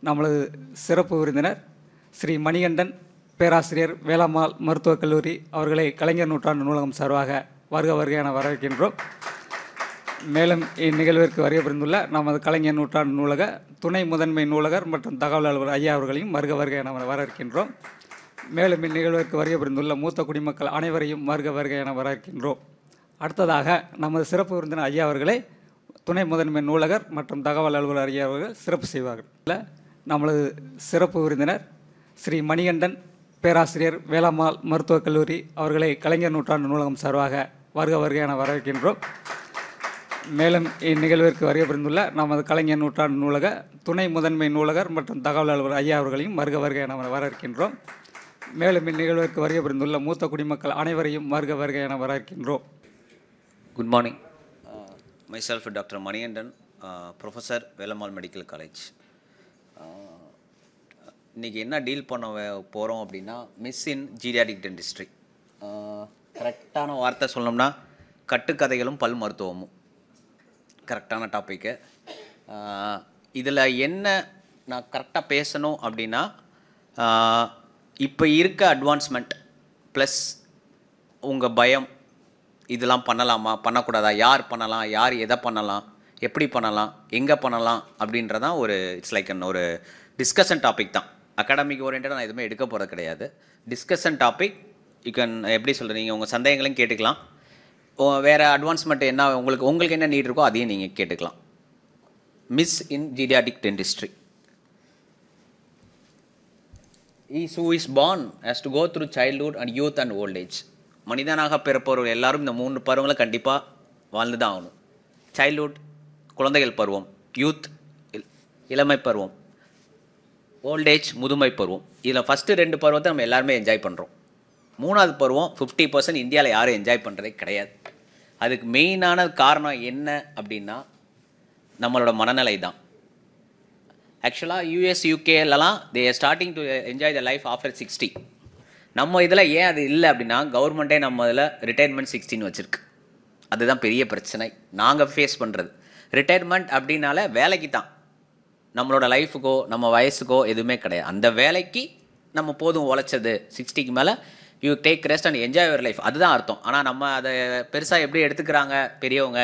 நமது சிறப்பு விருந்தினர் ஸ்ரீ மணிகண்டன் பேராசிரியர் வேலம்மாள் மருத்துவக் கல்லூரி அவர்களை கலைஞர் நூற்றாண்டு நூலகம் சார்பாக வருக வருக என வரவேற்கின்றோம். மேலும் இந்நிகழ்விற்கு வருகை புரிந்துள்ள நமது கலைஞர் நூற்றாண்டு நூலக துணை முதன்மை நூலகர் மற்றும் தகவல் அலுவலர் ஐயா அவர்களையும் வருக வருக என வரவேற்கின்றோம். மேலும் இந்நிகழ்விற்கு வருகை புரிந்துள்ள மூத்த குடிமக்கள் அனைவரையும் வருக வருக என வரவேற்கின்றோம். அடுத்ததாக நமது சிறப்பு விருந்தினர் ஐயா அவர்களை துணை முதன்மை நூலகர் மற்றும் தகவல் அலுவலர் ஐயா அவர்கள் சிறப்பு செய்வார்கள். நமது சிறப்பு விருந்தினர் ஸ்ரீ மணிகண்டன் பேராசிரியர் வேலம்மாள் மருத்துவக் கல்லூரி அவர்களை கலைஞர் நூற்றாண்டு நூலகம் சார்பாக வருக வருக என வரவேற்கின்றோம். மேலும் இந்நிகழ்விற்கு வருகை புரிந்துள்ள நமது கலைஞர் நூற்றாண்டு நூலக துணை முதன்மை நூலகர் மற்றும் தகவல் அலுவலர் ஐயா அவர்களையும் வருக வருக என வரவேற்கின்றோம். மேலும் இந்நிகழ்விற்கு வருகை புரிந்துள்ள மூத்த குடிமக்கள் அனைவரையும் வருக வருக என வரவேற்கின்றோம். Good morning. Myself, Dr. Maniyandan, Professor, Velammal Medical College. இன்றைக்கி என்ன டீல் பண்ண போகிறோம் அப்படின்னா மிஸ் இன் ஜீரியாடிக் டென்டிஸ்ட்ரி. கரெக்டான வார்த்தை சொல்லணும்னா கட்டுக்கதைகளும் பல் மருத்துவமும் கரெக்டான டாப்பிக்கு. இதில் என்ன நான் கரெக்டாக பேசணும் அப்படின்னா இப்போ இருக்க அட்வான்ஸ்மெண்ட் ப்ளஸ் உங்கள் பயம், இதெல்லாம் பண்ணலாமா பண்ணக்கூடாதா, யார் பண்ணலாம், யார் எதை பண்ணலாம், எப்படி பண்ணலாம், எங்கே பண்ணலாம் அப்படின்றதான் ஒரு இட்ஸ் லைக் ஒரு டிஸ்கஷன் டாபிக் தான். அகாடமிக் ஓரியன்டாக நான் எதுவுமே எடுக்க போகிறது கிடையாது. Discussion topic. யூ கேன் எப்படி சொல்கிறீங்க, நீங்கள் உங்கள் சந்தேகங்களையும் கேட்டுக்கலாம். வேறு அட்வான்ஸ்மெண்ட் என்ன உங்களுக்கு என்ன நீட் இருக்கோ அதையும் நீங்கள் கேட்டுக்கலாம். மிஸ் in geriatric dentistry. who is born has to go through childhood and youth and old age. மனிதனாக பிறப்பவர்கள் எல்லாரும் இந்த 3 பருவங்களை கண்டிப்பாக வாழ்ந்து தான் ஆகணும். சைல்ட்ஹுட் குழந்தைகள் பருவம், யூத் இளமை பருவம், ஓல்ட் ஏஜ் முதுமை பருவம். இதில் ஃபஸ்ட்டு 2 பருவத்தை நம்ம எல்லாருமே என்ஜாய் பண்ணுறோம். 3வது பருவம் 50% இந்தியாவில் யாரும் என்ஜாய் பண்ணுறதே கிடையாது. அதுக்கு மெயினான காரணம் என்ன அப்படின்னா நம்மளோட மனநிலை தான். ஆக்சுவலாக யூஎஸ் யூகேலலாம் they are starting to enjoy the life after 60. நம்ம இதில் ஏன் அது இல்லை அப்படின்னா கவர்மெண்ட்டே நம்ம இதில் ரிட்டையர்மெண்ட் 16 வச்சுருக்கு. அதுதான் பெரிய பிரச்சனை நாங்கள் ஃபேஸ் பண்ணுறது. ரிட்டையர்மெண்ட் அப்படின்னால வேலைக்கு தான், நம்மளோட லைஃபுக்கோ நம்ம வயசுக்கோ எதுவுமே கிடையாது. அந்த வேலைக்கு நம்ம போதும் உழைச்சது, 60க்கு மேலே you take rest and enjoy your life, அதுதான் அர்த்தம். ஆனால் நம்ம அதை பெருசாக எப்படி எடுத்துக்கிறாங்க பெரியவங்க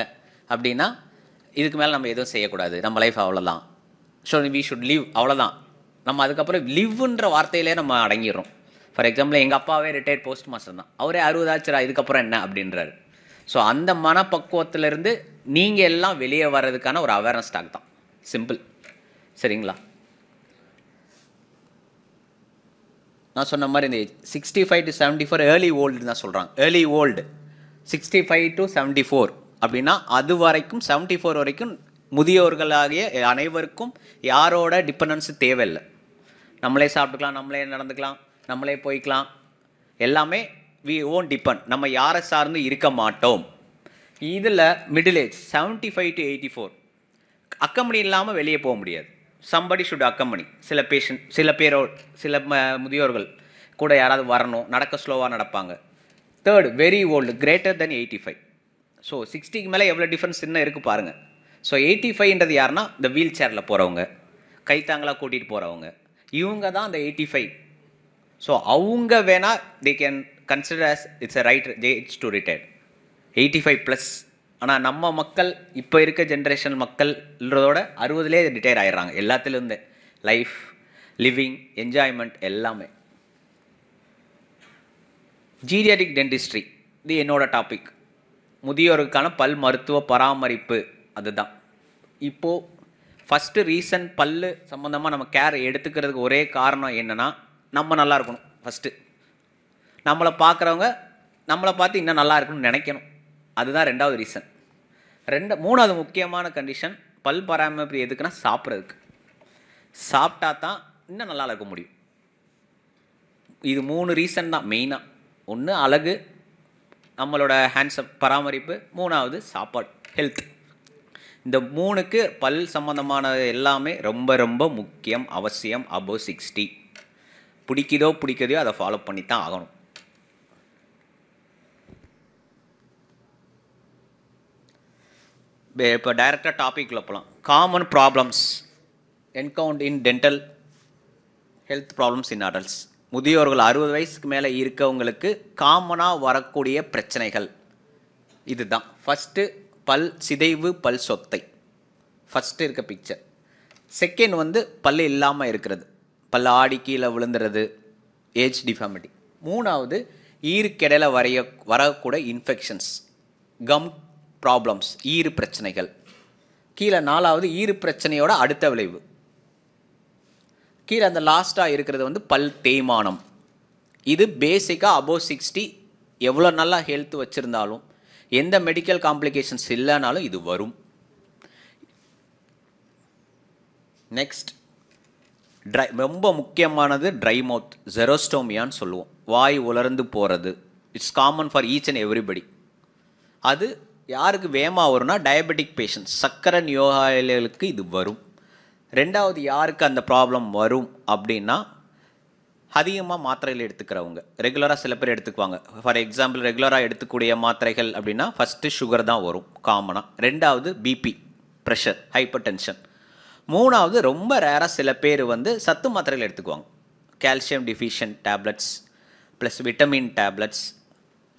அப்படின்னா இதுக்கு மேலே நம்ம எதுவும் செய்யக்கூடாது, நம்ம லைஃப் அவ்வளோதான், ஸோ வி ஷுட் லிவ், அவ்வளோதான். நம்ம அதுக்கப்புறம் லிவ்ன்ற வார்த்தையிலே நம்ம அடங்கிடுறோம். ஃபார் எக்ஸாம்பிள் எங்கள் அப்பாவே ரிட்டையர்ட் போஸ்ட் மாஸ்டர் தான், அவரே 60 ஆச்சுரா இதுக்கப்புறம் என்ன அப்படின்றாரு. ஸோ அந்த மனப்பக்குவத்திலேருந்து நீங்கள் எல்லாம் வெளியே வர்றதுக்கான ஒரு அவேர்னஸ் டாக் தான், சிம்பிள். சரிங்களா? நான் சொன்ன மாதிரி இந்த 65 to 74 ஏர்லி ஓல்டு தான் சொல்கிறாங்க. ஏர்லி ஓல்டு 65 to 74 அப்படின்னா அது வரைக்கும் 74 வரைக்கும் முதியோர்களாகிய அனைவருக்கும் யாரோட டிபெண்டன்ஸு தேவையில்லை. நம்மளே சாப்பிட்டுக்கலாம், நம்மளே நடந்துக்கலாம், நம்மளே போய்க்கலாம், எல்லாமே வி ஓன் டிபெண்ட், நம்ம யாரை சார்ந்து இருக்க மாட்டோம். இதில் மிடில் ஏஜ் 75 to 84 அக்கம்பனி இல்லாமல் வெளியே போக முடியாது. Somebody should accompany. சில முதியோர்கள் கூட யாராவது வரணும், நடக்க ஸ்லோவாக நடப்பாங்க. Third very old greater than 85. So 60க்கு மேலே எவ்வளோ டிஃப்ரென்ஸ் என்ன இருக்குது பாருங்கள். ஸோ 85ன்றது யாருன்னா இந்த வீல் சேரில் போகிறவங்க, கைத்தாங்களாக கூட்டிகிட்டு போகிறவங்க, இவங்க தான் அந்த 85. ஸோ அவங்க வேணால் they can consider as it's a right age to retire 85+. ஆனால் நம்ம மக்கள் இப்போ இருக்க ஜென்ரேஷன் மக்கள்ன்றதோட 60லே ரிட்டையர் ஆகிடுறாங்க. எல்லாத்துலேருந்து லைஃப், லிவிங், என்ஜாய்மெண்ட் எல்லாமே. ஜீரியாடிக் டென்டிஸ்ட்ரி இது என்னோட டாபிக். முதியோருக்கான பல் மருத்துவ பராமரிப்பு, அதுதான். இப்போது ஃபஸ்ட்டு ரீசன் பல் சம்மந்தமாக நம்ம கேர் எடுத்துக்கிறதுக்கு ஒரே காரணம் என்னென்னா நம்ம நல்லா இருக்கணும். ஃபஸ்ட்டு நம்மளை பார்க்குறவங்க நம்மளை பார்த்து இன்னும் நல்லா இருக்கணும்னு நினைக்கணும், அதுதான் 2வது ரீசன். 3வது முக்கியமான கண்டிஷன் பல் பராமரிப்பு எதுக்குன்னா சாப்பிட்றதுக்கு. சாப்பிட்டா தான் இன்னும் நல்லா இருக்க முடியும். இது 3 ரீசன் தான் மெயினாக. ஒன்று அழகு, நம்மளோட ஹேண்ட்ஸப் பராமரிப்பு, 3வது சாப்பாடு, ஹெல்த். இந்த 3க்கு பல் சம்மந்தமானது எல்லாமே ரொம்ப ரொம்ப முக்கியம், அவசியம். அபோவ் 60 பிடிக்குதோ அதை ஃபாலோ பண்ணி தான் ஆகணும். இப்போ டைரெக்டாக டாப்பிக்கில் போகலாம். Common problems encountered in dental health problems in adults. முதியோர்கள் 60 வயசுக்கு மேலே இருக்கவங்களுக்கு காமனாக வரக்கூடிய பிரச்சனைகள் இதுதான். ஃபஸ்ட்டு பல் சிதைவு, பல் சொத்தை, ஃபஸ்ட்டு இருக்க பிக்சர். செகண்ட் வந்து பல் இல்லாமல் இருக்கிறது, பல் ஆடி கீழே விழுந்துறது, ஏஜ் டிஃபார்மிட்டி. மூணாவது ஈருக்கிடையில் வரக்கூடிய இன்ஃபெக்ஷன்ஸ், கம் ப்ராப்ளம்ஸ், ஈறு பிரச்சனைகள். கீழே நாலாவது ஈறு பிரச்சனையோட அடுத்த விளைவு. கீழே அந்த லாஸ்ட்டாக இருக்கிறது வந்து பல் தேய்மானம். இது பேசிக்காக அபோவ் 60 எவ்வளோ நல்லா ஹெல்த் வச்சுருந்தாலும் எந்த மெடிக்கல் காம்ப்ளிகேஷன்ஸ் இல்லைனாலும் இது வரும். நெக்ஸ்ட் ரொம்ப முக்கியமானது ட்ரை மவுத், ஜெரோஸ்டோமியான்னு சொல்லுவோம், வாய் உலர்ந்து போகிறது. It's common for each and everybody. அது யாருக்கு வேகமாக வரும்னா டயபெட்டிக் பேஷண்ட்ஸ், சக்கரை நோயாளிகளுக்கு இது வரும். ரெண்டாவது யாருக்கு அந்த ப்ராப்ளம் வரும் அப்படின்னா அதிகமாக மாத்திரைகள் எடுத்துக்கிறவங்க, ரெகுலராக சில பேர் எடுத்துக்குவாங்க. ஃபார் எக்ஸாம்பிள் ரெகுலராக எடுத்துக்கூடிய மாத்திரைகள் அப்படின்னா ஃபஸ்ட்டு சுகர் தான் வரும் காமனாக. ரெண்டாவது பிபி, ப்ரெஷர், ஹைப்பர் டென்ஷன். மூணாவது ரொம்ப ரேராக சில பேர் வந்து சத்து மாத்திரைகள் எடுத்துக்குவாங்க, calcium deficient tablets plus vitamin tablets.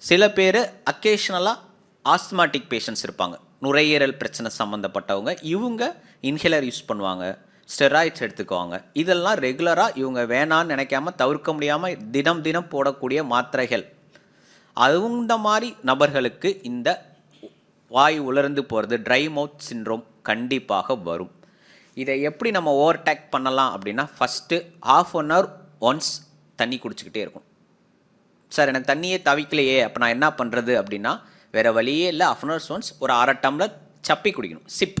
சில பேர் அக்கேஷ்னலாக ஆஸ்துமாட்டிக் பேஷண்ட்ஸ் இருப்பாங்க, நுரையீரல் பிரச்சனை சம்மந்தப்பட்டவங்க, இவங்க இன்ஹேலர் யூஸ் பண்ணுவாங்க, ஸ்டெராய்ட்ஸ் எடுத்துக்குவாங்க. இதெல்லாம் ரெகுலராக இவங்க வேணான்னு நினைக்காம தவிர்க்க முடியாமல் தினம் தினம் போடக்கூடிய மாத்திரைகள். அந்த மாதிரி நபர்களுக்கு இந்த வாய் உலர்ந்து போகிறது, ட்ரை மவுத் சிண்ட்ரோம் கண்டிப்பாக வரும். இதை எப்படி நம்ம ஓவர்டேக் பண்ணலாம் அப்படின்னா ஃபஸ்ட்டு 1/2 hour ஒன்ஸ் தண்ணி குடிச்சிக்கிட்டே இருக்கும். சார் எனக்கு தண்ணியே தவிக்கலையே, அப்போ நான் என்ன பண்ணுறது அப்படின்னா வேறு வழியே இல்லை, 1/2 hour ஒன்ஸ் ஒரு 1/2 tumbler சப்பி குடிக்கணும், சிப்.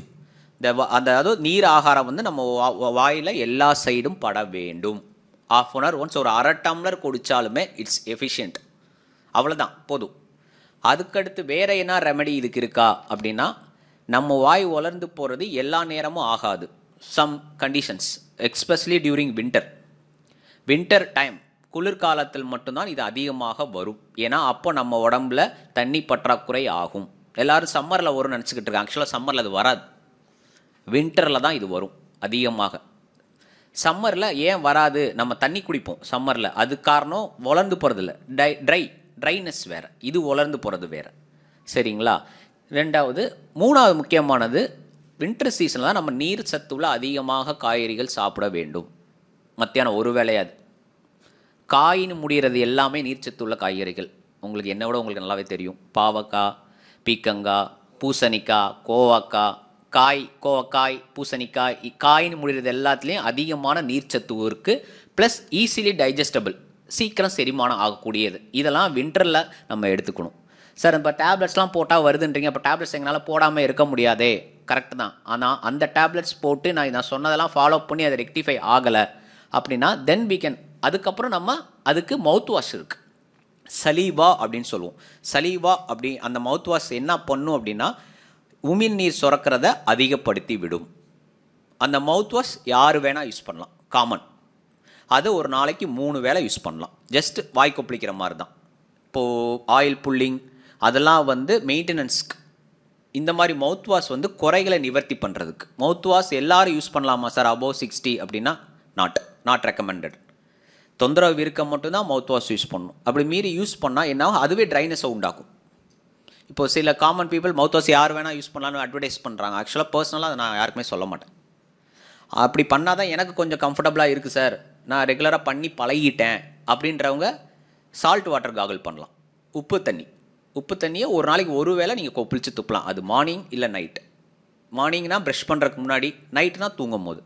அதாவது நீர் ஆகாரம் வந்து நம்ம வாயில் எல்லா சைடும் பட வேண்டும். 1/2 hour ஒன்ஸ் ஒரு 1/2 tumbler குடித்தாலுமே இட்ஸ் எஃபிஷியன்ட், அவ்வளோதான் போதும். அதுக்கடுத்து வேறு என்ன ரெமெடி இதுக்கு இருக்கா அப்படின்னா, நம்ம வாய் உலர்ந்து போகிறது எல்லா நேரமும் ஆகாது. Some conditions, especially during winter time, குளிர்காலத்தில் மட்டும்தான் இது அதிகமாக வரும். ஏன்னா அப்போ நம்ம உடம்புல தண்ணி பற்றாக்குறை ஆகும். எல்லோரும் சம்மரில் வரும்னு நினச்சிக்கிட்டு இருக்காங்க. ஆக்சுவலாக சம்மரில் அது வராது, வின்டரில் தான் இது வரும் அதிகமாக. சம்மரில் ஏன் வராது, நம்ம தண்ணி குடிப்போம் சம்மரில், அது காரணம் உலர்ந்து போகிறது இல்லை, ட்ரைனஸ் வேறு, இது உலர்ந்து போகிறது வேறு. சரிங்களா? மூணாவது முக்கியமானது வின்டர் சீசனில் தான் நம்ம நீர் சத்துள்ள அதிகமாக காய்கறிகள் சாப்பிட வேண்டும். மத்தியானம் ஒரு வேளையாது காயின்னு முடிகிறது எல்லாமே நீர்ச்சத்துள்ள காய்கறிகள். உங்களுக்கு என்னை விட உங்களுக்கு நல்லாவே தெரியும். பாவக்காய், பீக்கங்காய், பூசணிக்காய், கோவக்காய், பூசணிக்காய், காயின்னு முடிகிறது எல்லாத்துலேயும் அதிகமான நீர்ச்சத்து இருக்குது. ப்ளஸ் ஈஸிலி டைஜஸ்டபிள், சீக்கிரம் செரிமானம் ஆகக்கூடியது. இதெல்லாம் வின்டரில் நம்ம எடுத்துக்கணும். சார் இப்போ டேப்லெட்ஸ்லாம் போட்டால் வருதுன்றீங்க, அப்போ டேப்லெட்ஸ் எங்களால் போடாமல் இருக்க முடியாதே. கரெக்டு தான். ஆனால் அந்த டேப்லெட்ஸ் போட்டு நான் சொன்னதெல்லாம் ஃபாலோ பண்ணி அதை ரெக்டிஃபை ஆகலை அப்படின்னா தென் we can, அதுக்கப்புறம் நம்ம அதுக்கு மவுத் வாஷ் இருக்குது, சலீவா அப்படின்னு சொல்லுவோம். சலீவா அப்படி அந்த மவுத் வாஷ் என்ன பண்ணும் அப்படின்னா உமிழ்நீர் சுரக்கிறத அதிகப்படுத்தி விடும். அந்த மவுத் வாஷ் யார் வேணால் யூஸ் பண்ணலாம், காமன். அது ஒரு நாளைக்கு 3 வேளை யூஸ் பண்ணலாம். ஜஸ்ட் வாய் கொப்பளிக்கிற மாதிரி தான். இப்போது ஆயில் புல்லிங் அதெல்லாம் வந்து மெயின்டெனன்ஸ்க்கு. இந்த மாதிரி மவுத் வாஷ் வந்து குறைகளை நிவர்த்தி பண்ணுறதுக்கு. மவுத் வாஷ் எல்லோரும் யூஸ் பண்ணலாமா சார் அபோவ் 60 அப்படின்னா நாட் ரெக்கமெண்டட். தொந்தரவு இருக்க மட்டும்தான் மவுத் வாஷ் யூஸ் பண்ணணும். அப்படி மீறி யூஸ் பண்ணால் என்ன ஆகும், அதுவே ட்ரைனஸை உண்டாக்கும். இப்போது சில காமன் பீப்புள் மவுத் வாஷ் யார் வேணால் யூஸ் பண்ணலான்னு அட்வர்டைஸ் பண்ணுறாங்க. ஆக்சுவலாக பர்சனலாக அதை நான் யாருக்குமே சொல்ல மாட்டேன். அப்படி பண்ணால் தான் எனக்கு கொஞ்சம் கம்ஃபர்டபுளாக இருக்குது சார், நான் ரெகுலராக பண்ணி பழகிட்டேன் அப்படின்றவங்க சால்ட் வாட்டர் காகல் பண்ணலாம். உப்பு தண்ணியை ஒரு நாளைக்கு ஒரு வேளை நீங்கள் கொப்பளிச்சு துப்பலாம். அது மார்னிங் இல்லை நைட். மார்னிங்னா ப்ரஷ் பண்ணுறதுக்கு முன்னாடி, நைட்னா தூங்கும் போது.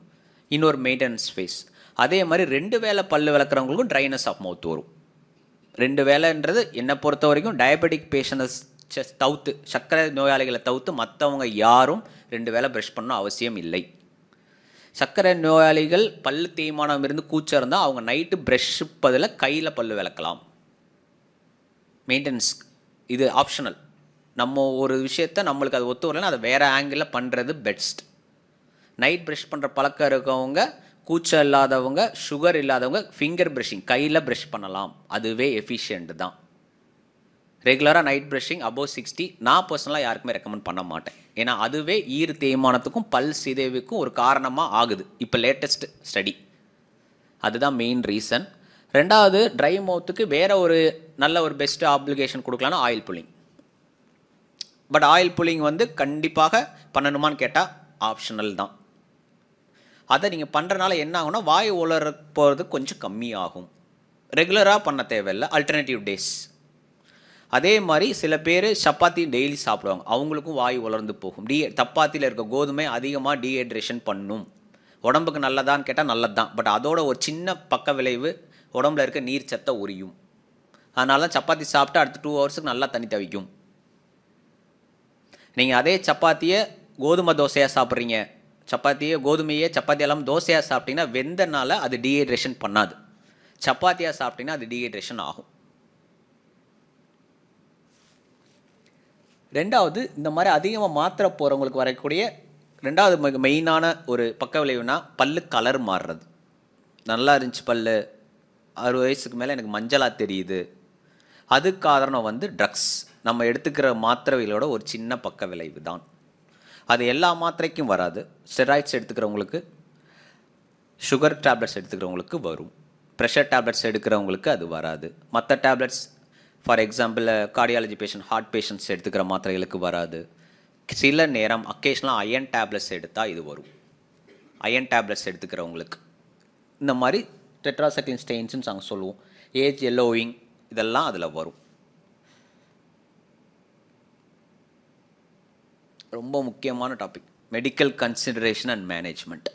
இன்னொரு மெயின்டெனன்ஸ் ஃபேஸ். அதே மாதிரி 2 வேளை பல் விளக்குறவங்களுக்கும் ட்ரைனஸ் ஆஃப் மவுத் வரும். 2 வேளைன்றது என்னை பொறுத்த வரைக்கும் டயபெட்டிக் பேஷண்ட்ஸ் தவிர்த்து, சர்க்கரை நோயாளிகளை தவிர்த்து மற்றவங்க யாரும் 2 வேளை ப்ரஷ் பண்ணணும் அவசியம் இல்லை. சர்க்கரை நோயாளிகள் பல் தேய்மானம் இருந்து கூச்சம் இருந்தால் அவங்க நைட்டு ப்ரஷ்ஷு பதில் கையில் பல் விளக்கலாம். மெயின்டெனன்ஸ் இது ஆப்ஷனல். நம்ம ஒரு விஷயத்த நம்மளுக்கு அது ஒத்து வரலன்னா அதை வேறு ஆங்கிளில் பண்ணுறது பெஸ்ட். நைட் ப்ரஷ் பண்ணுற பழக்கம் இருக்கவங்க, கூச்சம் இல்லாதவங்க, சுகர் இல்லாதவங்க ஃபிங்கர் ப்ரஷிங் கையில் ப்ரஷ் பண்ணலாம். அதுவே எஃபிஷியன்ட் தான். ரெகுலராக நைட் ப்ரஷிங் அபோவ் 60 நான் பர்சனலாக யாருக்குமே ரெக்கமெண்ட் பண்ண மாட்டேன். ஏன்னா அதுவே ஈறு தேய்மானத்துக்கும் பல் சிதைவுக்கும் ஒரு காரணமாக ஆகுது. இப்போ லேட்டஸ்ட் ஸ்டடி அதுதான் மெயின் ரீசன். ரெண்டாவது, ட்ரை மவுத்துக்கு வேறு ஒரு நல்ல ஒரு பெஸ்ட் ஆப்ளிகேஷன் கொடுக்கலான்னா oil pulling. But oil pulling வந்து கண்டிப்பாக பண்ணணுமான்னு கேட்டால் ஆப்ஷனல் தான். அதை நீங்கள் பண்ணுறனால என்ன ஆகும்னா வாய் உலர போகிறது கொஞ்சம் கம்மியாகும். ரெகுலராக பண்ண தேவையில்லை, அல்டர்னேட்டிவ் டேஸ். அதே மாதிரி சில பேர் சப்பாத்தி டெய்லி சாப்பிடுவாங்க, அவங்களுக்கும் வாய் உலர்ந்து போகும். சப்பாத்தியில் இருக்க கோதுமை அதிகமாக டீஹைட்ரேஷன் பண்ணும். உடம்புக்கு நல்லதான்னு கேட்டால் நல்லது தான். பட் அதோட ஒரு சின்ன பக்க விளைவு உடம்புல இருக்க நீர் சத்தை உரியும். அதனால தான் சப்பாத்தி சாப்பிட்டு அடுத்த 2 ஹவர்ஸுக்கு நல்லா தண்ணி தவிக்கும். நீங்கள் அதே சப்பாத்தியை கோதுமை தோசையாக சாப்பிட்றீங்க, கோதுமையே சப்பாத்தி எல்லாம் தோசையாக சாப்பிட்டீங்கன்னா வெந்தனால அது டீஹைட்ரேஷன் பண்ணாது. சப்பாத்தியாக சாப்பிட்டீங்கன்னா அது டீஹைட்ரேஷன் ஆகும். ரெண்டாவது, இந்த மாதிரி அதிகமாக மாத்திரை போகிறவங்களுக்கு வரக்கூடிய ரெண்டாவது மெயினான ஒரு பக்க விளைவுனா பல்லு கலர் மாறுறது. நல்லா இருந்துச்சு பல்லு, 60 வயசுக்கு மேலே எனக்கு மஞ்சளாக தெரியுது. அதுக்கு காரணம் வந்து ட்ரக்ஸ், நம்ம எடுத்துக்கிற மாத்திரைகளோட ஒரு சின்ன பக்க விளைவு தான். அது எல்லா மாத்திரைக்கும் வராது. ஸ்டெராய்ட்ஸ் எடுத்துக்கிறவங்களுக்கு, சுகர் டேப்லெட்ஸ் எடுத்துக்கிறவங்களுக்கு வரும். ப்ரெஷர் டேப்லெட்ஸ் எடுக்கிறவங்களுக்கு அது வராது. மற்ற tablets for example cardiology patient, heart patients எடுத்துக்கிற மாத்திரைகளுக்கு வராது. சில நேரம் அக்கேஷனலாக அயன் டேப்லெட்ஸ் எடுத்தால் இது வரும். அயன் டேப்லெட்ஸ் எடுத்துக்கிறவங்களுக்கு இந்த மாதிரி டெட்ராசைக்ளின் ஸ்டெயின்ஸ்னு நாங்கள் சொல்லுவோம். ஏஜ் எல்லோவிங் இதெல்லாம் அதில் வரும். ரொம்ப முக்கியமான topic medical consideration and management.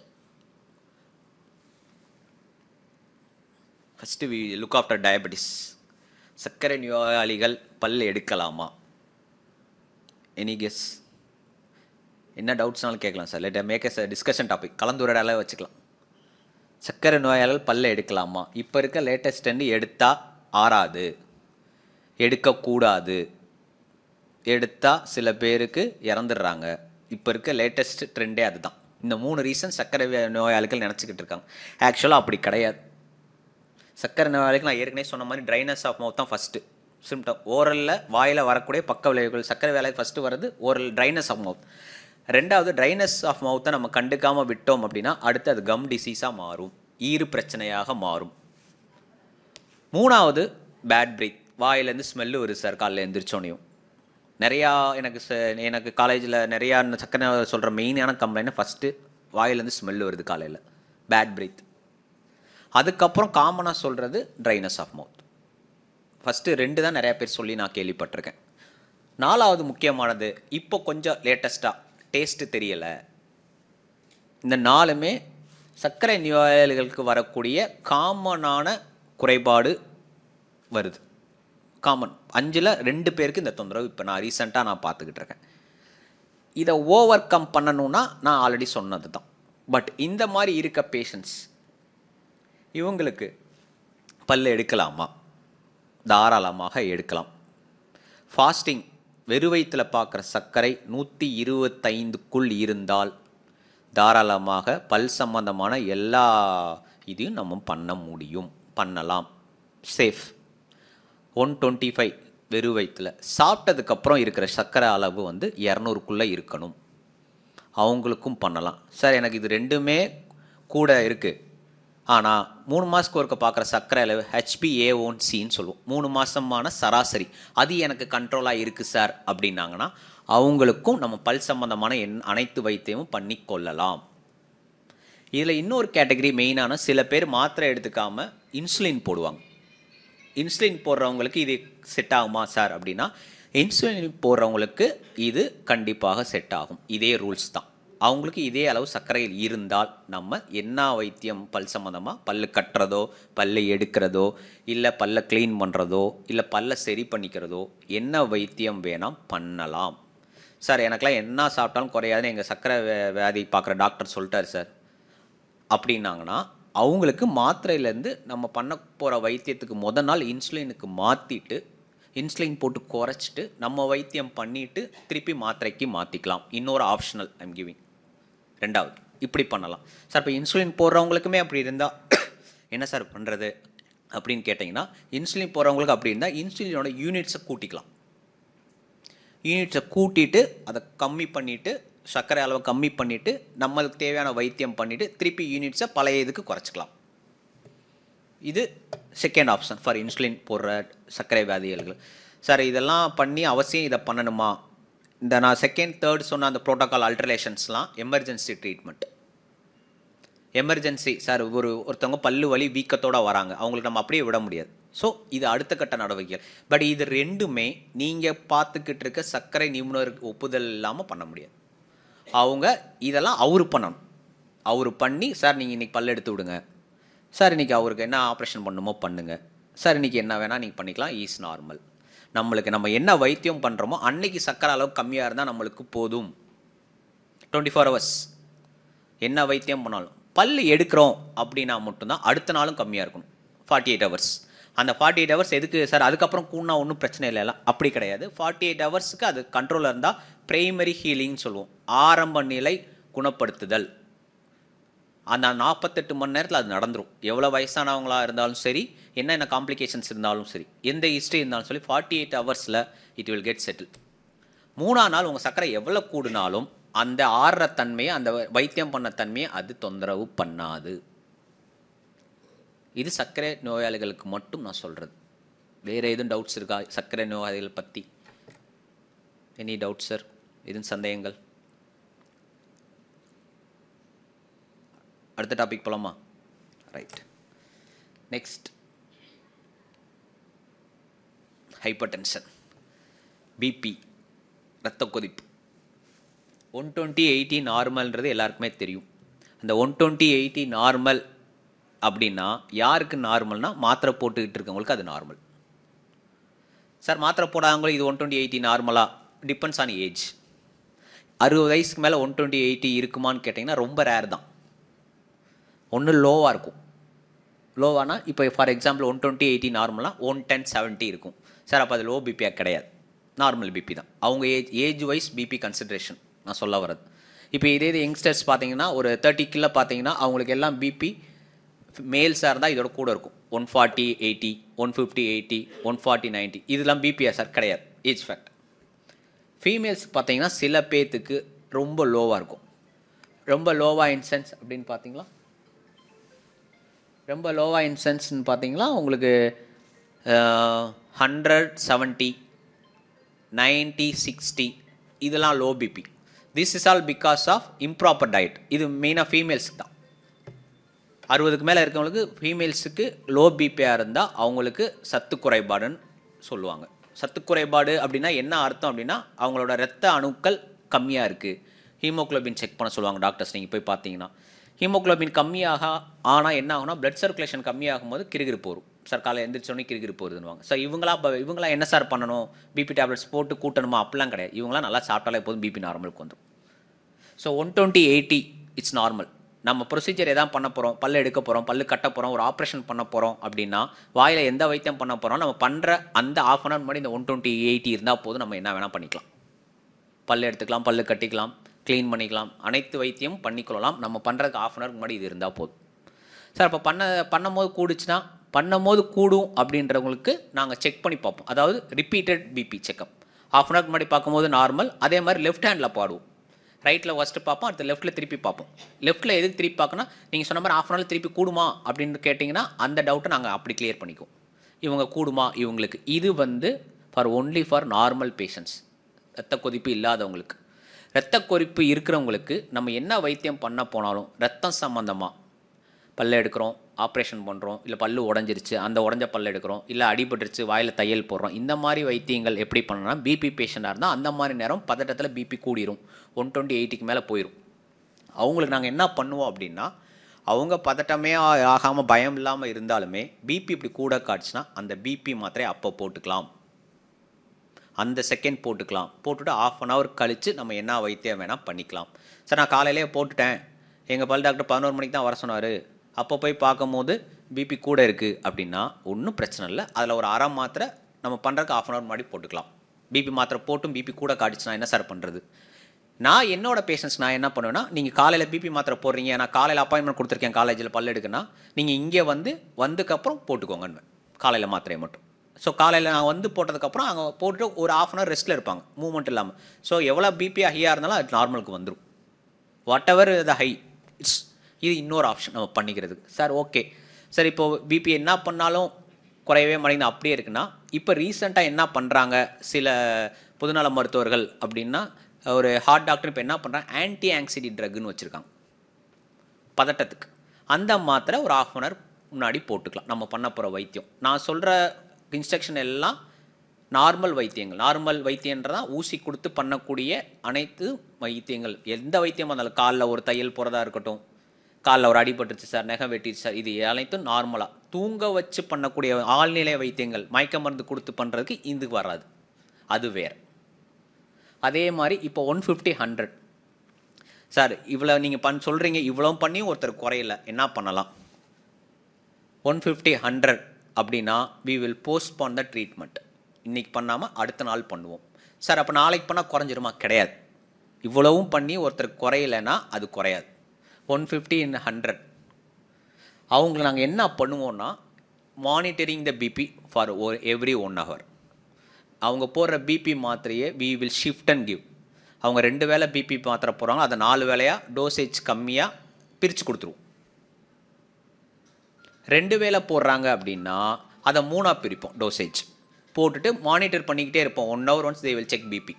First we look after diabetes. சர்க்கரை நோயாளிகள் பல் எடுக்கலாமா? Any guess? என்ன டவுட்ஸ்னாலும் கேட்கலாம் sir. Let make a discussion topic, கலந்துரையாடல வச்சுக்கலாம். சர்க்கரை நோயாளிகள் பல்ல எடுக்கலாமா? இப்போ இருக்க லேட்டஸ்ட் ட்ரெண்டு எடுத்தால் ஆறாது, எடுக்கக்கூடாது, எடுத்தால் சில பேருக்கு இறந்துடுறாங்க. இப்போ இருக்க லேட்டஸ்ட் ட்ரெண்டே அதுதான். இந்த 3 ரீசன் சர்க்கரை நோயாளிகள் நினச்சிக்கிட்டு இருக்காங்க. ஆக்சுவலாக அப்படி கிடையாது. சர்க்கரை நோயாளிக்கு நான் ஏற்கனவே சொன்ன மாதிரி ட்ரைனஸ் ஆஃப் மவுத் தான் ஃபஸ்ட்டு சிம்டம். ஓரலில் வாயில் வரக்கூடிய பக்க விளைவுகள் சர்க்கரை வேலைக்கு ஃபஸ்ட்டு வர்றது ஓரல் ட்ரைனஸ் ஆஃப் மவுத். ரெண்டாவது, ட்ரைனஸ் ஆஃப் மவுத்தை நம்ம கண்டுக்காமல் விட்டோம் அப்படின்னா அடுத்து அது கம் டிசீஸாக மாறும், ஈறு பிரச்சனையாக மாறும். மூணாவது, பேட் பிரீத். வாயிலேருந்து ஸ்மெல்லு வருது சார் காலையில் எழுந்திரிச்சோனையும். நிறையா எனக்கு காலேஜில் நிறையா சர்க்கரை சொல்கிற மெயினான கம்ப்ளைண்ட் ஃபஸ்ட்டு வாயிலேருந்து ஸ்மெல்லு வருது காலையில், பேட் பிரீத். அதுக்கப்புறம் காமனாக சொல்கிறது ட்ரைனஸ் ஆஃப் மவுத். ஃபஸ்ட்டு 2 தான் நிறையா பேர் சொல்லி நான் கேள்விப்பட்டிருக்கேன். 4வது முக்கியமானது, இப்போ கொஞ்சம் லேட்டஸ்ட்டாக டேஸ்ட்டு தெரியலை. இந்த 4மே சர்க்கரை நோயாளிகளுக்கு வரக்கூடிய காமனான குறைபாடு வருது. காமன் 5ல் 2 பேருக்கு இந்த தொந்தரவு இப்போ நான் ரீசெண்டாக நான் பார்த்துக்கிட்டு இருக்கேன். இதை ஓவர் கம் பண்ணணுன்னா நான் ஆல்ரெடி சொன்னது தான். பட் இந்த மாதிரி இருக்க பேஷண்ட்ஸ் இவங்களுக்கு பல் எடுக்கலாமா? தாராளமாக எடுக்கலாம். ஃபாஸ்டிங், வெறு வயிற்றில் பார்க்குற சர்க்கரை 125க்குள் இருந்தால் தாராளமாக பல் சம்பந்தமான எல்லா இதையும் நம்ம பண்ண முடியும், பண்ணலாம். சேஃப். 125 வெறு வயிற்றில். சாப்பிட்டதுக்கப்புறம் இருக்கிற சர்க்கரை அளவு வந்து 200க்குள்ளே இருக்கணும். அவங்களுக்கும் பண்ணலாம். சார் எனக்கு இது 2மே கூட இருக்குது, ஆனால் 3 மாதத்துக்கு ஒருக்க பார்க்குற சர்க்கரை அளவு HbA1cன்னு சொல்லுவோம், 3 மாதமான சராசரி, அது எனக்கு கண்ட்ரோலாக இருக்குது சார் அப்படின்னாங்கன்னா அவங்களுக்கும் நம்ம பல் சம்பந்தமான அனைத்து வைத்தியமும் பண்ணி கொள்ளலாம். இதில் இன்னொரு கேட்டகரி மெயினான, சில பேர் மாத்திரை எடுத்துக்காமல் இன்சுலின் போடுவாங்க. இன்சுலின் போடுறவங்களுக்கு இது செட் ஆகுமா சார் அப்படின்னா, இன்சுலின் போடுறவங்களுக்கு இது கண்டிப்பாக செட் ஆகும். இதே ரூல்ஸ் தான். அவங்களுக்கு இதே அளவு சர்க்கரையில் இருந்தால் நம்ம என்ன வைத்தியம் பல் சம்மந்தமாக, பல்லு கட்டுறதோ, பல்லை எடுக்கிறதோ, இல்லை பல்லை க்ளீன் பண்ணுறதோ, இல்லை பல்லை சரி பண்ணிக்கிறதோ, என்ன வைத்தியம் வேணாம் பண்ணலாம். சார் எனக்கெலாம் என்ன சாப்பிட்டாலும் குறையாதுன்னு எங்கள் சர்க்கரை வியாதி பார்க்குற டாக்டர் சொல்லிட்டார் சார் அப்படின்னாங்கன்னா, அவங்களுக்கு மாத்திரையிலேருந்து நம்ம பண்ண போகிற வைத்தியத்துக்கு முதல் நாள் இன்சுலினுக்கு மாற்றிட்டு, இன்சுலின் போட்டு குறைச்சிட்டு நம்ம வைத்தியம் பண்ணிவிட்டு திருப்பி மாத்திரைக்கு மாற்றிக்கலாம். இன்னொரு ஆப்ஷனல் ஐம் கிவிங். ரெண்டாவது இப்படி பண்ணலாம். சார் இப்போ இன்சுலின் போடுறவங்களுக்குமே அப்படி இருந்தால் என்ன சார் பண்ணுறது அப்படின்னு கேட்டிங்கன்னா, இன்சுலின் போடுறவங்களுக்கு அப்படி இருந்தால் இன்சுலினோட யூனிட்ஸை கூட்டிக்கலாம். யூனிட்ஸை கூட்டிட்டு அதை கம்மி பண்ணிவிட்டு சர்க்கரை அளவை கம்மி பண்ணிவிட்டு நம்மளுக்கு தேவையான வைத்தியம் பண்ணிவிட்டு திருப்பி யூனிட்ஸை பழைய இதுக்கு குறைச்சிக்கலாம். இது செகண்ட் ஆப்ஷன் ஃபார் இன்சுலின் போடுற சர்க்கரை வியாதிகளுக்கு. சார் இதெல்லாம் பண்ணி அவசியம் இதை பண்ணணுமா? இந்த நான் செகண்ட் தேர்ட் சொன்ன அந்த ப்ரோட்டோகால் அல்ட்ரலேஷன்ஸ்லாம் எமர்ஜென்சி ட்ரீட்மெண்ட். எமர்ஜென்சி சார் ஒருத்தவங்க பல்லு வலி வீக்கத்தோடு வராங்க, அவங்களுக்கு நம்ம அப்படியே விட முடியாது. ஸோ இது அடுத்த கட்ட நடவடிக்கைகள். பட் இது ரெண்டுமே நீங்கள் பார்த்துக்கிட்டு இருக்க சர்க்கரை நிபுணருக்கு ஒப்புதல் இல்லாமல் பண்ண முடியாது. அவங்க இதெல்லாம் அவர் பண்ணணும். அவர் பண்ணி சார் நீங்கள் இன்றைக்கி பல்லு எடுத்து விடுங்க, சார் இன்றைக்கி அவருக்கு என்ன ஆப்ரேஷன் பண்ணுமோ பண்ணுங்கள், சார் இன்றைக்கி என்ன வேணால் நீங்கள் பண்ணிக்கலாம், ஈஸ் நார்மல். நம்மளுக்கு நம்ம என்ன வைத்தியம் பண்ணுறோமோ அன்னைக்கு சர்க்கரை அளவு கம்மியாக இருந்தால் நம்மளுக்கு போதும். 24 hours என்ன வைத்தியம் பண்ணாலும் பல்லு எடுக்கிறோம் அப்படின்னா மட்டும்தான் அடுத்த நாளும் கம்மியாக இருக்கணும். 48 hours. அந்த 48 hours எதுக்கு சார்? அதுக்கப்புறம் கூடனா ஒன்றும் பிரச்சனை இல்லை, அப்படி கிடையாது. 48 ஹவர்ஸுக்கு அது கண்ட்ரோலில் இருந்தால் ப்ரைமரி ஹீலிங்னு சொல்லுவோம், ஆரம்ப நிலை குணப்படுத்துதல். அந்த 48 மணி நேரத்தில் அது நடந்துடும். எவ்வளோ வயசானவங்களாக இருந்தாலும் சரி, என்ன காம்ப்ளிகேஷன்ஸ் இருந்தாலும் சரி, எந்த ஹிஸ்ட்ரி இருந்தாலும் சொல்லி 48 ஹவர்ஸில் இட் வில் கெட் செட்டில். 3ஆம் நாள் உங்கள் சர்க்கரை எவ்வளோ கூடினாலும் அந்த ஆறுற தன்மையை, அந்த வைத்தியம் பண்ண தன்மையை அது தொந்தரவு பண்ணாது. இது சர்க்கரை நோயாளிகளுக்கு மட்டும் நான் சொல்கிறது. வேறு எதுவும் டவுட்ஸ் இருக்கா சர்க்கரை நோயாளிகள் பற்றி? Any doubt sir? எதுவும் சந்தேகங்கள்? அடுத்த டாபிக் போலாமா? Right. Next, hypertension, BP, இரத்த கொதிப்பு. 120/80 நார்மல்ன்றது எல்லாருக்குமே தெரியும். அந்த 120/80 நார்மல் அப்படின்னா யாருக்கு நார்மல்னா, மாத்திரை போட்டுக்கிட்டு இருக்கவங்களுக்கு அது நார்மல். சார் மாத்திரை போடாதவங்களும் இது 120/80 நார்மலா? Depends on age. 60 வயசுக்கு மேலே 120/80 இருக்குமான்னு கேட்டிங்கன்னா ரொம்ப ரேர் தான். ஒன்று லோவாக இருக்கும். லோவானா இப்போ ஃபார் எக்ஸாம்பிள் 120/80 நார்மலாக 110/70 இருக்கும். சார் அப்போ அது லோ பிபியாக கிடையாது, நார்மல் பிபி தான். அவங்க ஏஜ் வைஸ் பிபி கன்சிடரேஷன் நான் சொல்ல வர்றது. இப்போ இதே யங்ஸ்டர்ஸ் பார்த்தீங்கன்னா ஒரு 30 கிலோ பார்த்தீங்கன்னா அவங்களுக்கு எல்லாம் பிபி மேல்ஸாக இருந்தால் இதோட கூட இருக்கும். 140/80, 150/80, 140/90 இதெல்லாம் பிபியா சார்? கிடையாது, ஏஜ் ஃபேக்ட். ஃபீமேல்ஸுக்கு பார்த்தீங்கன்னா சில பேர்த்துக்கு ரொம்ப லோவாக இருக்கும். ரொம்ப லோவாக இன்சென்ஸ் அப்படின்னு பார்த்தீங்களா? ரொம்ப லோவாக இன்சென்ஸ்ன்னு பார்த்தீங்களா உங்களுக்கு 100/70, 90/60 இதெல்லாம் low BP. This is all because of improper diet. இது மெயினாக ஃபீமேல்ஸுக்கு தான். 60க்கு மேலே இருக்கவங்களுக்கு ஃபீமேல்ஸுக்கு லோ பிபியாக இருந்தால் அவங்களுக்கு சத்து குறைபாடுன்னு சொல்லுவாங்க. சத்து குறைபாடு அப்படின்னா என்ன அர்த்தம் அப்படின்னா, அவங்களோட இரத்த அணுக்கள் கம்மியாக இருக்குது. ஹீமோக்ளோபின் செக் பண்ண சொல்லுவாங்க டாக்டர்ஸ். நீங்கள் போய் பார்த்தீங்கன்னா ஹீமோக்ளோபின் கம்மியாக ஆனால் என்ன ஆகும்னா, பிளட் சர்க்குலேஷன் கம்மியாகும் போது கிறுகிறுப்பு வரும். சார் காலை எந்திரிச்சோடனே கிறுகிறுப்பு வருதுன்னுவாங்க. சார் இவங்களாம் என்ன சார் பண்ணணும்? பிபி டேப்லெட்ஸ் போட்டு கூட்டணுமா? அப்படிலாம் கிடையாது. இவங்களாம் நல்லா சாப்பிட்டாலே போதும், பிபி நார்மலுக்கு வந்துடும். So 120/80 it's normal. நம்ம ப்ரொசீஜர் எதாவது பண்ண போகிறோம், பல்லு எடுக்க போகிறோம், பல்லு கட்ட போகிறோம், ஒரு ஆப்ரேஷன் பண்ண போகிறோம் அப்படின்னா, வாயில் எந்த வைத்தியம் பண்ண போகிறோம், நம்ம பண்ணுற அந்த ½ hour முன்னாடி இந்த 120/80 இருந்தால் போதும், நம்ம என்ன வேணால் பண்ணிக்கலாம். பல்லு எடுத்துக்கலாம், பல்லு கட்டிக்கலாம், க்ளீன் பண்ணிக்கலாம், அனைத்து வைத்தியம் பண்ணிக்கொள்ளலாம். நம்ம பண்ணுறதுக்கு ½ hour முன்னாடி இது இருந்தால் போதும். சார் இப்போ பண்ணும்போது கூடுச்சுன்னா, பண்ணும்போது கூடும் அப்படின்றவங்களுக்கு நாங்கள் செக் பண்ணி பார்ப்போம். அதாவது ரிப்பீட்டட் பிபி செக்அப். ½ hour முன்னாடி பார்க்கும்போது நார்மல். அதே மாதிரி லெஃப்ட் ஹேண்டில் பாடுவோம். ரைட்டில் ஃபஸ்ட்டு பார்ப்போம், அடுத்து லெஃப்ட்டில் திருப்பி பார்ப்போம். லெஃப்ட்டில் எதுக்கு திருப்பி பார்க்கணும்? நீங்கள் சொன்ன மாதிரி ½ hour திருப்பி கூடுமா அப்படின்னு கேட்டிங்கன்னா அந்த டவுட்டை நாங்கள் அப்படி கிளியர் பண்ணிக்குவோம். இவங்க கூடுமா இவங்களுக்கு. இது ஒன்லி ஃபார் நார்மல் பேஷண்ட்ஸ், இரத்த கொதிப்பு இல்லாதவங்களுக்கு. இரத்த கொதிப்பு இருக்கிறவங்களுக்கு நம்ம என்ன வைத்தியம் பண்ண போனாலும், ரத்தம் சம்மந்தமாக பல்ல எடுக்கிறோம், ஆப்ரேஷன் பண்ணுறோம், இல்லை பல்லு உடஞ்சிருச்சு அந்த உடஞ்ச பல்ல எடுக்கிறோம், இல்லை அடிபட்டுருச்சு வாயில் தையல் போடுறோம், இந்த மாதிரி வைத்தியங்கள் எப்படி பண்ணணும்னா, பிபி பேஷண்ட்டாக இருந்தால் அந்த மாதிரி நேரம் பதட்டத்தில் பிபி கூடிரும், 120/80க்கு மேலே போயிடும். அவங்களுக்கு நாங்கள் என்ன பண்ணுவோம் அப்படின்னா, அவங்க பதட்டமே ஆகாமல் பயம் இல்லாமல் இருந்தாலுமே பிபி இப்படி கூட காட்டுச்சுன்னா அந்த பிபி மாத்திரை அப்போ போட்டுக்கலாம், அந்த செகண்ட் போட்டுக்கலாம். போட்டுட்டு ½ hour கழித்து நம்ம என்ன வைத்தியம் வேணால் பண்ணிக்கலாம். சார் நான் காலையிலே போட்டுட்டேன், எங்கள் பல் டாக்டர் 11 மணிக்கு தான் வர சொன்னார், அப்போ போய் பார்க்கும்போது பிபி கூட இருக்குது அப்படின்னா ஒன்றும் பிரச்சனை இல்லை. அதில் ஒரு அரை மாத்திரை நம்ம பண்ணுறதுக்கு ½ hour முன்னாடி போட்டுக்கலாம். பிபி மாத்திரை போட்டும் பிபி கூட காட்டுச்சுன்னா என்ன சார் பண்ணுறது? நான் என்னோட பேஷண்ட்ஸ் நான் என்ன பண்ணுவேன்னா, நீங்கள் காலையில் பிபி மாத்திரை போடுறீங்க, நான் காலையில் அப்பாயின்மெண்ட் கொடுத்துருக்கேன் காலேஜில் பல் எடுக்குன்னா, நீங்கள் இங்கே வந்துக்கப்புறம் போட்டுக்கோங்கன்னு காலையில் மாத்திரையை மட்டும். ஸோ காலையில் நான் வந்து போட்டதுக்கப்புறம் அங்கே போட்டுட்டு ஒரு ஆஃப் அன் ஹவர் ரெஸ்ட்டில் இருப்பாங்க, மூவ்மெண்ட் இல்லாமல். ஸோ எவ்வளோ பிபி ஹையாக இருந்தாலும் அது நார்மலுக்கு வந்துடும். What ever the high it's. இது இன்னொரு ஆப்ஷன் நம்ம பண்ணிக்கிறதுக்கு. சார் ஓகே சார், இப்போது பிபி என்ன பண்ணாலும் குறையவே மாட்டேங்குது அப்படியே இருக்குன்னா, இப்போ ரீசெண்டாக என்ன பண்ணுறாங்க சில பொதுநல மருத்துவர்கள் அப்படின்னா, ஒரு ஹார்ட் டாக்டர் இப்போ என்ன பண்ணுறாங்க, ஆன்டி ஆங்ஸைட்டி ட்ரக்குன்னு வச்சுருக்காங்க பதட்டத்துக்கு. அந்த மாத்திரை ஒரு ஆஃப் அன் ஹவர் முன்னாடி போட்டுக்கலாம் நம்ம பண்ண போகிற வைத்தியம். நான் சொல்கிற இன்ஸ்ட்ரக்ஷன் எல்லாம் நார்மல் வைத்தியங்கள். நார்மல் வைத்தியன்றதான் ஊசி கொடுத்து பண்ணக்கூடிய அனைத்து வைத்தியங்கள். எந்த வைத்தியமாக இருந்தாலும், காலில் ஒரு தையல் போகிறதா இருக்கட்டும், காலில் ஒரு அடிபட்டுருச்சு சார், நகம் வெட்டிடுச்சு சார், இது அனைத்தும் நார்மலாக தூங்க வச்சு பண்ணக்கூடிய ஆழ்நிலை வைத்தியங்கள், மயக்க மருந்து கொடுத்து பண்ணுறதுக்கு இது வராது, அது வேறு. அதே மாதிரி இப்போ 150 100 சார் இவ்வளோ நீங்கள் சொல்கிறீங்க, இவ்வளோ பண்ணியும் ஒருத்தர் குறையல, என்ன பண்ணலாம்? 150 100 அப்படின்னா we will postpone the treatment. இன்றைக்கி பண்ணாமல் அடுத்த நாள் பண்ணுவோம். சார் அப்போ நாளைக்கு பண்ணால் குறைஞ்சிருமா? கிடையாது. இவ்வளவும் பண்ணி ஒருத்தர் குறையலைன்னா அது குறையாது. 150 100 அவங்கள நாங்கள் என்ன பண்ணுவோன்னா, monitoring the BP for every 1 hour. அவங்க போடுற பிபி மாத்திரையே we will shift and give. அவங்க 2 வேளை பிபி மாத்திரை போடுறாங்க, அதை 4 வேளையாக டோசேஜ் கம்மியாக பிரித்து கொடுத்துருவோம். 2 வேளை போடுறாங்க அப்படின்னா அதை 3ஆக பிரிப்போம். டோசேஜ் போட்டுட்டு மானிட்டர் பண்ணிக்கிட்டே இருப்போம். 1 hour once they will check BP.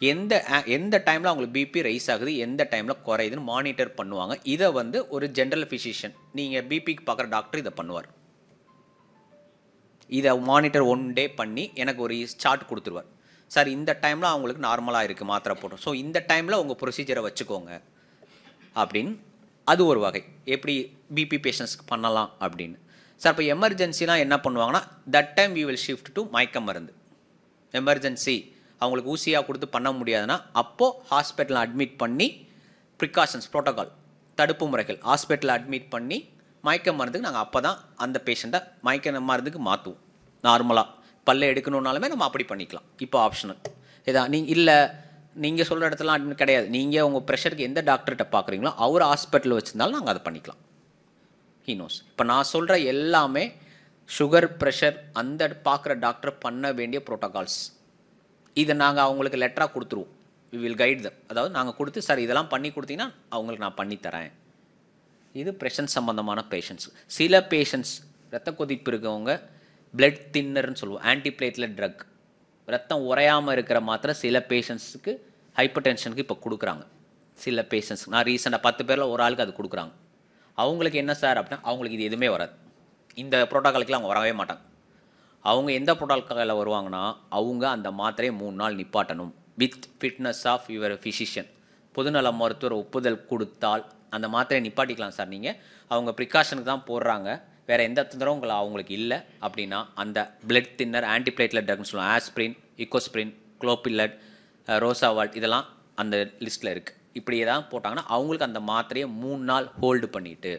எந்த டைமில் அவங்களுக்கு பிபி ரைஸ் ஆகுது, எந்த டைமில் குறையுதுன்னு மானிட்டர் பண்ணுவாங்க. இதை வந்து ஒரு ஜென்ரல் ஃபிசிஷியன், நீங்கள் பிபிக்கு பார்க்குற டாக்டர் இதை பண்ணுவார். இதை மானிட்டர் 1 day பண்ணி எனக்கு ஒரு சார்ட் கொடுத்துருவார். சார் இந்த டைமில் அவங்களுக்கு நார்மலாக இருக்குது மாத்திரை போட்டோம், ஸோ இந்த டைமில் உங்கள் ப்ரொசீஜரை வச்சுக்கோங்க அப்படின்னு. அது ஒரு வகை எப்படி பிபி பேஷண்ட்ஸ்க்கு பண்ணலாம் அப்படின்னு. சார் இப்போ எமர்ஜென்சிலாம் என்ன பண்ணுவாங்கன்னா, that time we will shift to மயக்க மருந்து. எமர்ஜென்சி அவங்களுக்கு ஊசியாக கொடுத்து பண்ண முடியாதுன்னா அப்போது ஹாஸ்பிட்டலில் அட்மிட் பண்ணி ப்ரிகாஷன்ஸ் ப்ரோட்டோகால் தடுப்பு முறைகள் ஹாஸ்பிட்டலில் அட்மிட் பண்ணி மயக்க மருந்துக்கு நாங்கள் அப்போ தான் அந்த பேஷண்ட்டை மயக்க மருந்துக்கு மாற்றுவோம். நார்மலாக பல்ல எடுக்கணுன்னாலுமே நம்ம அப்படி பண்ணிக்கலாம். இப்போ ஆப்ஷனல் இதான். நீங்கள் சொல்கிற இடத்துலாம் அட்மிட் கிடையாது. நீங்கள் உங்கள் ப்ரெஷருக்கு எந்த டாக்டர்கிட்ட பார்க்குறீங்களோ அவர் ஹாஸ்பிட்டலில் வச்சுருந்தாலும் நாங்கள் அதை பண்ணிக்கலாம். ஹீனோஸ். இப்போ நான் சொல்கிற எல்லாமே சுகர் ப்ரெஷர் அந்த பார்க்குற டாக்டர் பண்ண வேண்டிய ப்ரோட்டோகால்ஸ். இதை நாங்கள் அவங்களுக்கு லெட்டராக கொடுத்துருவோம். We will guide them. அதாவது நாங்கள் கொடுத்து சார் இதெல்லாம் பண்ணி கொடுத்தீங்கன்னா அவங்களுக்கு நான் பண்ணித்தரேன். இது ப்ரெஷர் சம்மந்தமான பேஷண்ட்ஸ். சில பேஷண்ட்ஸ் ரத்த கொதிப்பு இருக்கவங்க பிளட் தின்னர்னு சொல்லுவோம், ஆன்டிபிளேட்லெட் ட்ரக், ரத்தம் உறையாமல் இருக்கிற மாத்திரை சில பேஷண்ட்ஸுக்கு ஹைப்பர் டென்ஷனுக்கு இப்போ கொடுக்குறாங்க. சில பேஷண்ட்ஸ் நான் ரீசெண்டாக 10 பேரில் ஒரு ஆளுக்கு அது கொடுக்குறாங்க. அவங்களுக்கு என்ன சார் அப்படின்னா, அவங்களுக்கு இது எதுவுமே வராது. இந்த ப்ரோட்டோகாலுக்குலாம் அவங்க வரவே மாட்டாங்க. அவங்க எந்த ப்ரோட்டோகாலில் வருவாங்கன்னா, அவங்க அந்த மாத்திரையை 3 நாள் நிப்பாட்டணும் with fitness of your physician. பொதுநல மருத்துவர் ஒப்புதல் கொடுத்தால் அந்த மாத்திரையை நிப்பாட்டிக்கலாம் சார். நீங்கள் அவங்க ப்ரிகாஷனுக்கு தான் போடுறாங்க, வேறு எந்த தொந்தரவும் அவங்களுக்கு இல்லை அப்படின்னா அந்த பிளட் தின்னர் ஆன்டிபிளேட்லெட் ட்ரக்னு சொல்லுவோம். ஆஸ்பிரின், இக்கோஸ்பிரின், குளோபில்லட், ரோசாவால்ட் இதெல்லாம் அந்த லிஸ்ட்டில் இருக்குது. இப்படி தான் போட்டாங்கன்னா அவங்களுக்கு அந்த மாத்திரையை 3 நாள் ஹோல்டு பண்ணிவிட்டு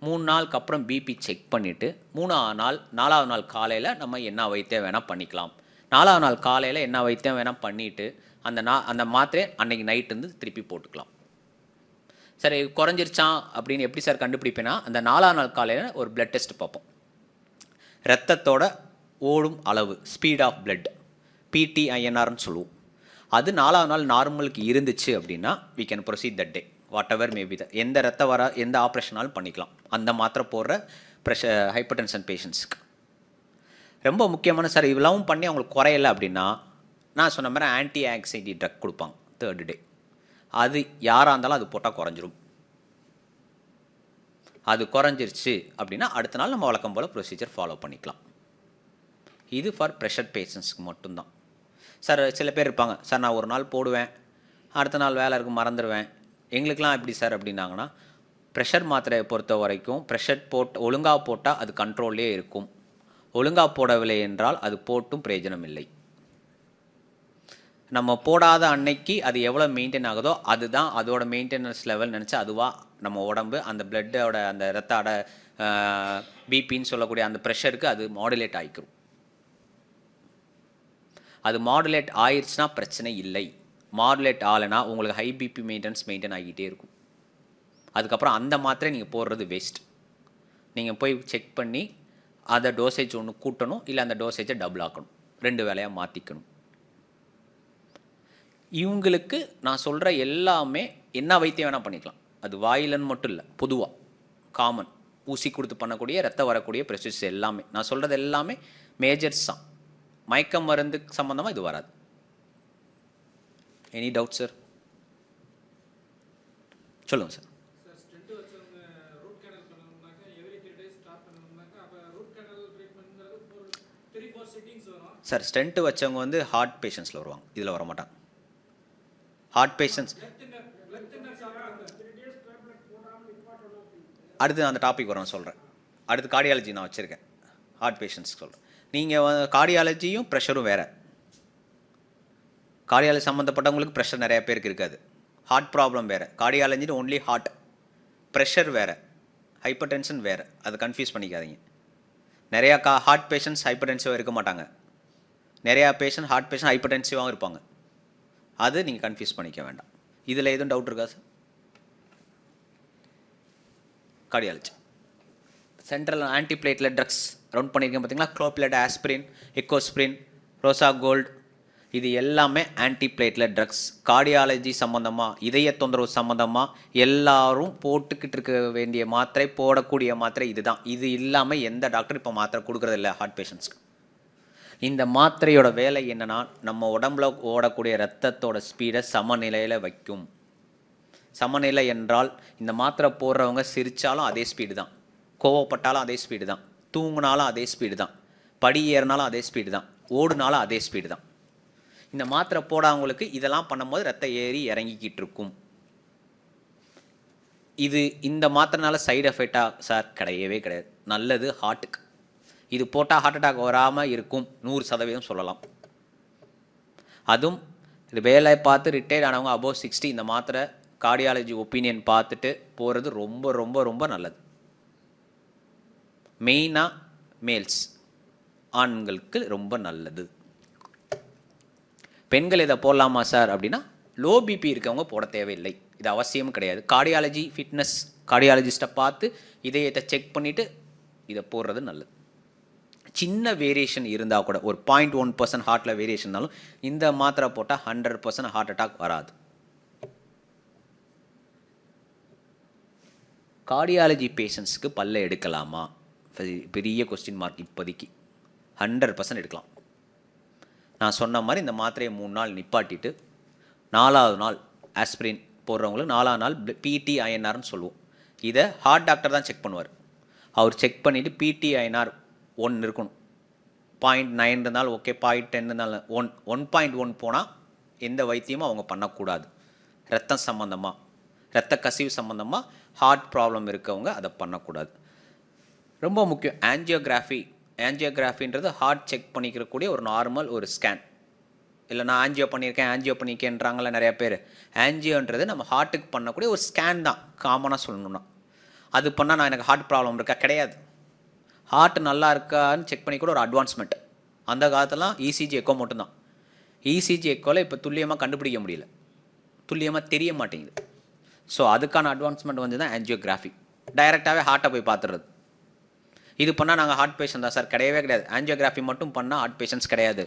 3 நாளுக்கு அப்புறம் பிபி செக் பண்ணிவிட்டு 4ஆவது நாள் காலையில் நம்ம என்ன வைத்தியம் வேணால் பண்ணிக்கலாம். 4ஆவது நாள் காலையில் என்ன வைத்தியம் வேணால் பண்ணிவிட்டு அந்த மாத்திரையை அன்றைக்கி நைட்டு இருந்து திருப்பி போட்டுக்கலாம். சரி குறைஞ்சிருச்சான் அப்படின்னு எப்படி சார் கண்டுபிடிப்பேன்னா, அந்த 4ஆவது நாள் காலையில் ஒரு பிளட் டெஸ்ட் பார்ப்போம். ரத்தத்தோட ஓடும் அளவு, ஸ்பீட் ஆஃப் பிளட், PTINRன்னு சொல்லுவோம். அது 4ஆவது நாள் நார்மலுக்கு இருந்துச்சு அப்படின்னா we can proceed that day whatever maybe எந்த எந்த ஆப்ரேஷனாலும் பண்ணிக்கலாம். அந்த மாத்திரை போடுற ஹைப்பர் டென்ஷன் பேஷண்ட்ஸுக்கு ரொம்ப முக்கியமான. சார் இவ்வளவும் பண்ணி அவங்களுக்கு குறையலை அப்படின்னா நான் சொன்ன மாதிரி ஆன்டி ஆங்ஸைட்டி ட்ரக் கொடுப்பாங்க 3rd day. அது யாராக இருந்தாலும் அது போட்டால் குறைஞ்சிரும். அது குறைஞ்சிருச்சு அப்படின்னா அடுத்த நாள் நம்ம வழக்கம் போல் ப்ரொசீஜர் ஃபாலோ பண்ணிக்கலாம். இது ஃபார் ப்ரெஷர் பேஷண்ட்ஸ்க்கு மட்டும்தான். சார் சில பேர் இருப்பாங்க, சார் நான் ஒரு நாள் போடுவேன், அடுத்த நாள் வேலை இருக்கும் மறந்துடுவேன், எங்களுக்கெலாம் எப்படி சார் அப்படின்னாங்கன்னா, ப்ரெஷர் மாத்திரையை பொறுத்த வரைக்கும் ப்ரெஷர் ஒழுங்காக போட்டால் அது கண்ட்ரோல்லே இருக்கும். ஒழுங்காக போடவில்லை என்றால் அது போட்டும் பிரயோஜனம் இல்லை. நம்ம போடாத அன்னைக்கு அது எவ்வளோ மெயின்டைன் ஆகுதோ அதுதான் அதோட மெயின்டெனன்ஸ் லெவல் நினச்சி அதுவாக நம்ம உடம்பு அந்த பிளட்டோட அந்த ரத்தோட பிபின்னு சொல்லக்கூடிய அந்த ப்ரெஷருக்கு அது மாடுலேட் ஆகிக்கும். அது மாடுலேட் ஆயிடுச்சுன்னா பிரச்சனை இல்லை. மாடுலேட் ஆகலைன்னா உங்களுக்கு ஹை பிபி மெயின்டைன் ஆகிக்கிட்டே இருக்கும். அதுக்கப்புறம் அந்த மாத்திரை நீங்கள் போடுறது வேஸ்ட். நீங்கள் போய் செக் பண்ணி அதை டோசேஜ் ஒன்று கூட்டணும், இல்லை அந்த டோசேஜை டபுள் ஆக்கணும், 2 வேலையாக மாற்றிக்கணும். இவங்களுக்கு நான் சொல்கிற எல்லாமே என்ன வைத்தியம் வேணால் பண்ணிக்கலாம். அது வாயிலன்னு மட்டும் இல்லை, பொதுவாக காமன் ஊசி கொடுத்து பண்ணக்கூடிய ரத்தம் வரக்கூடிய ப்ரொசீஜர்ஸ் எல்லாமே நான் சொல்கிறது எல்லாமே மேஜர்ஸ் தான். மயக்க மருந்து சம்மந்தமாக இது வராது. Any doubt sir? சொல்லுங்கள் சார். சார் ஸ்டென்ட் வச்சவங்க வந்து ஹார்ட் பேஷண்ட்ஸில் வருவாங்க, இதில் வர மாட்டாங்க. ஹார்ட் பேஷண்ட்ஸ் அடுத்து அந்த டாபிக் வரும் சொல்கிறேன். அடுத்து கார்டியாலஜி நான் வச்சுருக்கேன், ஹார்ட் பேஷண்ட்ஸ்க்கு சொல்கிறேன். நீங்கள் கார்டியாலஜியும் ப்ரெஷரும் வேறு. கார்டியாலஜி சம்மந்தப்பட்டவங்களுக்கு ப்ரெஷர் நிறைய பேருக்கு இருக்காது. ஹார்ட் ப்ராப்ளம் வேறு. கார்டியாலஜின்னு ஒன்லி ஹார்ட். ப்ரெஷர் வேறு, ஹைப்பர் டென்ஷன் வேறு. அதை கன்ஃபியூஸ் பண்ணிக்காதீங்க. நிறையா ஹார்ட் பேஷண்ட்ஸ் ஹைப்பர் டென்சிவாக இருக்க மாட்டாங்க. நிறையா ஹார்ட் பேஷண்ட் ஹைப்பர் டென்சிவாகவும் இருப்பாங்க. அது நீங்கள் கன்ஃபியூஸ் பண்ணிக்க வேண்டாம். இதில் எதுவும் டவுட் இருக்கா sir? Cardiology central antiplatelet drugs round பண்ணியிருக்கேன் பார்த்தீங்களா? Clopilet, aspirin, Ecosprin, Rosa Gold, இது எல்லாமே ஆன்டிபிளேட்லெட் ட்ரக்ஸ். கார்டியாலஜி சம்மந்தமாக, இதய தொந்தரவு சம்மந்தமாக எல்லாரும் போட்டுக்கிட்டு இருக்க வேண்டிய மாத்திரை, போடக்கூடிய மாத்திரை இதுதான். இது இல்லாமல் எந்த டாக்டர் இப்போ மாத்திரை கொடுக்குறதில்ல ஹார்ட் பேஷண்ட்ஸ்க்கு. இந்த மாத்திரையோட வேலை என்னென்னா, நம்ம உடம்புல ஓடக்கூடிய ரத்தத்தோட ஸ்பீடை சமநிலையில் வைக்கும். சமநிலை என்றால் இந்த மாத்திரை போடுறவங்க சிரித்தாலும் அதே ஸ்பீடு தான், கோவப்பட்டாலும் அதே ஸ்பீடு தான், தூங்கினாலும் அதே ஸ்பீடு தான், படி ஏறினாலும் அதே ஸ்பீடு தான், ஓடுனாலும் அதே ஸ்பீடு தான். இந்த மாத்திரை போடாதவங்களுக்கு இதெல்லாம் பண்ணும்போது ரத்தம் ஏறி இறங்கிக்கிட்டு இருக்கும். இது இந்த மாத்திரைனால சைடு எஃபெக்டாக சார் கிடையவே கிடையாது. நல்லது ஹார்ட்டுக்கு. இது போட்டால் ஹார்ட் அட்டாக் வராமல் இருக்கும் 100% சொல்லலாம். அதுவும் வேலை பார்த்து ரிட்டையர்ட் ஆனவங்க அபோவ் 60 இந்த மாத்திரை கார்டியாலஜி ஒப்பீனியன் பார்த்துட்டு போகிறது ரொம்ப ரொம்ப ரொம்ப நல்லது. மெயினாக மேல்ஸ், ஆண்களுக்கு ரொம்ப நல்லது. பெண்கள் இதை போடலாமா சார் அப்படின்னா, லோ பிபி இருக்கவங்க போட தேவையில்லை, இது அவசியம் கிடையாது. கார்டியாலஜி ஃபிட்னஸ் கார்டியாலஜிஸ்ட்டை பார்த்து இதயத்தை செக் பண்ணிவிட்டு இதை போடுறது நல்லது. சின்ன வேரியேஷன் இருந்தால் கூட, ஒரு 0.1% ஹார்ட்டில் வேரியேஷன்னாலும் இந்த மாத்திரை போட்டால் 100% ஹார்ட் அட்டாக் வராது. கார்டியாலஜி பேஷண்ட்ஸுக்கு பல்ல எடுக்கலாமா? பெரிய கொஸ்டின் மார்க் இப்போதைக்கு. 100% எடுக்கலாம். நான் சொன்ன மாதிரி இந்த மாத்திரையை 3 நாள் நிப்பாட்டிட்டு 4வது நாள் ஆஸ்பிரின் போடுறவங்களுக்கு 4வது நாள் PTINRன்னு சொல்லுவோம். இதை ஹார்ட் டாக்டர் தான் செக் பண்ணுவார். அவர் செக் பண்ணிவிட்டு PTINR 1 இருக்கணும். 0.9 இருந்தாலும் ஓகே, 0.10 இருந்தாலும் 1.1 போனால் எந்த வைத்தியமும் அவங்க பண்ணக்கூடாது. ரத்தம் சம்மந்தமாக, ரத்த கசிவு சம்மந்தமாக, ஹார்ட் ப்ராப்ளம் இருக்கவங்க அதை பண்ணக்கூடாது. ரொம்ப முக்கியம் ஆஞ்சியோகிராஃபி. ஆஞ்சியோகிராஃபின்றது ஹார்ட் செக் பண்ணிக்கிறக்கூடிய ஒரு நார்மல் ஒரு ஸ்கேன். இல்லை நான் ஆஞ்சியோ பண்ணியிருக்கேன்றாங்கள நிறையா பேர். ஆஞ்சியோன்றது நம்ம ஹார்ட்டுக்கு பண்ணக்கூடிய ஒரு ஸ்கேன் தான், காமனாக சொல்லணும்னா. அது பண்ணால் நான் எனக்கு ஹார்ட் ப்ராப்ளம் இருக்கா? கிடையாது. ஹார்ட் நல்லா இருக்கான்னு செக் பண்ணி கூட ஒரு அட்வான்ஸ்மெண்ட். அந்த காலத்துலாம் இசிஜி எக்கோ மட்டும்தான். இசிஜி எக்கோவில் இப்போ துல்லியமாக கண்டுபிடிக்க முடியல, துல்லியமாக தெரிய மாட்டேங்குது. ஸோ அதுக்கான அட்வான்ஸ்மெண்ட் வந்து தான் ஆஞ்சியோகிராஃபி. டைரெக்டாகவே ஹார்ட்டை போய் பார்த்துறது. இது பண்ணால் நாங்கள் ஹார்ட் பேஷண்ட் தான் சார்? கிடையவே கிடையாது. ஆஞ்சியோகிராஃபி மட்டும் பண்ணால் ஹார்ட் பேஷண்ட்ஸ் கிடையாது.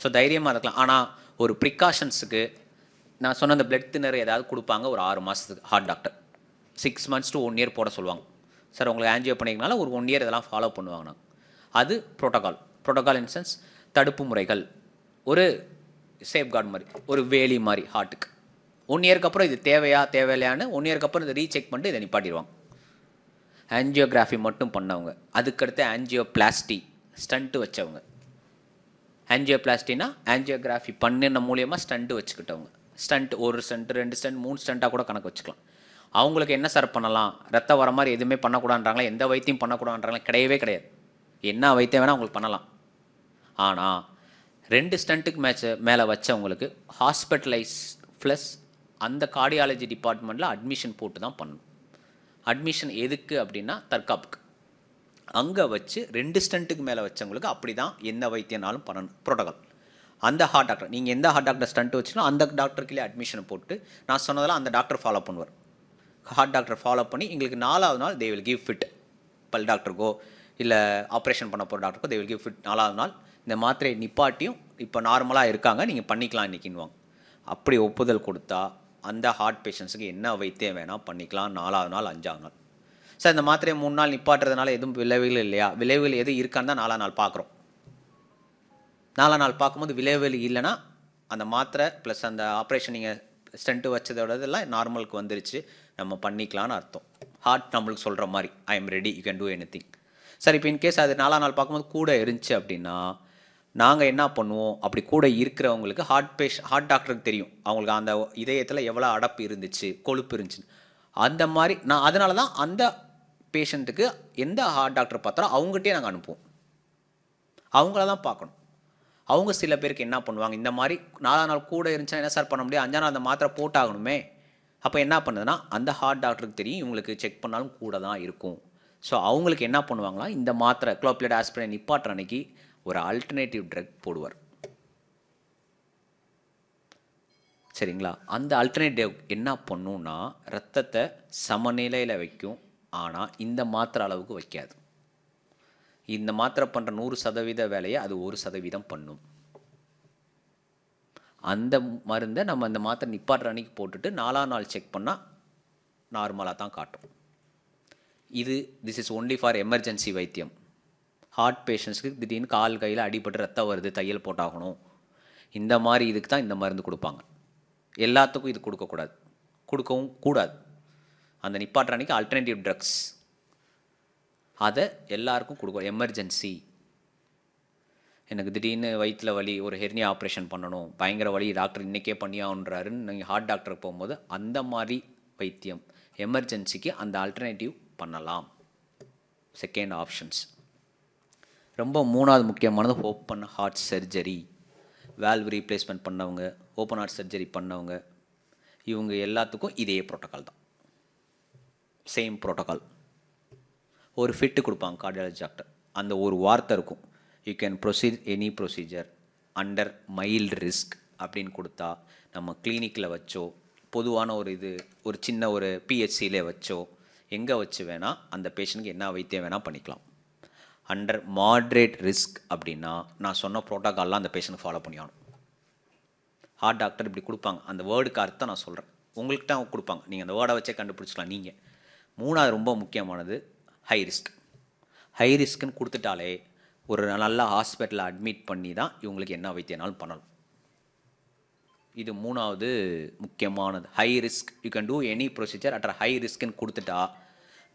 ஸோ தைரியமாக இருக்கலாம். ஆனால் ஒரு ப்ரிகாஷன்ஸுக்கு நான் சொன்ன அந்த பிளட் தின்னர் ஏதாவது கொடுப்பாங்க ஒரு 6 மாதத்துக்கு. Heart doctor 6 months to 1 year போட சொல்லுவாங்க. சார் உங்களுக்கு ஆஞ்சியோ பண்ணிக்கனால ஒரு 1 year இதெல்லாம் ஃபாலோ பண்ணுவாங்க. நாங்கள் அது ப்ரோட்டோகால் இன் சென்ஸ் தடுப்பு முறைகள், ஒரு சேஃப்கார்டு மாதிரி, ஒரு வேலி மாதிரி ஹார்ட்டுக்கு. 1 yearக்கு அப்புறம் இது தேவையில்லையான்னு 1 yearக்கு அப்புறம் இதை ரீசெக் பண்ணிட்டு இதை நிப்பாட்டிடுவாங்க. ஆஞ்சியோகிராஃபி மட்டும் பண்ணவங்க. அதுக்கடுத்து ஆஞ்சியோபிளாஸ்டி, ஸ்டண்ட்டு வச்சவங்க. ஆஞ்சியோபிளாஸ்டினா ஆஞ்சியோகிராஃபி பண்ணின மூலியமாக ஸ்டண்ட்டு வச்சுக்கிட்டவங்க. ஸ்டண்ட் 1 ஸ்டண்ட் 2 ஸ்டண்ட் 3 ஸ்டண்ட்டாக கூட கணக்கு வச்சுக்கலாம். அவங்களுக்கு என்ன சார் பண்ணலாம்? ரத்தம் வர மாதிரி எதுவுமே பண்ணக்கூடாதுன்றாங்களா? எந்த வைத்தியம் பண்ணக்கூடாதுன்றாங்களா? கிடையவே கிடையாது. என்ன வைத்தியம் வேணால் அவங்களுக்கு பண்ணலாம். ஆனால் 2 ஸ்டண்ட்டுக்கு மேலே வச்சவங்களுக்கு ஹாஸ்பிட்டலைஸ் ப்ளஸ் அந்த கார்டியாலஜி டிபார்ட்மெண்ட்டில் அட்மிஷன் போட்டு தான் பண்ணணும். அட்மிஷன் எதுக்கு அப்படின்னா தற்காப்புக்கு. அங்கே வச்சு 2 ஸ்டண்ட்டுக்கு மேலே வச்சவங்களுக்கு அப்படி தான் எந்த வைத்தியனாலும் பண்ணணும். ப்ரோட்டோகால். அந்த ஹார்ட் டாக்டர், நீங்கள் எந்த ஹார்ட் டாக்டர் ஸ்டண்ட் வச்சுக்கணும் அந்த டாக்டருக்குள்ளே அட்மிஷனை போட்டு நான் சொன்னதெல்லாம் அந்த டாக்டர் ஃபாலோ பண்ணுவார். ஹார்ட் டாக்டர் ஃபாலோ பண்ணி எங்களுக்கு 4வது நாள் தே வில் கிவ் ஃபிட். பல் டாக்டருக்கோ இல்லை ஆப்ரேஷன் பண்ண போகிற டாக்டருக்கோ தே வில் கிவ் ஃபிட் 4வது நாள் இந்த மாத்திரையை நிப்பாட்டியும் இப்போ நார்மலாக இருக்காங்க நீங்கள் பண்ணிக்கலாம் இன்றைக்கின்வாங்க. அப்படி ஒப்புதல் கொடுத்தா அந்த ஹார்ட் பேஷண்ட்ஸுக்கு என்ன வைத்தியம் வேணால் பண்ணிக்கலாம் 4வது நாள் 5வது நாள். சார் இந்த மாத்திரையை 3 நாள் நிப்பாட்டுறதுனால எதுவும் விளைவுகள் இல்லையா? விளைவுகள் எது இருக்கான்னு தான் 4வது நாள் பார்க்குறோம். 4வது நாள் பார்க்கும்போது விளைவுகள் இல்லைன்னா அந்த மாத்திரை ப்ளஸ் அந்த ஆப்ரேஷன் நீங்கள் ஸ்டென்ட்டு வச்சதோட இதெல்லாம் நார்மலுக்கு வந்துருச்சு, நம்ம பண்ணிக்கலான்னு அர்த்தம். ஹார்ட் நம்மளுக்கு சொல்கிற மாதிரி I am ready, you can two anything. Sir இப்போ இன்கேஸ் அது 4வது நாள் பார்க்கும்போது கூட இருந்துச்சு அப்படின்னா நாங்கள் என்ன பண்ணுவோம், அப்படி கூட இருக்கிறவங்களுக்கு ஹார்ட் டாக்டருக்கு தெரியும் அவங்களுக்கு அந்த இதயத்தில் எவ்வளோ அடப்பு இருந்துச்சு, கொழுப்பு இருந்துச்சு. அந்த மாதிரி அதனால தான் அந்த பேஷண்ட்டுக்கு எந்த ஹார்ட் டாக்டர் பார்த்தாலும் அவங்ககிட்டே நாங்கள் அனுப்புவோம். அவங்கள தான் பார்க்கணும். அவங்க சில பேருக்கு என்ன பண்ணுவாங்க, இந்த மாதிரி 4வது நாள் கூட இருந்துச்சுன்னா என்ன சார் பண்ண முடியும், 5வது நாள் அந்த மாத்திரை போட்டாகணுமே. அப்போ என்ன பண்ணுதுன்னா அந்த ஹார்ட் டாக்டருக்கு தெரியும் இவங்களுக்கு செக் பண்ணாலும் கூட தான் இருக்கும். ஸோ அவங்களுக்கு என்ன பண்ணுவாங்களா, இந்த மாத்திரை குளோப்ளேட் ஆஸ்பிரின் நிப்பாட்டுற அன்னைக்கு ஒரு ஆல்டர்னேட்டிவ் ட்ரக் போடுவார். சரிங்களா? அந்த ஆல்டர்னேட்டிவ் என்ன பண்ணுன்னா ரத்தத்தை சமநிலையில் வைக்கும், ஆனால் இந்த மாத்திரை அளவுக்கு வைக்காது. இந்த மாத்திரை பண்ணுற 100% வேலையை அது 1% பண்ணும். அந்த மருந்தை நம்ம அந்த மாத்திரை நிப்பாட்டுற அன்னைக்கு போட்டுட்டு 4வது நாள் செக் பண்ணால் நார்மலாக தான் காட்டும். This is only for emergency வைத்தியம். ஹார்ட் பேஷண்ட்ஸ்க்கு திடீர்னு கால் கையில் அடிபட்டு ரத்தம் வருது, தையல் போட்டாகணும், இந்த மாதிரி இதுக்கு தான் இந்த மருந்து கொடுப்பாங்க. எல்லாத்துக்கும் இது கொடுக்கக்கூடாது, கொடுக்கவும் கூடாது. அந்த நிப்பாட்டுற அன்னைக்கு ஆல்டர்னேட்டிவ் ட்ரக்ஸ் அதை எல்லாருக்கும் கொடுக்கும். எமர்ஜென்சி, எனக்கு திடீர்னு வயிற்றில் வலி, ஒரு ஹெர்னியா ஆப்ரேஷன் பண்ணணும், பயங்கர வலி, டாக்டர் இன்றைக்கே பண்ணியாகன்றாருன்னு நீங்கள் ஹார்ட் டாக்டருக்கு போகும்போது அந்த மாதிரி வைத்தியம் எமர்ஜென்சிக்கு அந்த ஆல்டர்னேட்டிவ் பண்ணலாம். Second options. ரொம்ப 3வது முக்கியமானது open heart surgery. Valve replacement பண்ணவங்க, ஓப்பன் ஹார்ட் சர்ஜரி பண்ணவங்க, இவங்க எல்லாத்துக்கும் இதே ப்ரோட்டோக்கால் தான், சேம் ப்ரோட்டோக்கால். ஒரு ஃபிட்டு கொடுப்பாங்க கார்டியாலஜி டாக்டர், அந்த ஒரு வார்த்தை இருக்கும், you can proceed any procedure under mild risk அப்படின்னு கொடுத்தா நம்ம கிளினிக்கில் வச்சோ பொதுவான ஒரு சின்ன ஒரு பிஹெச்சியில் வச்சோ எங்கே வச்சு வேணால் அந்த பேஷண்ட்டுக்கு என்ன வைத்தியம் வேணால் பண்ணிக்கலாம். அண்டர் மாட்ரேட் ரிஸ்க் அப்படின்னா நான் சொன்ன ப்ரோட்டோக்கால்லாம் அந்த பேஷண்ட்டுக்கு ஃபாலோ பண்ணி ஆகணும். ஹார்ட் டாக்டர் இப்படி கொடுப்பாங்க, அந்த வேர்டுக்கு அர்த்தம் நான் சொல்கிறேன், உங்கள்கிட்ட கொடுப்பாங்க, நீங்கள் அந்த வேர்டை வச்சே கண்டுபிடிச்சிக்கலாம் நீங்கள். 3வது ரொம்ப முக்கியமானது ஹை ரிஸ்க். ஹை ரிஸ்க்குன்னு கொடுத்துட்டாலே ஒரு நல்ல ஹாஸ்பிட்டலில் அட்மிட் பண்ணி தான் இவங்களுக்கு என்ன வைத்தியனாலும் பண்ணணும். இது 3வது முக்கியமானது. High risk, you can do any procedure at high ரிஸ்க்குன்னு கொடுத்துட்டா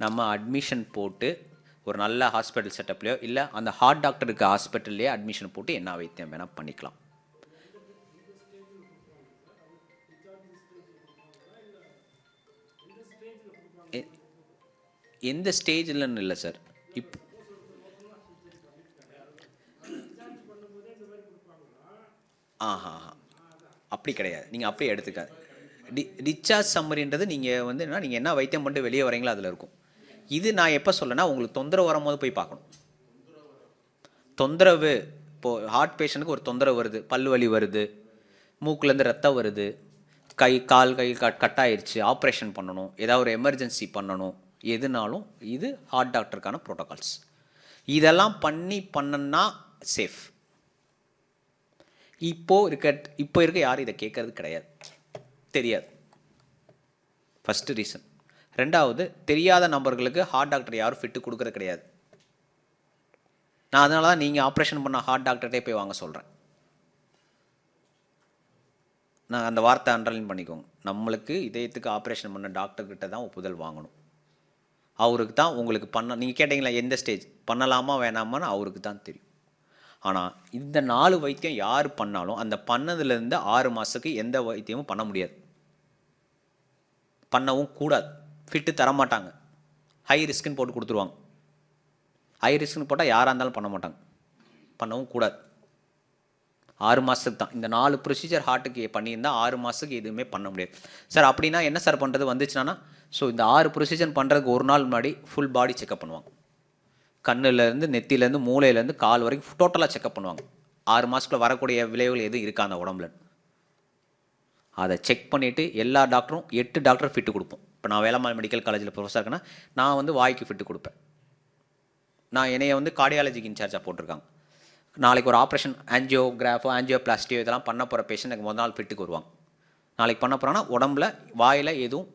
நம்ம அட்மிஷன் போட்டு ஒரு நல்ல ஹாஸ்பிட்டல் செட்டப்லையோ இல்லை அந்த ஹார்ட் டாக்டருக்கு ஹாஸ்பிட்டல்லையே அட்மிஷன் போட்டு என்ன வைத்தியம் வேணால் பண்ணிக்கலாம். எந்த ஸ்டேஜில்னு இல்லை சார், அப்படி கிடையாது, நீங்கள் அப்படியே எடுத்துக்காது. டிஸ்சார்ஜ் சம்மரின்றது நீங்கள் நீங்கள் என்ன வைத்தியம் பண்ணிட்டு வெளியே வரீங்களோ அதில் இருக்கும். இது நான் எப்போ சொல்லனா உங்களுக்கு தொந்தரவு வரும்போது போய் பார்க்கணும். தொந்தரவு இப்போது ஹார்ட் பேஷண்ட்டுக்கு ஒரு தொந்தரவு வருது, பல்லு வலி வருது, மூக்குலேருந்து ரத்தம் வருது, கால் கட்டாயிருச்சு, ஆப்ரேஷன் பண்ணணும், ஏதாவது ஒரு எமர்ஜென்சி பண்ணணும், எதுனாலும் இது ஹார்ட் டாக்டருக்கான ப்ரோட்டோகால்ஸ். இதெல்லாம் பண்ணனா சேஃப். இப்போ இருக்க யாரும் இதை கேட்கறது கிடையாது, தெரியாது. First reason. 2வது, தெரியாத நபர்களுக்கு ஹார்ட் டாக்டர் யாரும் ஃபிட்டு கொடுக்குறது கிடையாது. நான் அதனால தான் நீங்கள் ஆப்ரேஷன் பண்ண ஹார்ட் டாக்டர்கிட்டே போய் வாங்க சொல்கிறேன். நான் அந்த வார்த்தை அண்டர்லைன் பண்ணிக்கோங்க. நம்மளுக்கு இதயத்துக்கு ஆப்ரேஷன் பண்ண டாக்டர்கிட்ட தான் ஒப்புதல் வாங்கணும். அவருக்கு தான் உங்களுக்கு நீங்கள் கேட்டிங்களா எந்த ஸ்டேஜ் பண்ணலாமா வேணாமான்னு அவருக்கு தான் தெரியும். ஆனால் இந்த 4 வைத்தியம் யார் பண்ணாலும் அந்த பண்ணதுலேருந்து 6 மாதத்துக்கு எந்த வைத்தியமும் பண்ண முடியாது, பண்ணவும் கூடாது. ஃபிட்டு தரமாட்டாங்க, ஹை ரிஸ்க்குன்னு போட்டு கொடுத்துருவாங்க. ஹை ரிஸ்க்குன்னு போட்டால் யாராக இருந்தாலும் பண்ண மாட்டாங்க, பண்ணவும் கூடாது. 6 மாதத்துக்கு தான் இந்த 4 ப்ரொசீஜர் ஹார்ட்டுக்கு பண்ணியிருந்தால் 6 மாதத்துக்கு எதுவுமே பண்ண முடியாது. சார் அப்படின்னா என்ன சார் பண்ணுறது வந்துச்சுன்னா, ஸோ இந்த 6 ப்ரொசீஜர் பண்ணுறதுக்கு ஒரு நாள் முன்னாடி ஃபுல் பாடி செக்அப் பண்ணுவாங்க. கண்ணுலேருந்து நெத்திலேருந்து மூளையிலேருந்து கால் வரைக்கும் டோட்டலாக செக்அப் பண்ணுவாங்க. 6 மாதத்துக்குள்ள வரக்கூடிய விளைவுகள் எதுவும் இருக்கா அந்த உடம்புல, அதை செக் பண்ணிவிட்டு எல்லா டாக்டரும் 8 டாக்டர் ஃபிட்டு கொடுப்போம். இப்போ நான் வேலம்மாள் மெடிக்கல் காலேஜில் ப்ரொஃபஸர் இருக்கேன்னா நான் வாய்க்கு ஃபிட்டு கொடுப்பேன். நான் என்னைய வந்து கார்டியாலஜிக்கு இன்சார்ஜாக போட்டிருக்காங்க. நாளைக்கு ஒரு ஆப்ரேஷன் ஆஞ்சியோகிராஃபோ ஆஞ்சியோபிளாஸ்டியோ இதெல்லாம் பண்ண போகிற பேஷண்ட் எனக்கு முதல் நாள் ஃபிட்டுக்கு வருவாங்க. நாளைக்கு பண்ண போகிறாங்கன்னா உடம்புல வாயில் எதுவும்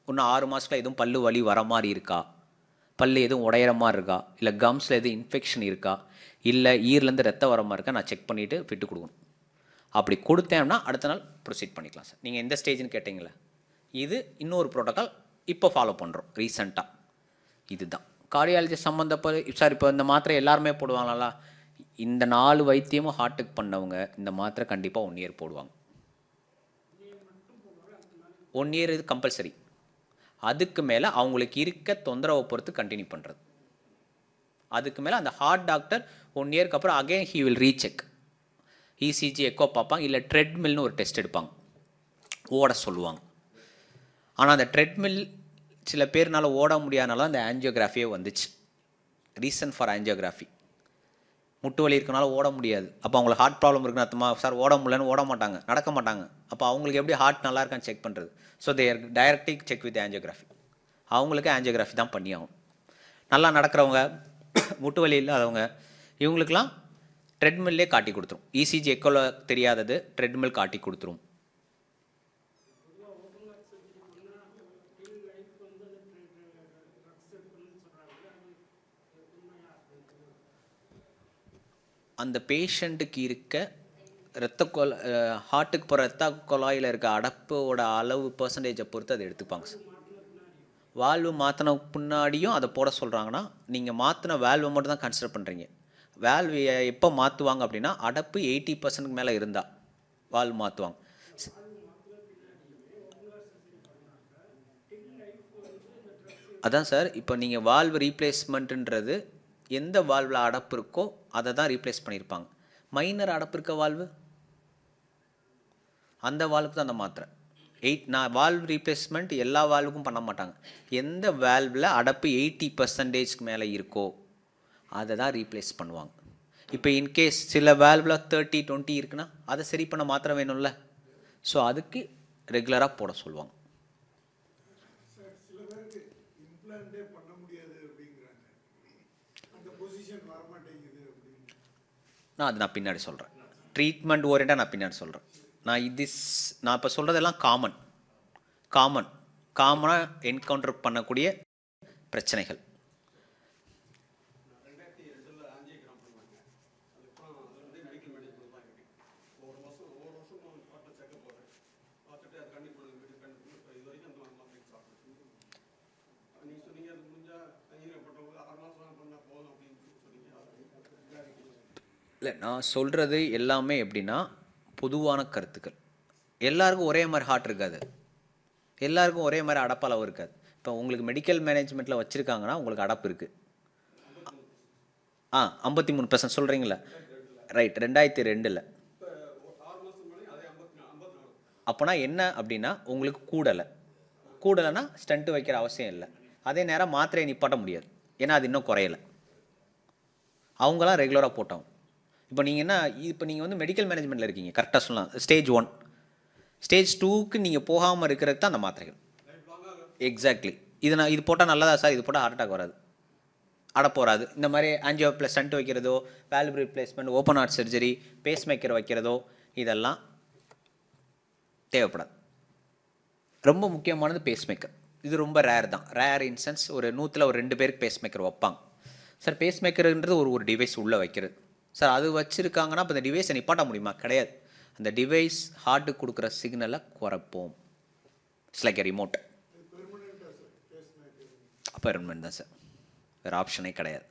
இன்னும் 6 மாதத்தில் எதுவும் பல்லு வலி வர மாதிரி இருக்கா, பல்லு எதுவும் உடையிற மாதிரி இருக்கா, இல்லை கம்ஸில் எதுவும் இன்ஃபெக்ஷன் இருக்கா, இல்லை ஈர்லேருந்து ரத்தம் வர மாதிரி இருக்கா, நான் செக் பண்ணிவிட்டு ஃபிட்டு கொடுக்கணும். அப்படி கொடுத்தேன்னா அடுத்த நாள் ப்ரொசீட் பண்ணிக்கலாம் சார். நீங்கள் எந்த ஸ்டேஜ்னு கேட்டிங்களே, இது இன்னொரு ப்ரோட்டோக்கால் இப்போ ஃபாலோ பண்ணுறோம் ரீசெண்டாக. இதுதான் கார்டியாலஜி சம்மந்தப்பட்ட சார். இப்போ இந்த மாத்திரை எல்லாருமே போடுவாங்களா? இந்த 4 வைத்தியமும் ஹார்ட்டுக்கு பண்ணவங்க இந்த மாத்திரை கண்டிப்பாக 1 இயர் போடுவாங்க. 1 இயர் இது கம்பல்சரி. அதுக்கு மேலே அவங்களுக்கு இருக்க தொந்தரவை பொறுத்து கண்டினியூ பண்ணுறது. அதுக்கு மேலே அந்த ஹார்ட் டாக்டர் 1 இயர்க்கு அப்புறம் again he will recheck, ECG echo பார்ப்பாங்க, இல்லை ட்ரெட்மில்னு ஒரு டெஸ்ட் எடுப்பாங்க, ஓட சொல்லுவாங்க. ஆனால் அந்த ட்ரெட்மில் சில பேர்னால ஓட முடியாதனால அந்த ஆஞ்சியோகிராஃபியே வந்துச்சு. ரீசன் ஃபார் ஆஞ்சியோகிராஃபி முட்டு வலி இருக்கனால ஓட முடியாது. அப்போ அவங்களுக்கு ஹார்ட் ப்ராப்ளம் இருக்குன்னு அர்த்தமா? சார் ஓட முடியலன்னு ஓட மாட்டாங்க, நடக்க மாட்டாங்க. அப்போ அவங்களுக்கு எப்படி ஹார்ட் நல்லா இருக்கான்னு செக் பண்ணுறது? So there directly check with angiography. அவங்களுக்கு ஆஞ்சியோகிராஃபி தான் பண்ணி ஆகும். நல்லா நடக்கிறவங்க, முட்டு வலி இல்லாதவங்க, இவங்களுக்கெல்லாம் ட்ரெட்மில்லே காட்டி கொடுத்துரும். இசிஜி எக்கோவில் தெரியாதது ட்ரெட்மில் காட்டி கொடுத்துரும். அந்த பேஷண்ட்டுக்கு இருக்க ஹார்ட்டுக்கு போகிற ரத்த குழாயில் இருக்க அடப்போட அளவு பர்சன்டேஜை பொறுத்து அதை எடுத்துப்பாங்க சார். வால்வு மாற்றின பின்னாடியும் அதை போட சொல்கிறாங்கன்னா நீங்கள் மாற்றின வேல்வை மட்டும் தான் கன்சிடர் பண்ணுறீங்க. வேல்வு எப்போ மாற்றுவாங்க அப்படின்னா அடப்பு 80% மேலே இருந்தால் வால்வு மாற்றுவாங்க. அதான் சார், இப்போ நீங்கள் வால்வு ரீப்ளேஸ்மெண்ட்டுன்றது எந்த வால்வில் அடப்பு இருக்கோ அதை தான் ரீப்ளேஸ் பண்ணியிருப்பாங்க. மைனர் அடப்பு இருக்க வால்வு அந்த வால்வுக்கு தான் அந்த மாத்திரை. நான் வால்வு ரீப்ளேஸ்மெண்ட் எல்லா வால்வுக்கும் பண்ண மாட்டாங்க. எந்த வால்வில் அடப்பு 80% மேலே இருக்கோ அதை தான் ரீப்ளேஸ் பண்ணுவாங்க. இப்போ இன்கேஸ் சில வால்வில் 30-20 இருக்குன்னா அதை சரி பண்ண மாத்திரை வேணும்ல, ஸோ அதுக்கு ரெகுலராக போட சொல்லுவாங்க. நான் பின்னாடி சொல்கிறேன். ட்ரீட்மெண்ட் ஓரியண்டாக நான் பின்னாடி சொல்கிறேன். நான் இப்போ சொல்கிறதெல்லாம் காமனாக என்கவுண்டர் பண்ணக்கூடிய பிரச்சனைகள். இல்லை, நான் சொல்கிறது எல்லாமே எப்படின்னா பொதுவான கருத்துக்கள். எல்லாருக்கும் ஒரே மாதிரி ஹார்ட் இருக்காது, எல்லாருக்கும் ஒரே மாதிரி அடப்பளவு இருக்காது. இப்போ உங்களுக்கு மெடிக்கல் மேனேஜ்மெண்ட்டில் வச்சுருக்காங்கன்னா உங்களுக்கு அடப்பு இருக்குது. 53% சொல்கிறீங்களா? ரைட், 2002 அப்போனா என்ன அப்படின்னா உங்களுக்கு கூடலைன்னா ஸ்டண்ட்டு வைக்கிற அவசியம் இல்லை. அதே நேரம் மாத்திரையை நிப்பாட்ட முடியாது, ஏன்னா அது இன்னும் குறையலை. அவங்களாம் ரெகுலராக போட்டோம். இப்போ நீங்கள் வந்து மெடிக்கல் மேனேஜ்மெண்ட்டில் இருக்கீங்க, கரெக்டாக சொல்லலாம். ஸ்டேஜ் 1 ஸ்டேஜ் 2க்கு நீங்கள் போகாமல் இருக்கிறது தான் அந்த மாத்திரைகள். எக்ஸாக்ட்லி. இது போட்டால் நல்லதா சார்? இது போட்டால் ஹார்ட் அட்டாக் வராது, அடப்பு வராது. இந்த மாதிரி ஆஞ்சியோ ப்ளஸ் ஸ்டண்ட் வைக்கிறதோ, valve replacement, open heart surgery, pacemaker வைக்கிறதோ இதெல்லாம் தேவைப்படாது. ரொம்ப முக்கியமானது பேஸ் மேக்கர். இது ரொம்ப ரேர் தான். ரேர் இன்சென்ஸ் ஒரு 100ல் ஒரு 2 பேருக்கு பேஸ் மேக்கர் வைப்பாங்க. சார் பேஸ் மேக்கருன்றது ஒரு டிவைஸ் உள்ளே வைக்கிறது. சார் அது வச்சுருக்காங்கன்னா இப்போ இந்த டிவைஸை நிப்பாட்ட முடியுமா? கிடையாது. அந்த டிவைஸ் ஹார்ட்டுக்கு கொடுக்குற சிக்னலை குறைப்போம். It's like a remote. Permanent தான் சார், வேறு ஆப்ஷனே கிடையாது.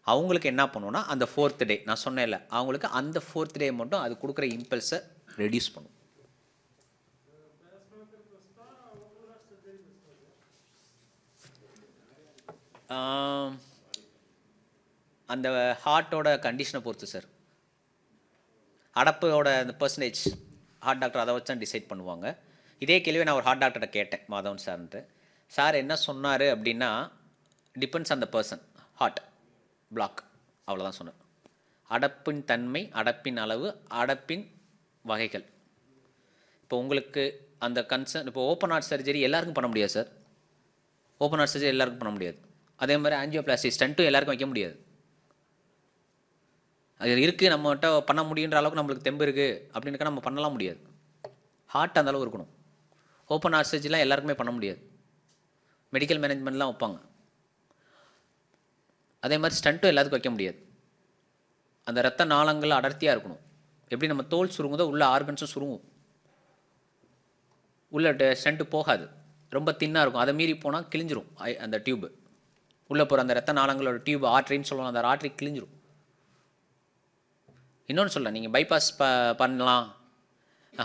அவங்களுக்கு என்ன பண்ணுவோன்னா அந்த 4th டே நான் சொன்னேன்ல, அவங்களுக்கு அந்த 4th டே மட்டும் அது கொடுக்குற இம்பல்ஸை ரெடியூஸ் பண்ணும். அந்த ஹார்ட்டோட கண்டிஷனை பொறுத்து சார், அடப்போட அந்த பர்சன்டேஜ் ஹார்ட் டாக்டர் அதை வச்சு தான் டிசைட் பண்ணுவாங்க. இதே கேள்வியை நான் ஒரு ஹார்ட் டாக்டர்கிட்ட கேட்டேன், மாதவன் சார்ன்ட்டு. சார் என்ன சொன்னார் அப்படின்னா, depends on the person, heart block, அவ்வளோதான் சொன்னேன். அடப்பின் தன்மை, அடப்பின் அளவு, அடப்பின் வகைகள். இப்போ உங்களுக்கு அந்த கன்சர்ன், இப்போ ஓப்பன் ஹார்ட் சர்ஜரி எல்லாருக்கும் பண்ண முடியாது சார். ஓப்பன் ஹார்ட் சர்ஜரி எல்லாருக்கும் பண்ண முடியாது. அதே மாதிரி ஆஞ்சியோபிளாஸ்டி ஸ்டண்ட்டும் எல்லாருக்கும் வைக்க முடியாது. அது இருக்குது, நம்மகிட்ட பண்ண முடியுன்ற அளவுக்கு நம்மளுக்கு தெம்பு இருக்குது அப்படின்னுக்கா நம்ம பண்ணலாம் முடியாது. ஹார்ட் அந்த அளவு இருக்கணும். ஓப்பன் ஹார்ட் சர்ஜரிலாம் எல்லாருக்குமே பண்ண முடியாது. மெடிக்கல் மேனேஜ்மெண்ட்லாம் வைப்பாங்க. அதே மாதிரி ஸ்டண்ட்டும் எல்லாத்துக்கும் வைக்க முடியாது. அந்த ரத்த நாளங்கள் அடர்த்தியாக இருக்கணும். எப்படி நம்ம தோல் சுருங்குதோ உள்ள ஆர்கன்ஸும் சுருங்கும். உள்ள ஸ்டண்ட்டு போகாது, ரொம்ப தின்னாக இருக்கும். அதை மீறி போனால் கிழிஞ்சிரும். அந்த டியூப்பு உள்ளே போகிற அந்த ரத்த நாளங்களோட டியூப் ஆர்ட்ரின்னு சொல்லலாம், அந்த ஆர்ட்ரி கிழிஞ்சிரும். இன்னொன்று சொல்கிறேன், நீங்கள் பைபாஸ் பண்ணலாம்,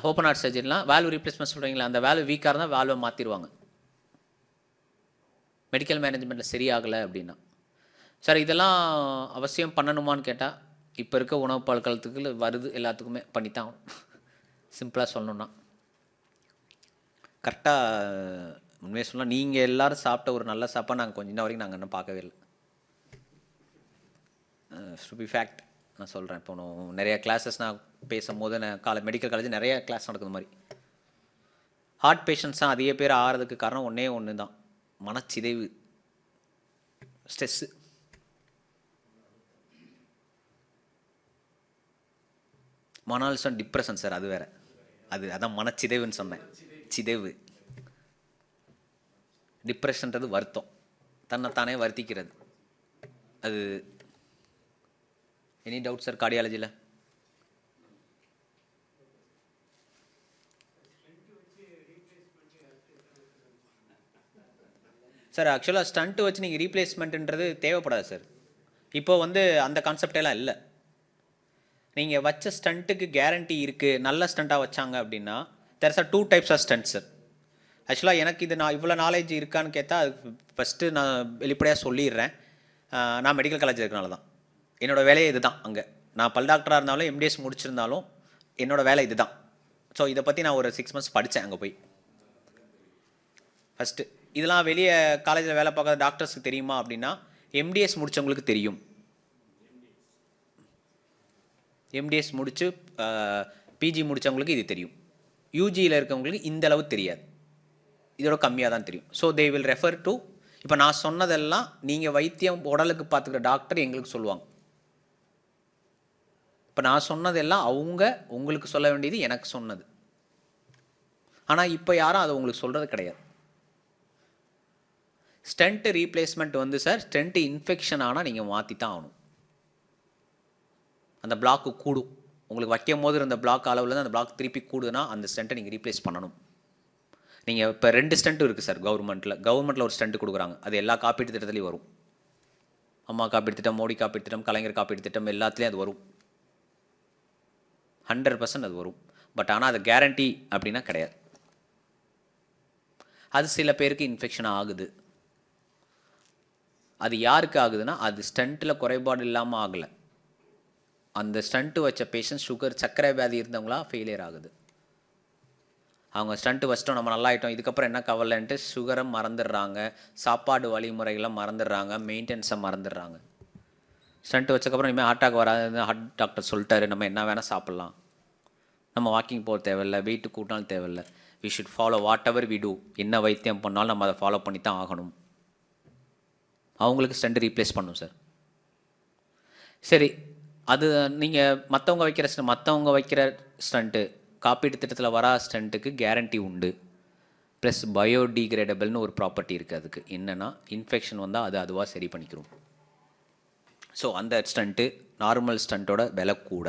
ஓப்பன் ஹார்ட் சர்ஜரிலாம் வேல்வ் ரீப்ளேஸ்மெண்ட் சொல்கிறீங்களா, அந்த வேல்வ் வீக்காக இருந்தால் வேல்வை மாற்றிடுவாங்க மெடிக்கல் மேனேஜ்மெண்ட்டில் சரியாகலை அப்படின்னா. சார் இதெல்லாம் அவசியம் பண்ணணுமான்னு கேட்டால், இப்போ இருக்க உணவு பழக்கத்துக்கு வருது, எல்லாத்துக்குமே பண்ணித்தான் சிம்பிளாக சொல்லணுன்னா. கரெக்டாக உண்மையாக சொல்லலாம், நீங்கள் எல்லோரும் சாப்பிட்ட ஒரு நல்ல சாப்பாடு நாங்கள் கொஞ்சம் வரைக்கும் நாங்கள் இன்னும் பார்க்கவே இல்லை. டு பி ஃபேக்ட் நான் சொல்கிறேன். இப்போ நிறைய கிளாஸஸ் நான் பேசும்போது மெடிக்கல் காலேஜ் நிறைய கிளாஸ் நடக்குது மாதிரி. ஹார்ட் பேஷண்ட்ஸ் தான் அதிக பேர் ஆகிறதுக்கு காரணம் ஒன்று தான், மனச்சிதைவு, ஸ்ட்ரெஸ்ஸு. மன அழுத்தம், டிப்ரெஷன் சார், அது வேறு. அதான் மனச்சிதைவுன்னு சொன்னேன். சிதைவு, டிப்ரெஷன்றது வருத்தம், தன்னைத்தானே வருத்திக்கிறது. அது எனி டவுட் சார் கார்டியாலஜியில்? சார் ஆக்சுவலாக ஸ்டண்ட்டு வச்சு நீங்கள் ரீப்ளேஸ்மெண்ட்டுன்றது தேவைப்படாது சார். இப்போ அந்த கான்செப்டெல்லாம் இல்லை. நீங்கள் வச்ச ஸ்டண்ட்டுக்கு கேரண்டி இருக்குது, நல்ல ஸ்டண்ட்டாக வச்சாங்க அப்படின்னா. There's are 2 types of stents sir. ஆக்சுவலாக எனக்கு நான் இவ்வளோ நாலேஜ் இருக்கான்னு கேட்டால், அது ஃபஸ்ட்டு நான் வெளிப்படையாக சொல்லிடுறேன். நான் மெடிக்கல் காலேஜ் இருக்கிறனால தான். என்னோடய வேலையே இது தான். அங்கே நான் பல் டாக்டராக இருந்தாலும் எம்டிஎஸ் முடிச்சிருந்தாலும் என்னோடய வேலை இது தான். ஸோ இதை பற்றி நான் ஒரு 6 months படித்தேன் அங்கே போய். ஃபஸ்ட்டு இதெல்லாம் வெளியே காலேஜில் வேலை பார்க்குற டாக்டர்ஸுக்கு தெரியுமா அப்படின்னா, எம்டிஎஸ் முடித்தவங்களுக்கு தெரியும். எம்டிஎஸ் முடித்து பிஜி முடித்தவங்களுக்கு இது தெரியும். யூஜியில் இருக்கவங்களுக்கு இந்த அளவு தெரியாது, இதோட கம்மியாக தான் தெரியும். So they will refer to, இப்போ நான் சொன்னதெல்லாம் நீங்கள் வைத்தியம் உடலுக்கு பார்த்துக்கிற டாக்டர் எங்களுக்கு சொல்லுவாங்க. இப்போ நான் சொன்னதெல்லாம் உங்களுக்கு சொல்ல வேண்டியது எனக்கு சொன்னது. ஆனால் இப்போ யாரும் அதை உங்களுக்கு சொல்கிறது கிடையாது. Stent replacement sir, stent infection ஆனால் நீங்கள் மாற்றி தான் ஆகணும். அந்த பிளாக்கு கூடும். உங்களுக்கு வைக்கும் போது இருந்த பிளாக் அளவில் அந்த பிளாக் திருப்பி கூடுதுன்னா அந்த ஸ்டென்ட்டை நீங்கள் ரீப்ளேஸ் பண்ணணும். நீங்கள் இப்போ 2 ஸ்டண்ட்டும் இருக்குது சார் கவர்மெண்ட்டில் ஒரு ஸ்டண்ட் கொடுக்குறாங்க. அது எல்லா காப்பீட்டு திட்டத்துலேயும் வரும். அம்மா காப்பீடு திட்டம், மோடி காப்பீடு திட்டம், கலைஞர் காப்பீடு திட்டம், எல்லாத்துலேயும் அது வரும். 100% அது வரும். பட் ஆனால் அது கேரண்டி அப்படின்னா கிடையாது. அது சில பேருக்கு இன்ஃபெக்ஷன் ஆகுது. அது யாருக்கு ஆகுதுன்னா, அது ஸ்டண்ட்டில் குறைபாடு இல்லாமல் ஆகலை. அந்த ஸ்டண்ட்டு வச்ச பேஷண்ட் சுகர், சர்க்கரை வியாதி இருந்தவங்களா ஃபெயிலியர் ஆகுது. அவங்க ஸ்டண்ட்டு வச்சிட்டோம், நம்ம நல்லா ஆகிட்டோம், இதுக்கப்புறம் என்ன கவலைன்ட்டு சுகரை மறந்துடுறாங்க, சாப்பாடு வழிமுறைகளை மறந்துடுறாங்க, மெயின்டெனன்ஸை மறந்துடுறாங்க. ஸ்டண்ட்டு வச்சக்கப்புறம் இனிமேல் ஹார்ட் அட்டாக் வராது, ஹார்ட் டாக்டர் சொல்லிட்டாரு, நம்ம என்ன வேணால் சாப்பிட்லாம், நம்ம வாக்கிங் போக தேவையில்லை, வெயிட்டு கூட்டினாலும் தேவையில்லை, we should follow whatever we do. என்ன வைத்தியம் பண்ணாலும் நம்ம அதை ஃபாலோ பண்ணி தான் ஆகணும். அவங்களுக்கு ஸ்டண்ட் ரீப்ளேஸ் பண்ணும் சார். சரி, அது நீங்கள் மற்றவங்க வைக்கிற ஸ்டண்ட்டு, காப்பீட்டு திட்டத்தில் வரா ஸ்டண்ட்டுக்கு கேரண்டி உண்டு. ப்ளஸ் பயோடிகிரேடபிள்னு ஒரு ப்ராப்பர்ட்டி இருக்குது. அதுக்கு என்னென்னா, இன்ஃபெக்ஷன் வந்தால் அதுவாக சரி பண்ணிக்கிறோம். ஸோ அந்த ஸ்டண்ட்டு நார்மல் ஸ்டண்ட்டோட விலை கூட.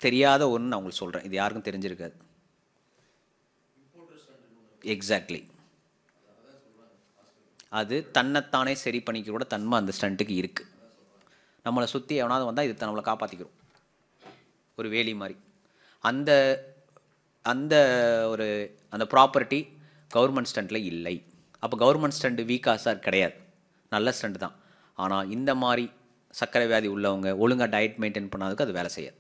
தெரியாத ஒன்று நான் உங்களுக்கு சொல்கிறேன், இது யாருக்கும் தெரிஞ்சிருக்காது. எக்ஸாக்ட்லி, அது தன்னைத்தானே சரி பண்ணிக்கூட தன்மை அந்த ஸ்டண்ட்டுக்கு இருக்குது. நம்மளை சுற்றி எவனாவது வந்தால் இது நம்மளை காப்பாற்றிக்கிறோம், ஒரு வேலி மாதிரி. அந்த அந்த ஒரு அந்த ப்ராப்பர்ட்டி கவர்மெண்ட் ஸ்டண்ட்டில் இல்லை. அப்போ கவர்மெண்ட் ஸ்டண்ட்டு வீக்காக சார்? கிடையாது, நல்ல ஸ்டண்ட் தான். ஆனால் இந்த மாதிரி சர்க்கரை வியாதி உள்ளவங்க ஒழுங்காக டயட் மெயின்டைன் பண்ணாததுக்கு அது வேலை செய்யாது.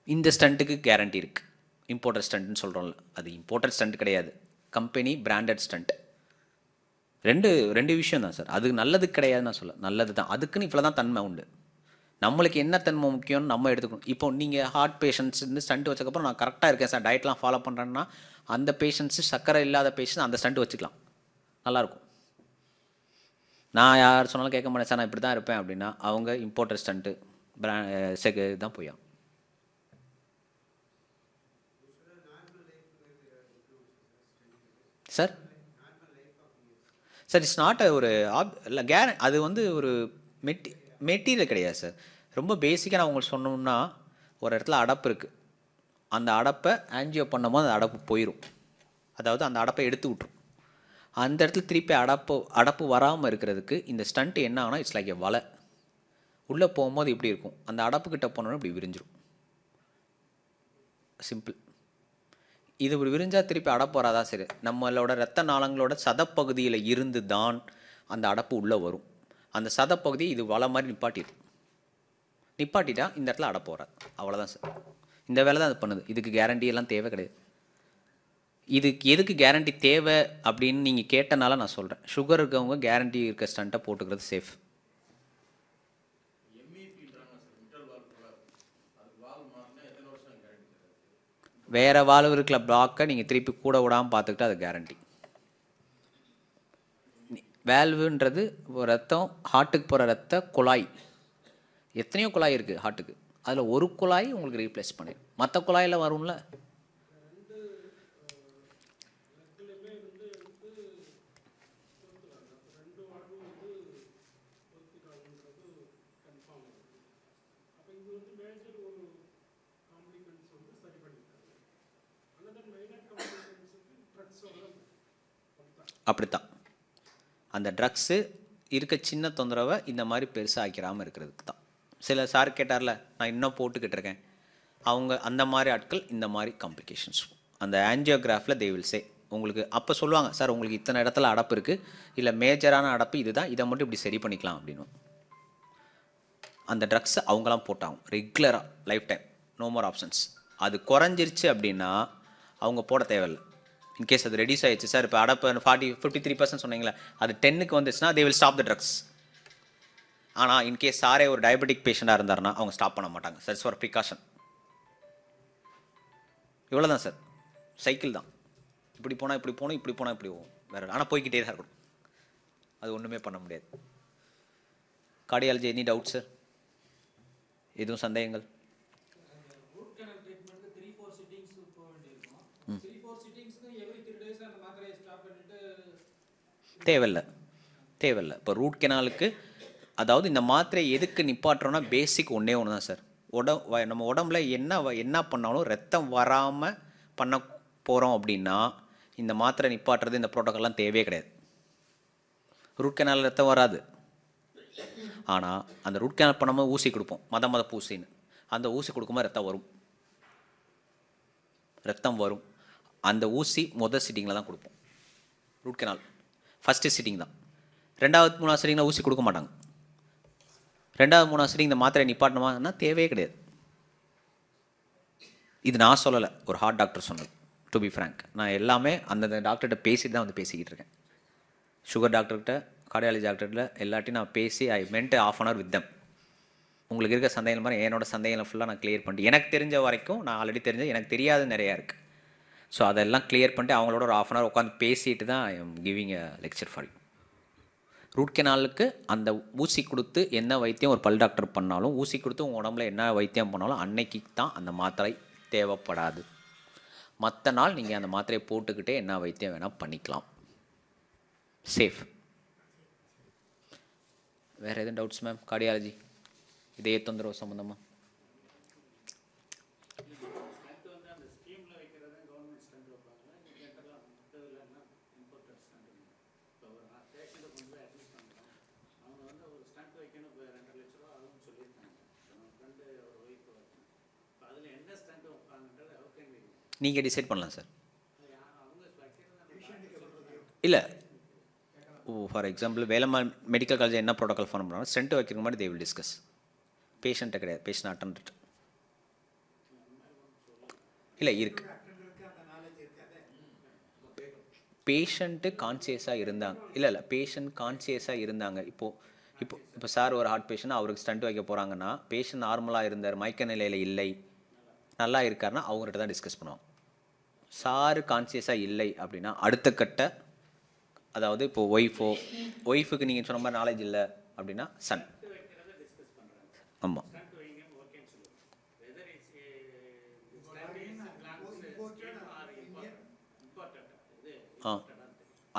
இந்த ஸ்டண்ட்டுக்கு கேரண்டி இருக்குது. இம்போர்ட்டட் ஸ்டண்ட்னு சொல்கிறோம்ல, அது இம்போர்ட்டட் ஸ்டண்ட் கிடையாது, கம்பெனி பிராண்டட் ஸ்டண்ட். ரெண்டு விஷயம் தான் சார். அது நல்லது கிடையாதுன்னு நான் சொல்ல, நல்லது தான். அதுக்குன்னு இவ்வளோ தான் தன்மை உண்டு. நம்மளுக்கு என்ன தன்மை முக்கியம்னு நம்ம எடுத்துக்கணும். இப்போ நீங்கள் ஹார்ட் பேஷண்ட்ஸ் வந்து ஸ்டண்ட் வச்சக்கப்புறம் நான் கரெக்டாக இருக்கேன் சார், டயட்லாம் ஃபாலோ பண்ணுறேன்னா அந்த பேஷண்ட்ஸு சக்கரை இல்லாத பேஷண்ட்ஸ் அந்த ஸ்டண்ட் வச்சுக்கலாம், நல்லாயிருக்கும். நான் யார் சொன்னாலும் கேட்க மாட்டேன் சார், நான் இப்படி தான் இருப்பேன் அப்படின்னா அவங்க இம்போர்ட்டர் ஸ்டண்ட்டு தான் போய் சார். சார் இட்ஸ் நாட் ஒரு இல்லை அது வந்து ஒரு மெட்டீரியல் கிடையாது சார். ரொம்ப பேசிக்காக நான் உங்களுக்கு சொன்னோம்னா, ஒரு இடத்துல அடப்பு இருக்குது, அந்த அடப்பை ஆன்ஜியோ பண்ணும்போது அந்த அடப்பு போயிடும், அதாவது அந்த அடப்பை எடுத்து விட்ரும். அந்த இடத்துல திருப்பி அடப்பு வராமல் இருக்கிறதுக்கு இந்த ஸ்டண்ட் என்ன ஆகுனா இட்ஸ் லைக் எ வலை. உள்ளே போகும்போது இப்படி இருக்கும், அந்த அடப்புக்கிட்ட போனோன்னா இப்படி விரிஞ்சிடும், சிம்பிள். இது இப்படி விரிஞ்சால் திருப்பி அடப்பு வராதான் சரி. நம்மளோட இரத்த நாளங்களோட சதப்பகுதியில் இருந்து தான் அந்த அடப்பு உள்ளே வரும். அந்த சதப்பகுதியை இது வலை மாதிரி நிப்பாட்டிட்டா இந்த இடத்துல அடப்பு வராது, அவ்வளோதான் சார். இந்த வேலை தான் அது பண்ணுது. இதுக்கு கேரண்டி எல்லாம் தேவை கிடையாது. இதுக்கு எதுக்கு கேரண்டி தேவை அப்படின்னு நீங்கள் கேட்டனால நான் சொல்கிறேன். சுகர் இருக்கவங்க கேரண்டி இருக்க ஸ்டண்ட்டை போட்டுக்கிறது சேஃப். வேறு வால்வு இருக்கிற பிளாக்கை நீங்கள் திருப்பி கூட விடாமல் பார்த்துக்கிட்டு அது கேரண்டி. வேல்வுன்றது ரத்தம், ஹார்ட்டுக்கு போகிற ரத்த குழாய், எத்தனையோ குழாய் இருக்குது ஹார்ட்டுக்கு, அதில் ஒரு குழாய் உங்களுக்கு ரீப்ளேஸ் பண்ணிடும், மற்ற குழாயில் வரும்ல. அப்படித்தான் அந்த ட்ரக்ஸு இருக்க சின்ன தொந்தரவை இந்த மாதிரி பெருசாக ஆக்கிராமல் இருக்கிறதுக்கு தான். சில சார் கேட்டார்ல, நான் இன்னும் போட்டுக்கிட்டு இருக்கேன், அவங்க அந்த மாதிரி ஆட்கள் இந்த மாதிரி காம்ப்ளிகேஷன்ஸ் அந்த ஆன்ஜியோகிராஃபில் தே வில் சே உங்களுக்கு. அப்போ சொல்லுவாங்க, சார் உங்களுக்கு இத்தனை இடத்துல அடப்பு இருக்குது, இல்லை மேஜரான அடப்பு இதுதான், இதை மட்டும் இப்படி சரி பண்ணிக்கலாம் அப்படின்னு. அந்த ட்ரக்ஸை அவங்களாம் போட்டாங்க ரெகுலராக life time, no more options. அது குறைஞ்சிருச்சு அப்படின்னா அவங்க போட தேவையில்லை. இன்கேஸ் அது ரெடியூஸ் ஆகிடுச்சு சார், இப்போ அடப்பு 53% சொன்னீங்களே, அது 10க்கு வந்துச்சுன்னா they will stop the drugs. ஆனால் இன்கேஸ் சாரே ஒரு டயபெட்டிக் பேஷண்ட்டாக இருந்தாருன்னா அவங்க ஸ்டாப் பண்ண மாட்டாங்க சார், ஃபார் ப்ரிகாஷன். இவ்வளோ தான் சார், சைக்கிள் தான். இப்படி போனால் இப்படி போகணும், இப்படி போனால் இப்படி போகும், வேறு. ஆனால் போய்கிட்டே தான் இருக்கணும், அது ஒன்றுமே பண்ண முடியாது. Cardiology any doubt sir? எதுவும் சந்தேகங்கள்? தேவையில்லை. இப்போ ரூட் கெனாலுக்கு அதாவது இந்த மாத்திரை எதுக்கு நிப்பாட்டுறோன்னா பேசிக் ஒன்றே ஒன்று தான் சார். நம்ம உடம்புல என்ன பண்ணாலும் ரத்தம் வராமல் பண்ண போகிறோம் அப்படின்னா இந்த மாத்திரை நிப்பாட்டுறது, இந்த ப்ரோட்டோக்கால்லாம் தேவையே கிடையாது. ரூட் கெனால் ரத்தம் வராது, ஆனால் அந்த ரூட் கெனால் பண்ணும்போது ஊசி கொடுப்போம், மத ஊசின்னு. அந்த ஊசி கொடுக்கும்போது ரத்தம் வரும். அந்த ஊசி முதல் சிட்டிங்கில் தான் கொடுப்போம். ரூட் கெனால் ஃபஸ்ட்டு சிட்டிங் தான். 2வது 3வது சிட்டிங்கில் ஊசி கொடுக்க மாட்டாங்க. 2வது 3வது சிட்டிங் இந்த மாத்திரை நிப்பாட்டணுமான்னா தேவையே கிடையாது. இது நான் சொல்லலை, ஒரு ஹார்ட் டாக்டர் சொன்னது. டு பி ஃப்ரேங்க், நான் எல்லாமே அந்த டாக்டர்கிட்ட பேசிட்டு தான் வந்து பேசிக்கிட்டு இருக்கேன். சுகர் டாக்டர்கிட்ட, கார்டியாலஜி டாக்டர்கிட்ட எல்லாத்தையும் நான் பேசி ஐ மென்ட் ½ hour வித் தம். உங்களுக்கு இருக்க சந்தேகம் மாதிரி என்னோட சந்தேகங்களை ஃபுல்லாக நான் கிளியர் பண்ணிட்டு, எனக்கு தெரிஞ்ச வரைக்கும் நான் ஆல்ரெடி தெரிஞ்சது, எனக்கு தெரியாது நிறையா இருக்குது. ஸோ அதெல்லாம் கிளியர் பண்ணிட்டு அவங்களோட ஒரு ½ hour உட்காந்து பேசிட்டு தான் I am giving a lecture for you. Root கெனாலுக்கு அந்த ஊசி கொடுத்து என்ன வைத்தியம் ஒரு பல் டாக்டர் பண்ணாலும், ஊசி கொடுத்து உங்கள் உடம்புல என்ன வைத்தியம் பண்ணாலும் அன்னைக்கு தான் அந்த மாத்திரை தேவைப்படாது. மற்ற நாள் நீங்கள் அந்த மாத்திரையை போட்டுக்கிட்டே என்ன வைத்தியம் வேணால் பண்ணிக்கலாம், சேஃப். வேறு எதுவும் டவுட்ஸ் மேம்? கார்டியாலஜி இதே தொந்தரவு சம்மந்தமாக? நீங்கள் டிசைட் பண்ணலாம் சார். இல்லை, for example Velammal medical college என்ன ப்ரோட்டோக்கால் ஃபார்ம் பண்ணுறாங்க, ஸ்டென்ட் வைக்கிற மாதிரி தே வில் டிஸ்கஸ். பேஷண்ட்டை கிடையாது, பேஷண்ட் அட்டெண்டட் இல்லை இருக்கு. பேஷண்ட்டு கான்சியஸாக இருந்தாங்க, இல்லை பேஷண்ட் கான்சியஸாக இருந்தாங்க. இப்போது இப்போ சார் ஒரு ஹார்ட் பேஷண்ட், அவருக்கு ஸ்டண்ட் வைக்க போகிறாங்கன்னா, பேஷண்ட் நார்மலாக இருந்தார், மயக்க நிலையில் இல்லை, நல்லா இருக்காருன்னா அவங்ககிட்ட தான் டிஸ்கஸ் பண்ணுவாங்க. சாரு கான்சியஸாக இல்லை அப்படின்னா அடுத்த கட்ட, அதாவது இப்போ ஒய்ஃபுக்கு நீங்கள் சொன்ன மாதிரி நாலேஜ் இல்லை அப்படின்னா சன். ஆமாம்.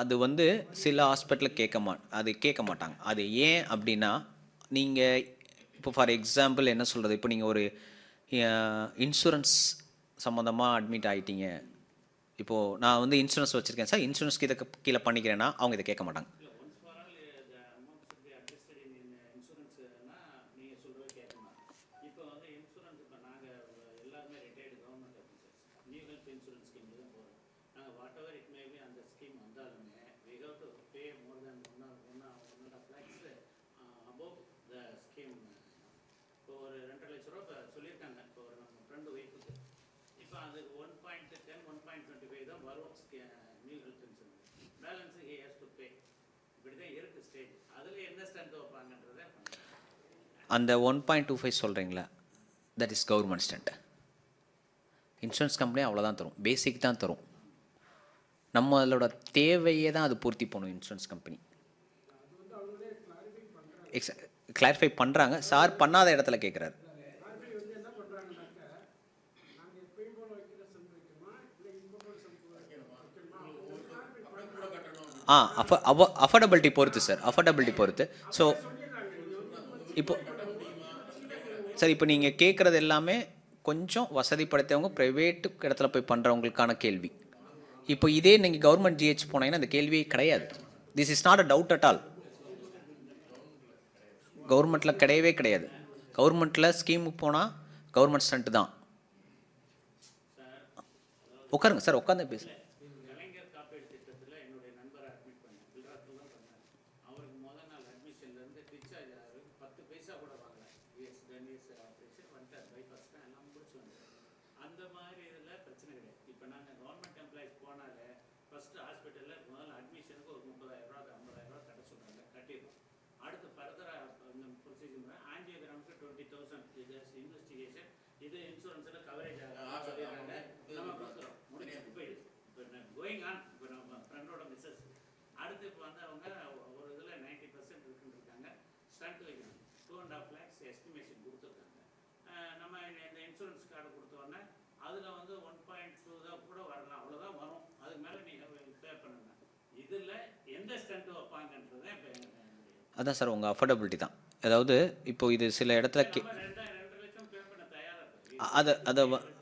அது வந்து சில ஹாஸ்பிட்டலில் கேட்க மாட்டாங்க. அது ஏன் அப்படின்னா, நீங்கள் இப்போ ஃபார் எக்ஸாம்பிள் என்ன சொல்கிறது, இப்போ நீங்கள் ஒரு இன்சூரன்ஸ் சம்மந்தமாக அட்மிட் ஆகிட்டீங்க, இப்போது நான் வந்து இன்சூரன்ஸ் வச்சுருக்கேன் சார், இன்சூரன்ஸ்க்கு இதை கீழே பண்ணிக்கிறேன்னா அவங்க இதை கேட்க மாட்டாங்க. அந்த 1.25 சொல்கிறீங்களா, that is government stent. Insurance company அவ்வளோதான் தரும், பேசிக் தான் தரும். நம்மளோட தேவையே தான் அது பூர்த்தி பண்ணும் இன்சூரன்ஸ் கம்பெனி. கிளாரிஃபை பண்ணுறாங்க சார், பண்ணாத இடத்துல கேட்குறாரு. அஃபோர்டபிலிட்டி பொறுத்து சார், அஃபோர்டபிலிட்டி பொறுத்து. ஸோ இப்போ சார், இப்போ நீங்கள் கேட்குறது எல்லாமே கொஞ்சம் வசதி படைத்தவங்க ப்ரைவேட்டு இடத்துல போய் பண்ணுறவங்களுக்கான கேள்வி. இப்போ இதே நீங்கள் கவர்மெண்ட் ஜிஹெச் போனீங்கன்னா அந்த கேள்வியே கிடையாது. This is not a doubt at all. கவர்மெண்ட்டில் கிடையவே கிடையாது. கவர்மெண்ட்டில் ஸ்கீமுக்கு போனால் கவர்மெண்ட் ஸ்டண்ட் தான். உட்காருங்க சார், உட்காந்து பேசுங்க. அதான் சார் உங்கள் அஃபோர்டபிலிட்டி தான். அதாவது இப்போ இது சில இடத்துல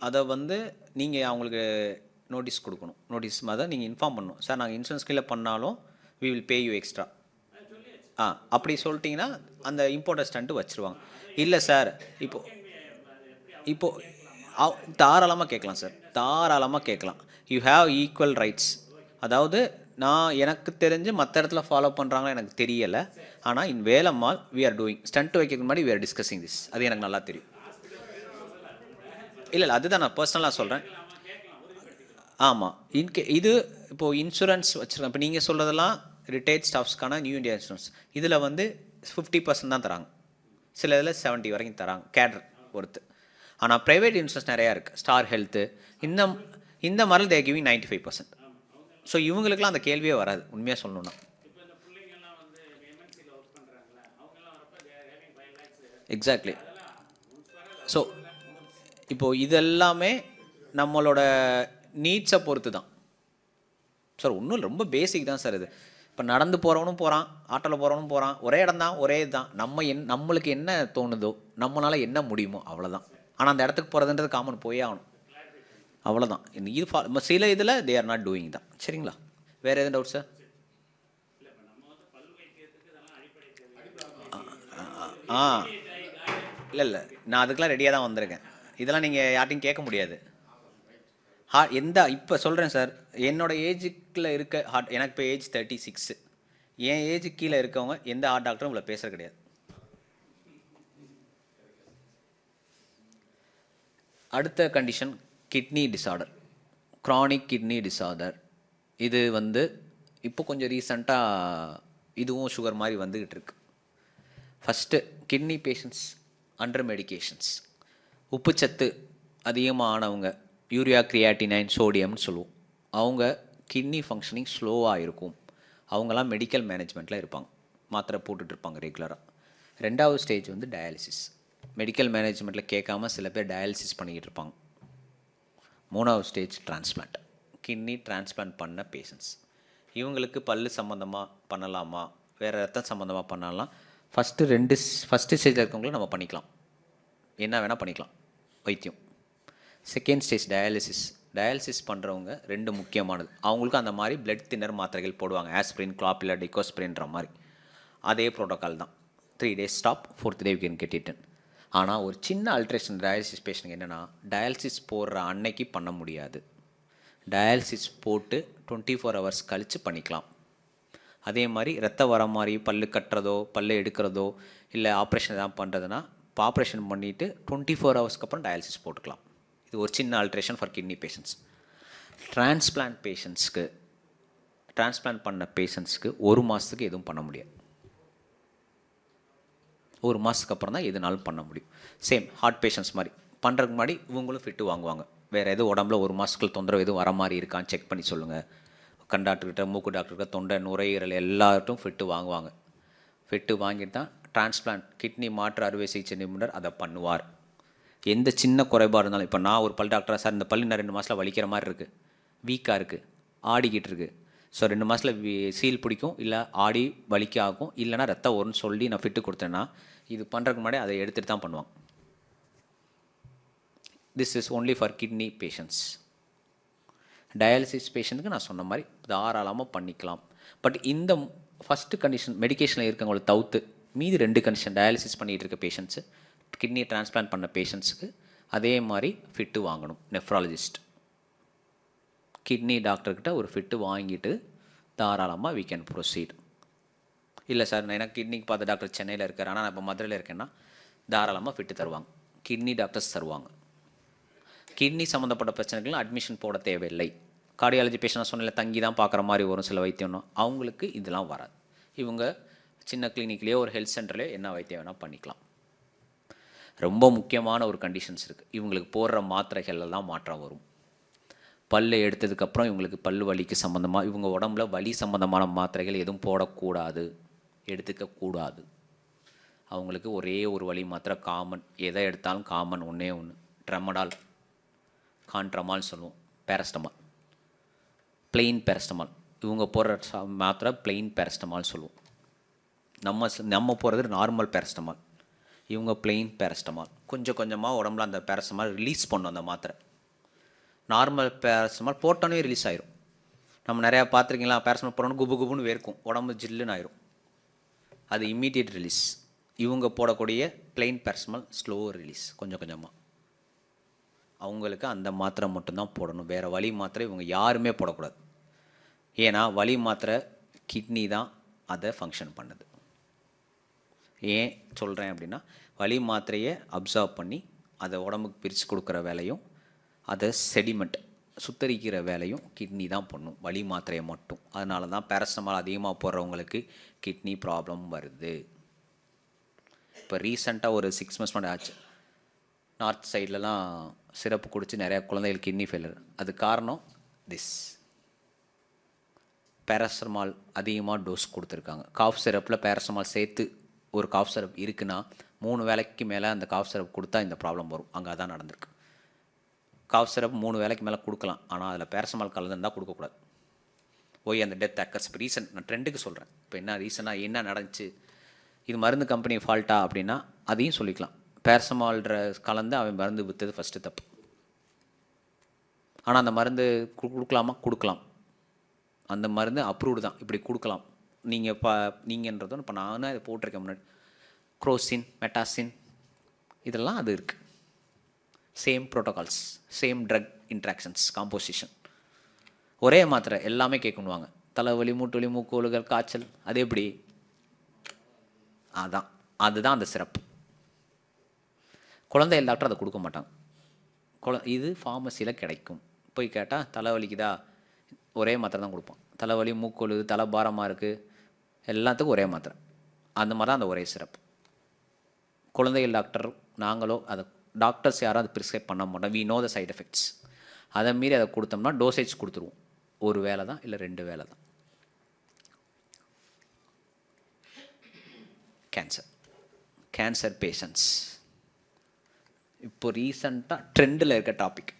அதை வந்து நீங்கள் அவங்களுக்கு நோட்டீஸ் கொடுக்கணும். நோட்டீஸ் மாதிரி நீங்கள் இன்ஃபார்ம் பண்ணணும். சார் நாங்கள் இன்சூரன்ஸ் கீழே பண்ணாலும் we will pay you extra. அப்படி சொல்லிட்டிங்கன்னா அந்த இம்போர்ட்டட் ஸ்டண்ட்டு வச்சுருவாங்க. இல்லை சார், இப்போது தாராளமாக கேட்கலாம் சார், தாராளமாக கேட்கலாம். You have equal rights. அதாவது நான் எனக்கு தெரிஞ்சு மற்ற இடத்துல ஃபாலோ பண்ணுறாங்களா எனக்கு தெரியலை, ஆனால் in Velammal we are doing stent வைக்கிறதுக்கு முன்னாடி வி ஆர் டிஸ்கஸிங் திஸ். அது எனக்கு நல்லா தெரியும். இல்லை அதுதான் நான் பர்சனலாக சொல்கிறேன். ஆமாம், இது இப்போது இன்சூரன்ஸ் வச்சுருக்கேன். இப்போ நீங்கள் சொல்கிறதெல்லாம் ரிட்டையர்ட் ஸ்டாஃப்ஸ்க்கான நியூ இந்தியா இன்சூரன்ஸ். இதில் வந்து 50% தான் தராங்க, சில இதில் 70 வரைக்கும் தராங்க கேடர் பொறுத்து. ஆனால் ப்ரைவேட் இன்சூரன்ஸ் நிறையா இருக்குது, ஸ்டார் ஹெல்த்து, இந்த மாதிரி தே கிவிங் 95%. ஸோ இவங்களுக்குலாம் அந்த கேள்வியே வராது உண்மையாக சொல்லணுன்னா. எக்ஸாக்ட்லி. ஸோ இப்போது இதெல்லாமே நம்மளோட நீட்ஸை பொறுத்து தான் சார். ஒன்றும் ரொம்ப பேசிக் தான் சார் இது. இப்போ நடந்து போகிறவனும் போகிறான், ஆட்டோவில் போகிறவனும் போகிறான், ஒரே இடம் தான், ஒரே இதுதான். நம்மளுக்கு என்ன தோணுதோ, நம்மளால் என்ன முடியுமோ அவ்வளோதான். ஆனால் அந்த இடத்துக்கு போகிறதுன்றது காமன் போயே ஆகணும், அவ்வளோதான். இது சில இதில் தே ஆர் நாட் டூயிங் தான். சரிங்களா, வேறு எதுவும் டவுட் சார்? இல்லை நான் அதுக்கெலாம் ரெடியாக தான் வந்திருக்கேன். இதெல்லாம் நீங்கள் யார்ட்டையும் கேட்க முடியாது. இப்போ சொல்கிறேன் சார், என்னோடய ஏஜுக்கில் இருக்க எனக்கு இப்போ ஏஜ் 36. என் ஏஜுக்கு கீழே இருக்கவங்க எந்த ஹார்ட் டாக்டரும் இவ்வளோ பேசுகிறது கிடையாது. அடுத்த condition kidney disorder, chronic kidney disorder. இது வந்து இப்போ கொஞ்சம் ரீசண்டாக இதுவும் சுகர் மாதிரி வந்துக்கிட்டு இருக்கு. First kidney patients under medications. உப்புச்சத்து அதிகமானவங்க, யூரியா கிரியாட்டினைன் சோடியம்னு சொல்லுவோம், அவங்க கிட்னி ஃபங்க்ஷனிங் ஸ்லோவாக இருக்கும். அவங்களாம் மெடிக்கல் மேனேஜ்மெண்ட்டில் இருப்பாங்க, மாத்திரை போட்டுட்ருப்பாங்க ரெகுலராக. ரெண்டாவது ஸ்டேஜ் வந்து டயாலிசிஸ். மெடிக்கல் மேனேஜ்மெண்ட்டில் கேட்காம சில பேர் டயாலிசிஸ் பண்ணிக்கிட்டு இருப்பாங்க. மூணாவது ஸ்டேஜ் டிரான்ஸ்பிளான்ட். கிட்னி டிரான்ஸ்பிளான்ட் பண்ண பேஷண்ட்ஸ். இவங்களுக்கு பல்லு சம்மந்தமாக பண்ணலாமா, வேறு ரத்தம் சம்மந்தமாக பண்ணலாம். ஃபஸ்ட்டு ஸ்டேஜில் இருக்கவங்களும் நம்ம பண்ணிக்கலாம், என்ன வேணால் பண்ணிக்கலாம் வைத்தியம். Second stage dialysis. டயாலிசிஸ் பண்ணுறவங்க ரெண்டு முக்கியமானது, அவங்களுக்கு அந்த மாதிரி பிளட் தின்னர் மாத்திரைகள் போடுவாங்க, ஆஸ்பிரின், கிளாப்பிலா, டிகோஸ்பிரின்ற மாதிரி. அதே ப்ரோட்டோக்கால் தான், 3 days stop, 4th day you can get it in. ஆனால் ஒரு சின்ன அல்ட்ரேஷன் டயாலிசிஸ் பேஷண்ட் என்னென்னா, டயாலிசிஸ் போடுற அன்னைக்கு பண்ண முடியாது, டயாலிசிஸ் போட்டு 24 hours கழித்து பண்ணிக்கலாம். அதே மாதிரி ரத்தம் வர மாதிரி பல்லு கட்டுறதோ பல்லு எடுக்கிறதோ இல்லை ஆப்ரேஷன் எதாவது பண்ணுறதுனா, ஆப்ரேஷன் பண்ணிவிட்டு 24 hours அப்புறம் டயாலிசிஸ் போட்டுக்கலாம். இது ஒரு சின்ன alteration for kidney patients. Transplant பண்ண பேஷண்ட்ஸ்க்கு 1 மாதத்துக்கு எதுவும் பண்ண முடியாது. 1 மாதத்துக்கு அப்புறம் தான் எதுனாலும் பண்ண முடியும். சேம் ஹார்ட் பேஷண்ட்ஸ் மாதிரி பண்ணுறதுக்கு முன்னாடி இவங்களும் ஃபிட்டு வாங்குவாங்க. வேறு எதுவும் உடம்புல 1 மாதத்துக்கு தொந்தரவு எதுவும் வர மாதிரி இருக்கான்னு செக் பண்ணி சொல்லுங்கள். கண் டாக்டர்கிட்ட, மூக்கு டாக்டர்கிட்ட, தொண்டை, நுரையீரல் எல்லார்ட்டும் ஃபிட்டு வாங்குவாங்க. ஃபிட்டு வாங்கிட்டு தான் டிரான்ஸ்பிளான்ட், கிட்னி மாற்று அறுவை சிகிச்சை நிபுணர் அதை பண்ணுவார். எந்த சின்ன குறைபாடு இருந்தாலும், இப்போ நான் ஒரு பல் டாக்டராக, சார் இந்த பல் இன்னும் 2 மாதத்தில் வலிக்கிற மாதிரி இருக்குது, வீக்காக இருக்குது, ஆடிக்கிட்டு இருக்குது, ஸோ 2 மாதத்தில் சீல் பிடிக்கும், இல்லை ஆடி வலிக்க ஆகும், இல்லைனா ரத்தம் வரும்னு சொல்லி நான் ஃபிட்டு கொடுத்தேன்னா, இது பண்ணுறதுக்கு முன்னாடி அதை எடுத்துகிட்டு தான் பண்ணுவாங்க. This is only for kidney patients. Dialysis பேஷண்ட்டுக்கு நான் சொன்ன மாதிரி தாராளமாக பண்ணிக்கலாம். பட் இந்த ஃபஸ்ட்டு கண்டிஷன் மெடிக்கேஷனில் இருக்கவங்களை தவிர்த்து மீதி 2 கண்டிஷன், டயாலிசிஸ் பண்ணிகிட்டு இருக்க பேஷண்ட்ஸு, கிட்னி டிரான்ஸ்பிளான்ட் பண்ண பேஷண்ட்ஸுக்கு அதே மாதிரி ஃபிட்டு வாங்கணும். நெஃப்ராலஜிஸ்ட், கிட்னி டாக்டர்கிட்ட ஒரு ஃபிட்டு வாங்கிட்டு தாராளமாக we can proceed. இல்லை சார், நான் எனக்கு கிட்னிக்கு பார்த்த டாக்டர் சென்னையில் இருக்கார், ஆனால் நான் இப்போ மதுரையில் இருக்கேன்னா தாராளமாக ஃபிட்டு தருவாங்க, கிட்னி டாக்டர்ஸ் தருவாங்க. கிட்னி சம்மந்தப்பட்ட பிரச்சனைகள் அட்மிஷன் போட தேவையில்லை. கார்டியாலஜி பேஷண்ட் சொன்ன தங்கி தான் பார்க்குற மாதிரி வரும் சில வைத்தியம்னா, அவங்களுக்கு இதெல்லாம் வராது. இவங்க சின்ன கிளினிக்லேயோ ஒரு ஹெல்த் சென்டர்லேயோ என்ன வைத்தியம் வேணால் பண்ணிக்கலாம். ரொம்ப முக்கியமான ஒரு கண்டிஷன்ஸ் இருக்குது, இவங்களுக்கு போடுற மாத்திரைகள் எல்லாம் மாற்றம் வரும். பல்லு எடுத்ததுக்கப்புறம் இவங்களுக்கு பல்லு வலிக்கு சம்மந்தமாக, இவங்க உடம்புல வலி சம்மந்தமான மாத்திரைகள் எதுவும் போடக்கூடாது, எடுத்துக்கக்கூடாது. அவங்களுக்கு ஒரே ஒரு வலி மாத்திரை காமன், எதை எடுத்தாலும் காமன் ஒன்றே ஒன்று, ட்ரெமடால், கான்ட்ரமால் சொல்லுவோம், பேரஸ்டமால், பிளெயின் பேரஸ்டமால். இவங்க போடுற மாத்திரை பிளெயின் பேரஸ்டமால் சொல்லுவோம். நம்ம போடுறது நார்மல் பேரஸ்டமால், இவங்க பிளெயின் பேரஸ்டமால். கொஞ்சம் கொஞ்சமாக உடம்புல அந்த பேரஸ்டமால் ரிலீஸ் பண்ணும். அந்த மாத்திரை நார்மல் பேரஸ்டமால் போட்டோன்னே ரிலீஸ் ஆயிரும். நம்ம நிறையா பார்த்துருக்கீங்களா, பேரஸ்டமால் போடணும் குபு குபுன்னு வேர்க்கும், உடம்பு ஜில்லுன்னு ஆயிரும், அது இம்மீடியட் ரிலீஸ். இவங்க போடக்கூடிய பிளெயின் பேரஸ்டமால் ஸ்லோ ரிலீஸ், கொஞ்சம் கொஞ்சமாக. அவங்களுக்கு அந்த மாத்திரை மட்டும்தான் போடணும், வேறு வலி மாத்திரை இவங்க யாருமே போடக்கூடாது. ஏன்னா வலி மாத்திரை கிட்னி தான் அதை ஃபங்க்ஷன் பண்ணுது. ஏன் சொல்கிறேன் அப்படின்னா, வலி மாத்திரையை அப்சர்வ் பண்ணி அதை உடம்புக்கு பிரித்து கொடுக்குற வேலையும், அதை செடிமெண்ட் சுத்தரிக்கிற வேலையும் கிட்னி தான் பண்ணும், வலி மாத்திரையை மட்டும். அதனால தான் பேரஸ்டமால் அதிகமாக போடுறவங்களுக்கு கிட்னி ப்ராப்ளம் வருது. இப்போ ரீசெண்டாக ஒரு 6 months முன்னாடி ஆச்சு, நார்த் சைட்லலாம் சிரப்பு குடித்து நிறையா குழந்தைகள் கிட்னி ஃபெயிலியர். அது காரணம் திஸ் பேரஸ்டமால் அதிகமாக டோஸ் கொடுத்துருக்காங்க. காஃப் சிரப்பில் பேரஸ்டமால் சேர்த்து ஒரு காஃப் சிரப் இருக்குன்னா 3 வேளைக்கு மேலே அந்த காஃப் சிரப் கொடுத்தா இந்த ப்ராப்ளம் வரும். அங்கே அதான் நடந்திருக்கு. காஃப் சிரப் 3 வேளைக்கு மேலே கொடுக்கலாம், ஆனால் அதில் பேரஸ்டமால் கலந்துருந்தால் கொடுக்கக்கூடாது. போய் அந்த டெத் அக்கர்ஸ். இப்போ ரீசன் நான் ட்ரெண்டுக்கு சொல்கிறேன், இப்போ என்ன ரீசனாக என்ன நடந்துச்சு, இது மருந்து கம்பெனி ஃபால்ட்டா அப்படின்னா அதையும் சொல்லிக்கலாம். பேரஸ்டமால்ன்ற கலந்து அவன் மருந்து விற்றது ஃபஸ்ட்டு தப்பு. ஆனால் அந்த மருந்து கொடுக்கலாமா, கொடுக்கலாம். அந்த மருந்து அப்ரூவ்டு தான், இப்படி கொடுக்கலாம். நீங்கன்றதும் இப்போ நானும் அதை போட்டிருக்கேன் முன்னாடி, குரோசின், மெட்டாசின், இதெல்லாம் அது இருக்குது. Same protocols, same drug interactions, composition, ஒரே மாத்திரை எல்லாமே கேட்கணுவாங்க. தலைவலி, மூட்டு வலி, மூக்கு ஒழுகல், காய்ச்சல், அது எப்படி? அதுதான் அந்த சிறப்பு. குழந்தை டாக்டர் அதை கொடுக்க மாட்டாங்க. இது ஃபார்மசியில் கிடைக்கும். போய் கேட்டால் தலைவலிக்குதா, ஒரே மாத்திரை தான் கொடுப்போம். தலைவலி, மூக்கொழுது, தலை பாரமாக இருக்குது, எல்லாத்துக்கும் ஒரே மாத்திரை. அந்த மாதிரி தான் அந்த ஒரே சிறப்பு. குழந்தைகள் டாக்டர் நாங்களோ அதை டாக்டர்ஸ் யாரும் அதை ப்ரிஸ்கிரைப் பண்ண மாட்டோம். We know the side effects. அதை மீறி அதை கொடுத்தோம்னா டோசேஜ் கொடுத்துருவோம். ஒரு வேளை தான் இல்லை 2 வேளை தான். கேன்சர் பேஷண்ட்ஸ் இப்போ ரீசண்டாக ட்ரெண்டில் இருக்க டாபிக்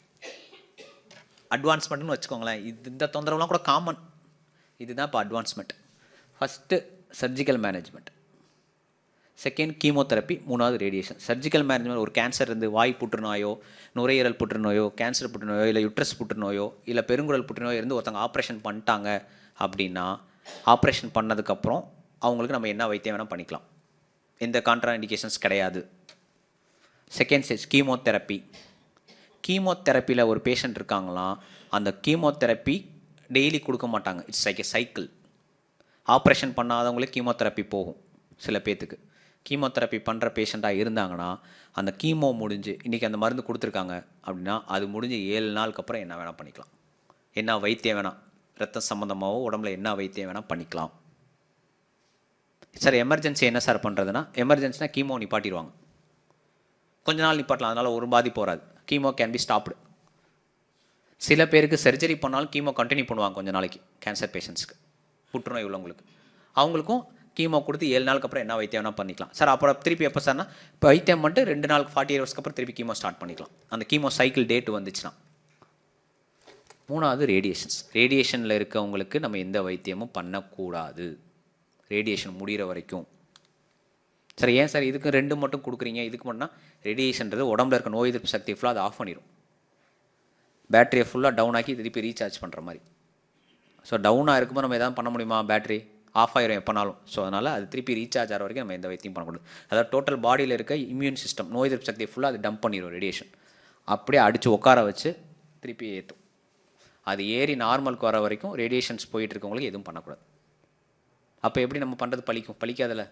அட்வான்ஸ்மெண்ட்னு வச்சுக்கோங்களேன். இந்த தொந்தரவுலாம் கூட காமன். இதுதான் இப்போ advancement. First surgical management, second chemotherapy, 3வது ரேடியேஷன். சர்ஜிக்கல் மேனேஜ்மெண்ட் ஒரு கேன்சர் இருந்து வாய் புற்றுநோயோ, நுரையீரல் புற்றுநோயோ, கேன்சர் புற்றுநோயோ, இல்லை யுட்ரஸ் புற்றுநோயோ, இல்லை பெருங்குடல் புற்றுநோயோ இருந்து ஒருத்தங்க ஆப்ரேஷன் பண்ணிட்டாங்க அப்படின்னா ஆப்ரேஷன் பண்ணதுக்கப்புறம் அவங்களுக்கு நம்ம என்ன வைத்தியம் வேணால் பண்ணிக்கலாம். எந்த கான்ட்ரா இண்டிகேஷன்ஸ் கிடையாது. Second stage chemotherapy. கீமோதெரப்பியில் ஒரு பேஷண்ட் இருக்காங்களாம், அந்த கீமோதெரப்பி டெய்லி கொடுக்க மாட்டாங்க. It's like a cycle. Operation பண்ணாதவங்களே கீமோதெரப்பி போகும். சில பேர்த்துக்கு கீமோதெரப்பி பண்ணுற பேஷண்ட்டாக இருந்தாங்கன்னா அந்த கீமோ முடிஞ்சு இன்றைக்கி அந்த மருந்து கொடுத்துருக்காங்க அப்படின்னா அது முடிஞ்சு 7 நாளுக்கு அப்புறம் என்ன வேணால் பண்ணிக்கலாம். என்ன வைத்தியம் வேணால், ரத்த சம்மந்தமாகவோ உடம்புல என்ன வைத்தியம் வேணால் பண்ணிக்கலாம். சார் எமர்ஜென்சி என்ன சார் பண்ணுறதுன்னா, எமர்ஜென்சினா கீமோ நிப்பாட்டிடுவாங்க. கொஞ்ச நாள் நிப்பாட்டலாம், அதனால் ஒரு பாதிப்பு வராது. Chemo can be stopped. சில பேருக்கு சர்ஜரி பண்ணாலும் கீமோ கண்டினியூ பண்ணுவாங்க கொஞ்சம் நாளைக்கு. கேன்சர் பேஷண்ட்ஸ்க்கு, புற்றுநோய் உள்ளவங்களுக்கு, அவங்களுக்கும் கீமோ கொடுத்து 7 நாளுக்கு அப்புறம் என்ன வைத்தியம் வேணால் பண்ணிக்கலாம். சார் அப்புறம் திருப்பி எப்போ சார்னா, இப்போ வைத்தியம் பண்ணிட்டு 2 நாளுக்கு 48 ஹவர்ஸ்க்கு அப்புறம் திருப்பி கீமோ ஸ்டார்ட் பண்ணிக்கலாம். அந்த கீமோ சைக்கிள் டேட் வந்துச்சுன்னா. 3வது ரேடியேஷன்ஸ். ரேடியேஷனில் இருக்கவங்களுக்கு நம்ம எந்த வைத்தியமும் பண்ணக்கூடாது ரேடியேஷன் முடிகிற வரைக்கும். சார் ஏன் சார் இதுக்கு 2 மட்டும் கொடுக்குறீங்க? இதுக்கு மட்டும்னா ரேடியேஷன்றது உடம்புல இருக்க நோய் எதிர்ப்பு சக்தி ஃபுல்லாக அதை ஆஃப் பண்ணிடும். பேட்டரியை ஃபுல்லாக டவுன் ஆக்கி திருப்பி ரீசார்ஜ் பண்ணுற மாதிரி. ஸோ டவுனாக இருக்கும்போது நம்ம எதாவது பண்ண முடியுமா? பேட்டரி ஆஃப் ஆயிரும் எப்போனாலும். ஸோ அதனால் அது திருப்பி ரீசார்ஜ் ஆகிற வரைக்கும் நம்ம எந்த வைத்தியம் பண்ணக்கூடாது. அதாவது டோட்டல் பாடியில் இருக்க இம்யூன் சிஸ்டம், நோய் எதிர்ப்பு சக்தியை ஃபுல்லாக அது டம்ப் பண்ணிடும் ரேடியேஷன். அப்படியே அடித்து உட்கார வச்சு திருப்பி ஏற்றும். அது ஏறி நார்மலுக்கு வர வரைக்கும் ரேடியேஷன்ஸ் போயிட்டு இருக்கவங்களுக்கு எதுவும் பண்ணக்கூடாது. அப்போ எப்படி நம்ம பண்ணுறது பலிக்கும்? பலிக்காதில்ல.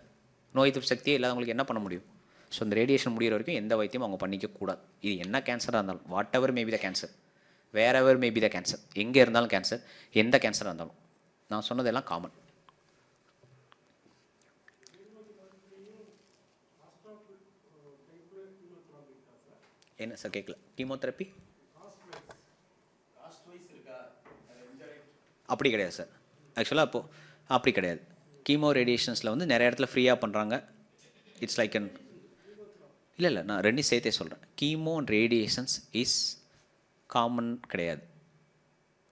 நோய் எதிர்ப்பு சக்தியே இல்லாதவங்களுக்கு என்ன பண்ண முடியும்? ஸோ இந்த ரேடியேஷன் முடிகிற வரைக்கும் எந்த வைத்தியமும் அவங்க பண்ணிக்கக்கூடாது. இது என்ன கேன்சராக இருந்தாலும், whatever maybe the cancer, wherever maybe the cancer, எங்கே இருந்தாலும் கேன்சர், எந்த கேன்சராக இருந்தாலும். நான் சொன்னதெல்லாம் காமன். என்ன சார் கேட்கல? கீமோதெரப்பி அப்படி கிடையாது சார். ஆக்சுவலாக அப்போது அப்படி கிடையாது. கீமோ ரேடியேஷன்ஸில் வந்து நிறைய இடத்துல ஃப்ரீயாக பண்ணுறாங்க. இட்ஸ் லைக் அன் இல்லை நான் 2 சேர்த்தே சொல்கிறேன். Chemo and radiations is common கிடையாது.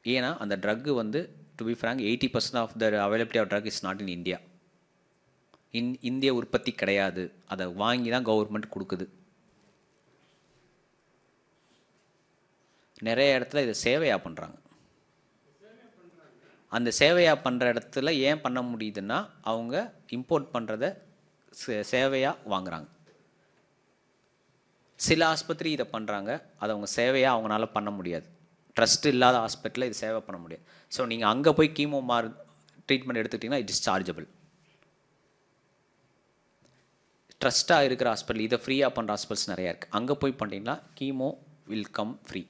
ஏன்னா அந்த ட்ரக்கு வந்து to be frank 80% of the availability of drug is not in India. இந்திய உற்பத்தி கிடையாது. அதை வாங்கி தான் கவர்மெண்ட் கொடுக்குது. நிறைய இடத்துல இதை சேவையாக பண்ணுறாங்க. அந்த சேவையாக பண்ணுற இடத்துல ஏன் பண்ண முடியுதுன்னா அவங்க இம்போர்ட் பண்ணுறத சேவையாக வாங்குகிறாங்க. சில ஆஸ்பத்திரி இதை பண்ணுறாங்க, அதை அவங்க சேவையாக அவங்களால பண்ண முடியாது. ட்ரஸ்ட் இல்லாத ஹாஸ்பிட்டலில் இது சேவை பண்ண முடியாது. ஸோ நீங்கள் அங்கே போய் கீமோ ட்ரீட்மெண்ட் எடுத்துக்கிட்டிங்கன்னா இட் இஸ் சார்ஜபிள். ட்ரஸ்ட்டாக இருக்கிற ஹாஸ்பிட்டல், இதை ஃப்ரீயாக பண்ணுற ஹாஸ்பிட்டல்ஸ் நிறையா இருக்குது. அங்கே போய் பண்ணிட்டீங்கன்னா கீமோ வில் கம் ஃப்ரீ.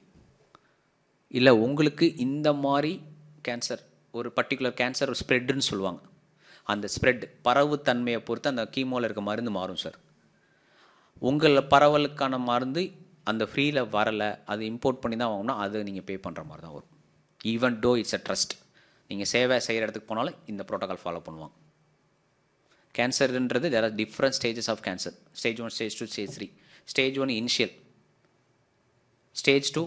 இல்லை உங்களுக்கு இந்த மாதிரி கேன்சர், ஒரு பர்டிகுலர் கேன்சர் ஒரு ஸ்ப்ரெட்டுன்னு சொல்லுவாங்க. அந்த ஸ்ப்ரெட் பரவு தன்மையை பொறுத்து அந்த கீமோவில் இருக்க மருந்து மாறும் சார். உங்களை பரவலுக்கான மருந்து அந்த ஃப்ரீயில் வரலை, அது இம்போர்ட் பண்ணி தான் வாங்கணும், அதை நீங்கள் பே பண்ணுற மாதிரி தான் வரும். Even though it's a trust. நீங்கள் சேவை செய்கிற இடத்துக்கு போனாலும் இந்த ப்ரோட்டோகால் ஃபாலோ பண்ணுவாங்க. கேன்சர்ன்றது there are different stages of cancer. Stage 1, stage 2, stage 3. Stage 1 initial, stage 2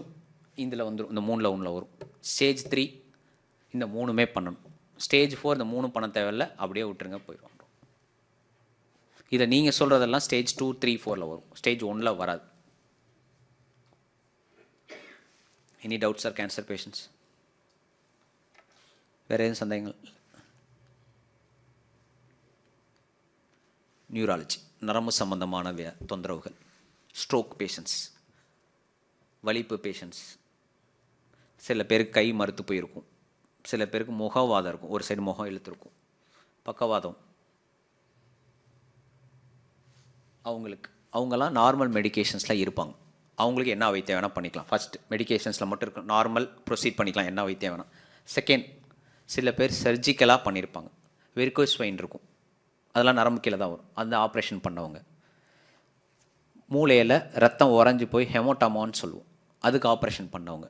இதில் வந்துடும், இந்த 3ல் 1 வரும். ஸ்டேஜ் 3 இந்த 3மே பண்ணணும். ஸ்டேஜ் 4 இந்த 3 பண்ண தேவையில்லை, அப்படியே விட்டுருங்க, போயிடுவாங்க. இதை நீங்கள் சொல்கிறதெல்லாம் ஸ்டேஜ் 2, 3, 4ல் வரும். ஸ்டேஜ் 1ல் வராது. Any doubts or cancer patients? வேறு எதுவும் சந்தேகங்கள்? நியூராலஜி, நரம்பு சம்பந்தமான தொந்தரவுகள். ஸ்ட்ரோக் பேஷண்ட்ஸ், வலிப்பு பேஷண்ட்ஸ். சில பேருக்கு கை மறுத்து போயிருக்கும், சில பேருக்கு முகவாதம் இருக்கும், ஒரு சைடு முகம் இழுத்துருக்கும், பக்கவாதம். அவங்கெல்லாம் நார்மல் மெடிக்கேஷன்ஸில் இருப்பாங்க. அவங்களுக்கு என்ன வைத்தியம் வேணால் பண்ணிக்கலாம். ஃபஸ்ட் மெடிக்கேஷன்ஸில் மட்டும் இருக்கும், நார்மல் ப்ரொசீட் பண்ணிக்கலாம், என்ன வைத்தியம் வேணாம். செகண்ட், சில பேர் சர்ஜிக்கலாக பண்ணியிருப்பாங்க, வெரிகோஸ் வெயின் இருக்கும், அதெல்லாம் நரம்பு கீழே தான் வரும், அந்த ஆப்ரேஷன் பண்ணவங்க. மூளையில் ரத்தம் உறைஞ்சி போய் ஹெமோட்டமான்னு சொல்லுவோம், அதுக்கு ஆப்ரேஷன் பண்ணவங்க,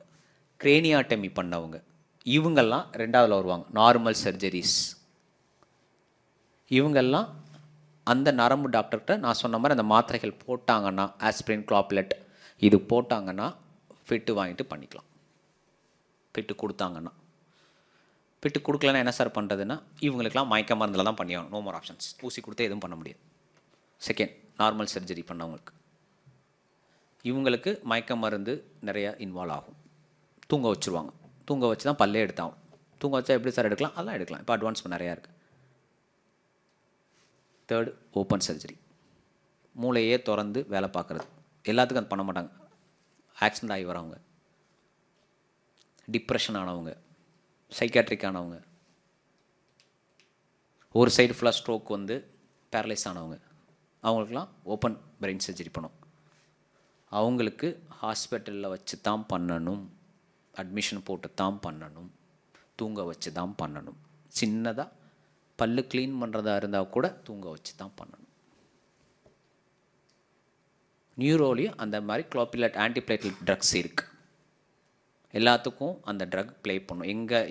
கிரேனியாட்டமி பண்ணவங்க, இவங்கெல்லாம் ரெண்டாவதுல வருவாங்க. நார்மல் சர்ஜரிஸ், இவங்கெல்லாம் அந்த நரம்பு டாக்டர்கிட்ட நான் சொன்ன மாதிரி அந்த மாத்திரைகள் போட்டாங்கன்னா, ஆஸ்பிரின், க்ளாப்லெட் இது போட்டாங்கன்னா ஃபிட்டு வாங்கிட்டு பண்ணிக்கலாம். ஃபிட்டு கொடுத்தாங்கன்னா. ஃபிட்டு கொடுக்கலன்னா என்ன சார் பண்ணுறதுன்னா, இவங்களுக்கெல்லாம் மயக்க மருந்தில் தான் பண்ணியாகணும். No more options. ஊசி கொடுத்து எதுவும் பண்ண முடியாது. செகண்ட், நார்மல் சர்ஜரி பண்ணவங்களுக்கு இவங்களுக்கு மயக்க மருந்து நிறைய இன்வால்வ் ஆகும். தூங்க வச்சுருவாங்க. தூங்க வச்சு தான் பல்லே எடுத்தாகும். தூங்க வச்சா எப்படி சார் எடுக்கலாம்? அதெல்லாம் எடுக்கலாம். இப்போ அட்வான்ஸ்மெண்ட் நிறையா இருக்குது. Third, open surgery. மூளையே திறந்து வேலை பார்க்குறது. எல்லாத்துக்கும் அது பண்ண மாட்டாங்க. ஆக்சிடென்ட் ஆகி வரவங்க, டிப்ரெஷன் ஆனவங்க, சைக்காட்ரிக் ஆனவங்க, ஒரு சைடு ஃபுல்லாக ஸ்ட்ரோக் வந்து பேரலைஸ் ஆனவங்க, அவங்களுக்கெல்லாம் ஓப்பன் பிரெயின் சர்ஜரி பண்ணும். அவங்களுக்கு ஹாஸ்பிட்டலில் வச்சு தான் பண்ணணும், அட்மிஷன் போட்டு தான் பண்ணணும், தூங்க வச்சு தான் பண்ணணும். சின்னதாக பல்லு க்ளீன் பண்ணுறதா இருந்தால் கூட தூங்க வச்சு தான் பண்ணணும். நியூரோலையும் அந்த மாதிரி க்ளோபிலட் ஆன்டிப்ளேட்லெட் ட்ரக்ஸ் இருக்குது. எல்லாத்துக்கும் அந்த ட்ரக் ப்ளே பண்ணும்.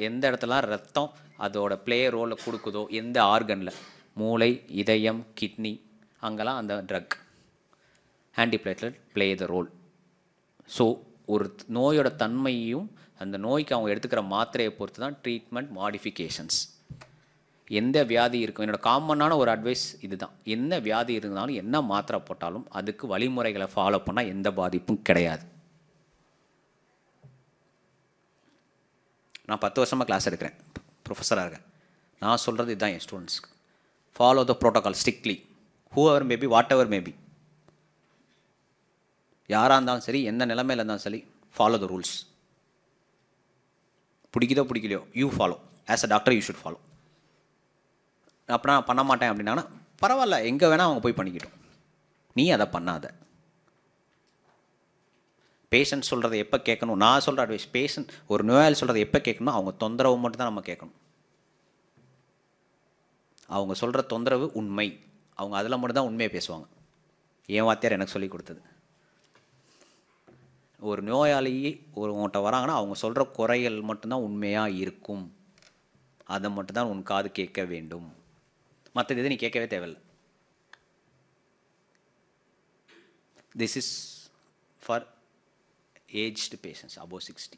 எந்த இடத்துல ரத்தம் அதோட ப்ளே ரோலை கொடுக்குதோ, எந்த ஆர்கனில், மூளை, இதயம், கிட்னி, அங்கெல்லாம் அந்த drug antiplatelet play the role. So ஒரு நோயோட தன்மையும் அந்த நோய்க்கு அவங்க எடுத்துக்கிற மாத்திரையை பொறுத்து தான் ட்ரீட்மெண்ட் மாடிஃபிகேஷன்ஸ். எந்த வியாதி இருக்கும், என்னோடய காமனான ஒரு அட்வைஸ் இதுதான். என்ன வியாதி இருந்தாலும் என்ன மாத்திரை போட்டாலும் அதுக்கு வழிமுறைகளை ஃபாலோ பண்ணால் எந்த பாதிப்பும் கிடையாது. நான் 10 வருஷமாக கிளாஸ் எடுக்கிறேன், ப்ரொஃபஸராக இருக்கேன். நான் சொல்கிறது இதுதான் என் ஸ்டூடெண்ட்ஸ்க்கு. Follow the protocol strictly, who ever maybe, what ever maybe. யாராக இருந்தாலும் சரி, எந்த நிலைமையில் இருந்தாலும் சரி, ஃபாலோ த ரூல்ஸ். பிடிக்குதோ பிடிக்கலையோ, you follow. As a doctor you should follow. அப்படின்னா நான் பண்ண மாட்டேன் அப்படின்னா பரவாயில்ல, எங்கே வேணால் அவங்க போய் பண்ணிக்கிட்டோம், நீ அதை பண்ணாத. பேஷண்ட் சொல்கிறத எப்போ கேட்கணும், நான் சொல்கிற அட்வைஸ், பேஷண்ட் ஒரு நோயாளி சொல்கிறத எப்போ கேட்கணும், அவங்க தொந்தரவு மட்டும் தான் நம்ம கேட்கணும். அவங்க சொல்கிற தொந்தரவு உண்மை, அவங்க அதில் மட்டும் தான் உண்மையை பேசுவாங்க. என் வாத்தியார் எனக்கு சொல்லி கொடுத்தது. ஒரு நோயாளி உங்கள்கிட்ட வராங்கன்னா அவங்க சொல்கிற குறைகள் மட்டும்தான் உண்மையாக இருக்கும், அதை மட்டும்தான் உன் காது கேட்க வேண்டும், மற்றது எது நீ கேட்கவே தேவையில்லை. This is for aged patients above 60.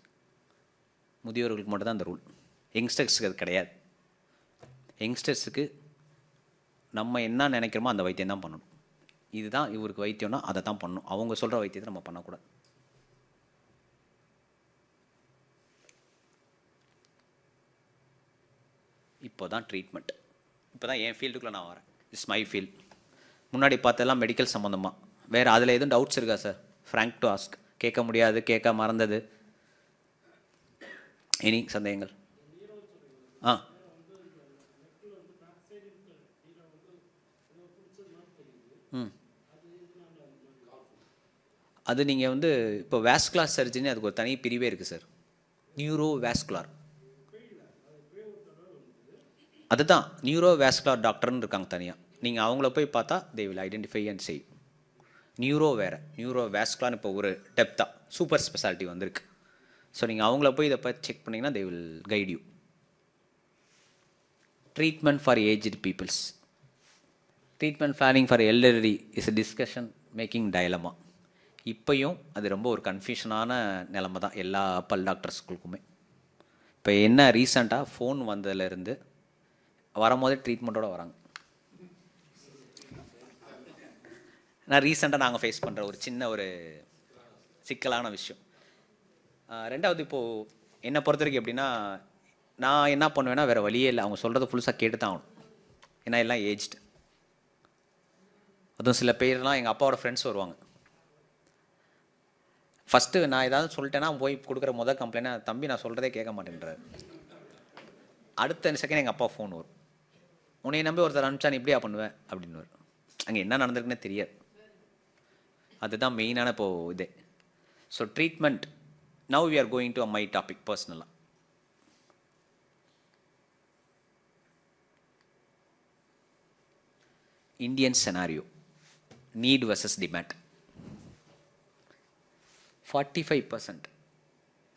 முதியோர்களுக்கு மட்டும்தான் அந்த ரூல். யங்ஸ்டர்ஸுக்கு அது கிடையாது. யங்ஸ்டர்ஸுக்கு நம்ம என்ன நினைக்கிறோமோ அந்த வைத்தியம் தான் பண்ணணும். இதுதான் இவருக்கு வைத்தியம்னா அதை தான் பண்ணணும். அவங்க சொல்கிற வைத்தியத்தை நம்ம பண்ணக்கூடாது. இப்போ தான் ட்ரீட்மெண்ட். இப்போ தான் என் ஃபீல்டுக்குள்ளே நான் வரேன். It's my field. முன்னாடி பார்த்ததெல்லாம் மெடிக்கல் சம்மந்தமாக. வேறு அதில் எதுவும் டவுட்ஸ் இருக்கா சார்? Frank to ask. கேட்க முடியாது, கேட்க மறந்தது, இனி சந்தேகங்கள்? அது நீங்கள் வந்து இப்போ வேஸ்குலார் சர்ஜரி அதுக்கு ஒரு தனி பிரிவே இருக்குது சார். நியூரோ வேஸ்குலார், அதுதான் நியூரோ வேஸ்குலார் டாக்டர்னு இருக்காங்க தனியாக. நீங்கள் அவங்கள போய் பார்த்தா தே வில் ஐடென்டிஃபை அண்ட் செய். நியூரோ வேறு, நியூரோ வேஸ்குலார்னு இப்போ ஒரு டெப்த்தாக சூப்பர் ஸ்பெஷாலிட்டி வந்திருக்கு. ஸோ நீங்கள் அவங்கள போய் இதை பார்த்து செக் பண்ணிங்கன்னா they will guide you. Treatment for aged peoples, treatment planning for elderly is discussion making dilemma. இப்போயும் அது ரொம்ப ஒரு கன்ஃபியூஷனான நிலமை தான் எல்லா பல் டாக்டர்ஸ்களுக்குமே. இப்போ என்ன ரீசெண்டாக ஃபோன் வந்ததுலேருந்து வரும்போதே ட்ரீட்மெண்ட்டோடு வராங்க. நான் ரீசெண்டாக நாங்கள் ஃபேஸ் பண்ணுற ஒரு சின்ன ஒரு சிக்கலான விஷயம். ரெண்டாவது, இப்போது என்னை பொறுத்த வரைக்கும் எப்படின்னா, நான் என்ன பண்ணுவேன்னா வேறு வழியே இல்லை, அவங்க சொல்கிறத ஃபுல்ஸாக கேட்டு தான் ஆகணும். ஏன்னா எல்லாம் ஏஜ்டு. அதுவும் சில பேர்லாம் எங்கள் அப்பாவோட ஃப்ரெண்ட்ஸ் வருவாங்க. ஃபஸ்ட்டு நான் ஏதாவது சொல்லிட்டேன்னா போய் கொடுக்குற முதல் கம்ப்ளைண்ட், தம்பி நான் சொல்கிறதே கேட்க மாட்டேன்றார். அடுத்த செகண்ட் எங்கள் அப்பா ஃபோன் வரும், உன்னை நம்பி ஒருத்தர் அனுப்பிச்சா நீ இப்படியா பண்ணுவேன் அப்படின்னு. அங்கே என்ன நடந்திருக்குன்னே தெரியாது. அதுதான் மெயினான இப்போது இதே. So treatment, now we are going to my topic பர்சனலாக. Indian scenario, need versus demand. 45%,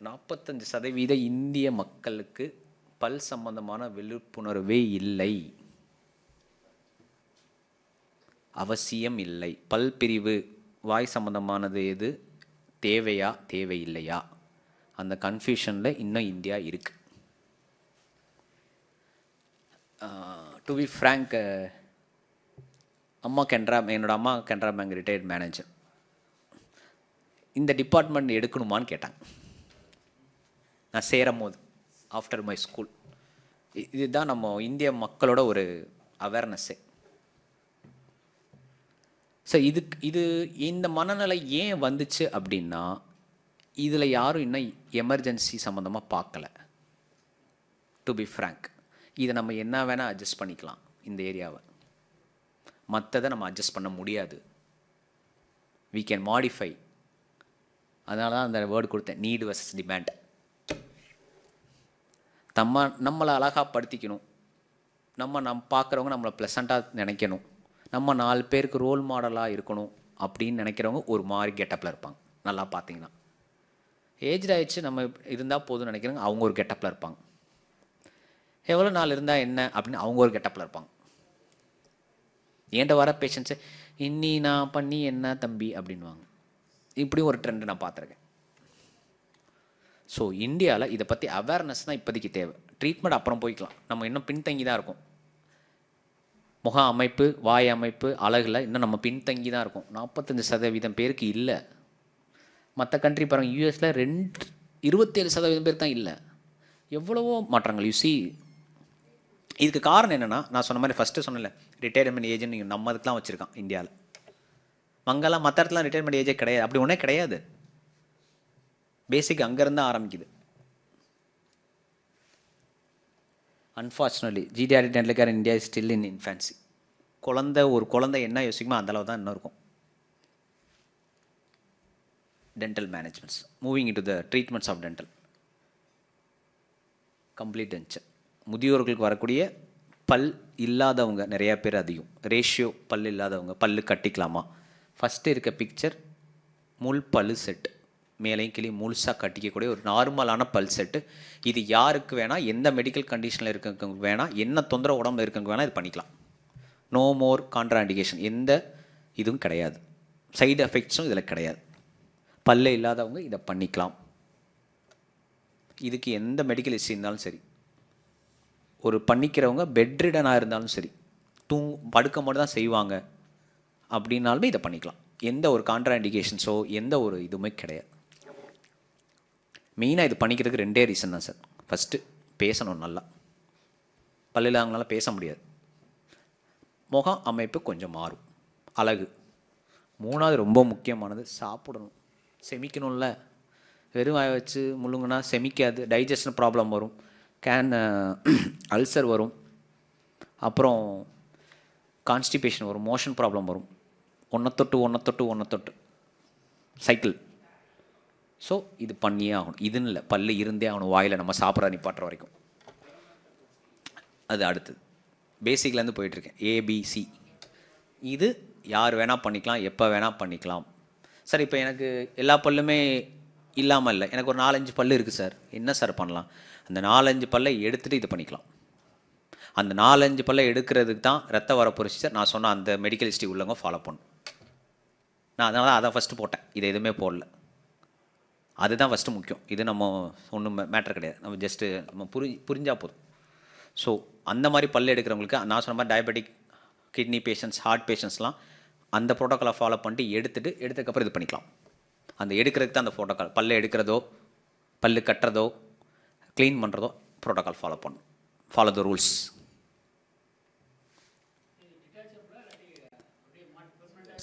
45% இந்திய மக்களுக்கு பல் சம்பந்தமான விழிப்புணர்வே இல்லை, அவசியம் இல்லை. பல் பிரிவு வாய் சம்பந்தமானது எது தேவையா தேவையில்லையா, அந்த கன்ஃபியூஷனில் இன்னும் இந்தியா இருக்கு. டு பி ஃப்ரேங்க், என்னோட அம்மா கென்ரா பேங்க் ரிட்டையர்ட் மேனேஜர். இந்த டிபார்ட்மெண்ட் எடுக்கணுமான்னு கேட்டாங்க நான் சேரும் போது, ஆஃப்டர் மை ஸ்கூல். இதுதான் நம்ம இந்திய மக்களோட ஒரு அவேர்னஸ்ஸே. ஸோ இது இந்த மனநிலை ஏன் வந்துச்சு அப்படின்னா, இதில் யாரும் இன்னும் எமர்ஜென்சி சம்மந்தமாக பார்க்கல. டு பி ஃப்ரேங்க், இதை நம்ம என்ன வேணால் அட்ஜஸ்ட் பண்ணிக்கலாம் இந்த ஏரியாவை, மற்றதை நம்ம அட்ஜஸ்ட் பண்ண முடியாது. we can modify. அதனால தான் அந்த வேர்டு கொடுத்தேன், நீடு வர்சஸ் டிமாண்ட். நம்மளை அழகாக படுத்திக்கணும், நம்ம பார்க்குறவங்க நம்மளை ப்ளசண்ட்டாக நினைக்கணும், நம்ம 4 பேருக்கு ரோல் மாடலாக இருக்கணும் அப்படின்னு நினைக்கிறவங்க ஒரு மாதிரி கெட்டப்பில் இருப்பாங்க. நல்லா பார்த்தீங்கன்னா ஏஜ் ஆகிடுச்சு நம்ம இருந்தால் போதும்னு நினைக்கிறவங்க அவங்க ஒரு கெட்டப்பில் இருப்பாங்க. எவ்வளோ நாள் இருந்தால் என்ன அப்படின்னு அவங்க ஒரு கெட்டப்பில் இருப்பாங்க. ஏன்ட்ட வர பேஷண்ட்ஸு இன்னி நான் பண்ணி என்ன தம்பி அப்படின்வாங்க. இப்படி ஒரு ட்ரெண்டு நான் பார்த்துருக்கேன். ஸோ இந்தியாவில் இதை பற்றி அவேர்னஸ் தான் இப்போதைக்கு தேவை. ட்ரீட்மெண்ட் அப்புறம் போய்க்கலாம், நம்ம இன்னும் பின்தங்கி தான் இருக்கோம். முக அமைப்பு, வாய் அமைப்பு, அழகில் இன்னும் நம்ம பின்தங்கி தான் இருக்கோம். 45% பேருக்கு இல்லை. மற்ற கண்ட்ரி பாருங்கள், யூஎஸில் 27% பேர் தான் இல்லை. எவ்வளவோ மாற்றங்கள் யூசி. இதுக்கு காரணம் என்னென்னா, நான் சொன்ன மாதிரி ஃபஸ்ட்டு சொன்னல, ரிட்டையர்மெண்ட் ஏஜ்னு நீங்கள் நம்ம அதுக்கெலாம் வச்சுருக்கான் இந்தியாவில். மங்கெல்லாம் மற்ற இடத்துலாம் ரிட்டையர்மெண்ட் ஏஜே கிடையாது, அப்படி ஒன்றே கிடையாது. பேசிக் அங்கேருந்து ஆரம்பிக்குது. Unfortunately geriatric dental care India is still in infancy. ஒரு குழந்தை என்ன யோசிக்குமோ அந்தளவு தான் இன்னும் இருக்கும். Dental managements moving in to the treatments of dental complete denture. முதியோர்களுக்கு வரக்கூடிய பல் இல்லாதவங்க நிறையா பேர் அதிகம். ரேஷியோ பல் இல்லாதவங்க பல்லு கட்டிக்கலாமா? ஃபஸ்ட்டு இருக்க பிக்சர் முள் பல்லு செட்டு, மேலையும் கிளி முழுசாக கட்டிக்கக்கூடிய ஒரு நார்மலான பல் செட்டு. இது யாருக்கு வேணால், எந்த மெடிக்கல் கண்டிஷனில் இருக்கவங்க வேணால், என்ன தொந்தரவு உடம்புல இருக்கவங்க வேணால் இது பண்ணிக்கலாம். நோ மோர் கான்ட்ராண்டிகேஷன், எந்த இதுவும் கிடையாது, சைடு எஃபெக்ட்ஸும் இதில் கிடையாது. பல்ல இல்லாதவங்க இதை பண்ணிக்கலாம். இதுக்கு எந்த மெடிக்கல் இஷ்யூ இருந்தாலும் சரி, ஒரு பண்ணிக்கிறவங்க பெட்ரிடனாக இருந்தாலும் சரி, படுக்க மட்டும் தான் செய்வாங்க அப்படின்னாலுமே இதை பண்ணிக்கலாம். எந்த ஒரு கான்ட்ராண்டிகேஷன்ஸோ எந்த ஒரு இதுவுமே கிடையாது. மெயினாக இது பண்ணிக்கிறதுக்கு 2 ரீசன் தான் சார். ஃபஸ்ட்டு பேசணும் நல்லா, பல்லில் அவங்களால பேச முடியாது. முகம் அமைப்பு கொஞ்சம் மாறும், அழகு. 3வது ரொம்ப முக்கியமானது சாப்பிடணும், செமிக்கணும்ல. வெறும் வாய வச்சு முழுங்குனா செமிக்காது, டைஜஷன் ப்ராப்ளம் வரும், அல்சர் வரும், அப்புறம் கான்ஸ்டிபேஷன் வரும், மோஷன் ப்ராப்ளம் வரும். ஒன்றை தொட்டு சைக்கிள். ஸோ இது பண்ணியே ஆகணும். இதுன்னு இல்லை, பல்லு இருந்தே ஆகணும் வாயில், நம்ம சாப்பிட்ற நிப்பாட்டுற வரைக்கும். அது அடுத்தது பேசிக்லேருந்து போயிட்டுருக்கேன். ஏபிசி இது யார் வேணால் பண்ணிக்கலாம், எப்போ வேணால் பண்ணிக்கலாம். சார் இப்போ எனக்கு எல்லா பல்லுமே இல்லாமல் இல்லை, எனக்கு ஒரு 4-5 பல்லு இருக்குது சார், என்ன சார் பண்ணலாம்? அந்த 4-5 பல்லை எடுத்துகிட்டு இது பண்ணிக்கலாம். அந்த 4-5 பல்லை எடுக்கிறதுக்கு தான் ரத்த வர ப்ரொசீஜர் நான் சொன்ன அந்த மெடிக்கல் ஹிஸ்ட்ரி உள்ளவங்க ஃபாலோ பண்ணணும். நான் அதனால தான் அதை ஃபஸ்ட்டு போட்டேன், இதை எதுவுமே போடல. அதுதான் ஃபஸ்ட்டு முக்கியம். இது நம்ம ஒன்றும் மேட்டர் கிடையாது, நம்ம ஜஸ்ட்டு நம்ம புரிஞ்சால் போதும். ஸோ அந்த மாதிரி பல் எடுக்கிறவங்களுக்கு நான் சொன்ன மாதிரி டயபெட்டிக், கிட்னி பேஷண்ட்ஸ், ஹார்ட் பேஷண்ட்ஸ்லாம் அந்த ப்ரோட்டோக்காலை ஃபாலோ பண்ணிட்டு எடுத்ததுக்கப்புறம் இது பண்ணிக்கலாம். அந்த எடுக்கிறதுக்கு தான் அந்த ப்ரோட்டோக்கால். பல்லை எடுக்கிறதோ பல்லு கட்டுறதோ க்ளீன் பண்ணுறதோ ப்ரோட்டோக்கால் ஃபாலோ பண்ணணும். Follow the rules.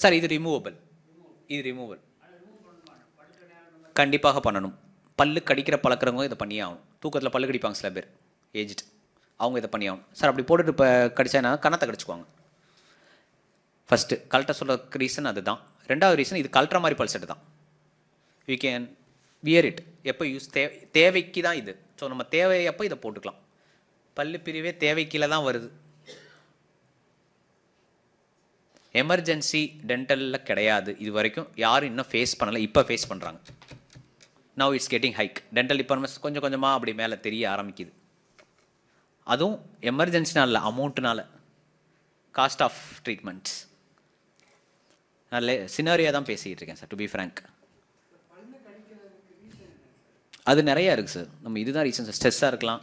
சார் இது ரிமூவபிள், கண்டிப்பாக பண்ணணும். பல்லு கடிக்கிற பழக்கிறவங்க இதை பண்ணியே ஆகணும். தூக்கத்தில் பல்லு கடிப்பாங்க சில பேர், ஏஜ்டு, அவங்க இதை பண்ணி ஆகணும். சார் அப்படி போட்டுட்டு இப்போ கடிச்சா என்ன, கன்னத்தை கடிச்சுக்குவாங்க. ஃபஸ்ட்டு கழட்ட சொல்கிற ரீசன் அதுதான். 2வது ரீசன் இது கழட்டுற மாதிரி பல் செட்டு தான். வி கேன் வியர் இட் எப்போ யூஸ் தேவைக்கு தான் இது. ஸோ நம்ம தேவையப்போ இதை போட்டுக்கலாம். பல்லு பிரிவே தேவைக்கீழே தான் வருது. எமர்ஜென்சி டென்டலில் கிடையாது. இது வரைக்கும் யாரும் இன்னும் ஃபேஸ் பண்ணலை, இப்போ ஃபேஸ் பண்ணுறாங்க. Now it's getting hike. Dental departments கொஞ்சம் கொஞ்சமாக அப்படி மேலே தெரிய ஆரம்பிக்குது. அதுவும் எமர்ஜென்சினால, அமௌண்ட்டுனால, காஸ்ட் ஆஃப் ட்ரீட்மெண்ட்ஸ். நான் சினாரியா தான் பேசிக்கிட்டு இருக்கேன் சார், டு பி ஃப்ரேங்க். அது நிறையா இருக்குது சார். நம்ம இதுதான் ரீசன் சார். ஸ்ட்ரெஸ்ஸாக இருக்கலாம்,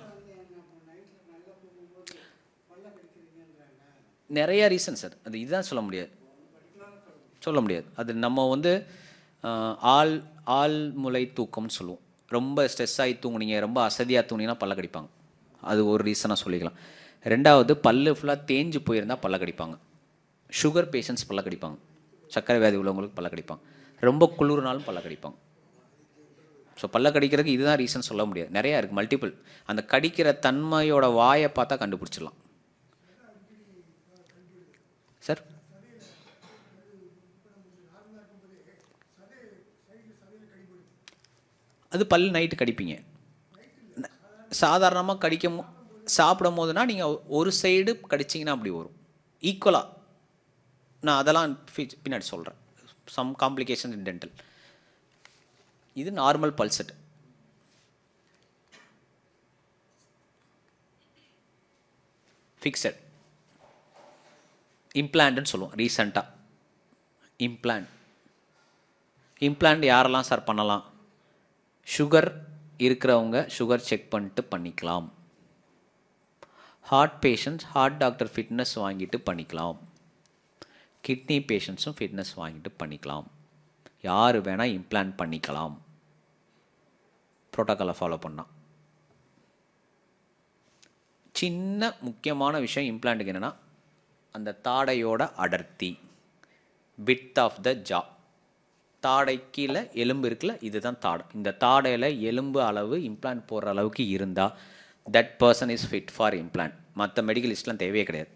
நிறையா ரீசன் சார். அது இதுதான் சொல்ல முடியாது, அது நம்ம வந்து ஆழ்முளை தூக்கம்னு சொல்லுவோம். ரொம்ப ஸ்ட்ரெஸ் ஆகி தூங்குனீங்க, ரொம்ப அசதியாக தூங்குனீங்கன்னா பல்ல கடிப்பாங்க. அது ஒரு ரீசனாக சொல்லிக்கலாம். ரெண்டாவது, பல்லு ஃபுல்லாக தேஞ்சு போயிருந்தால் பல்ல கடிப்பாங்க. சுகர் பேஷண்ட்ஸ் பல்ல கடிப்பாங்க, சர்க்கரை வியாதி உள்ளவங்களுக்கு பல்ல கடிப்பாங்க, ரொம்ப குளிர்னாலும் பல்ல கடிப்பாங்க. ஸோ பல்ல கடிக்கிறதுக்கு இதுதான் ரீசன் சொல்ல முடியாது, நிறையா இருக்குது, மல்டிபிள். அந்த கடிக்கிற தன்மையோட வாயை பார்த்தா கண்டுபிடிச்சிடலாம் சார். அது பல் நைட்டு கடிப்பீங்க. சாதாரணமாக சாப்பிடும் போதுனா நீங்கள் ஒரு சைடு கடிச்சிங்கன்னா அப்படி வரும் ஈக்குவலாக. நான் அதெல்லாம் பின்னாடி சொல்கிறேன். Some complication in dental. இது நார்மல் பல்செட். ஃபிக்ஸட் இம்ப்ளான்ட்னு சொல்லுவோம். ரீசண்டாக இம்ப்ளான்ட் யாரெல்லாம் சார் பண்ணலாம்? சுகர் இருக்கிறவங்க சுகர் செக் பண்ணிட்டு பண்ணிக்கலாம். Heart patients heart doctor fitness வாங்கிட்டு பண்ணிக்கலாம். கிட்னி பேஷண்ட்ஸும் ஃபிட்னஸ் வாங்கிட்டு பண்ணிக்கலாம். யார் வேணால் இம்ப்ளான்ட் பண்ணிக்கலாம், ப்ரோட்டோக்காலை ஃபாலோ பண்ணால். சின்ன முக்கியமான விஷயம் இம்ப்ளான்ட்டுக்கு என்னென்னா, அந்த தாடையோட அடர்த்தி, பிட் ஆஃப் த ஜா. தாடை கீழே எலும்பு இருக்குல்ல, இதுதான் தாடை. இந்த தாடையில் எலும்பு அளவு இம்ப்ளான்ட் போடுற அளவுக்கு இருந்தால் that person is fit for implant. மற்ற மெடிக்கல் லிஸ்ட்லாம் தேவையே கிடையாது.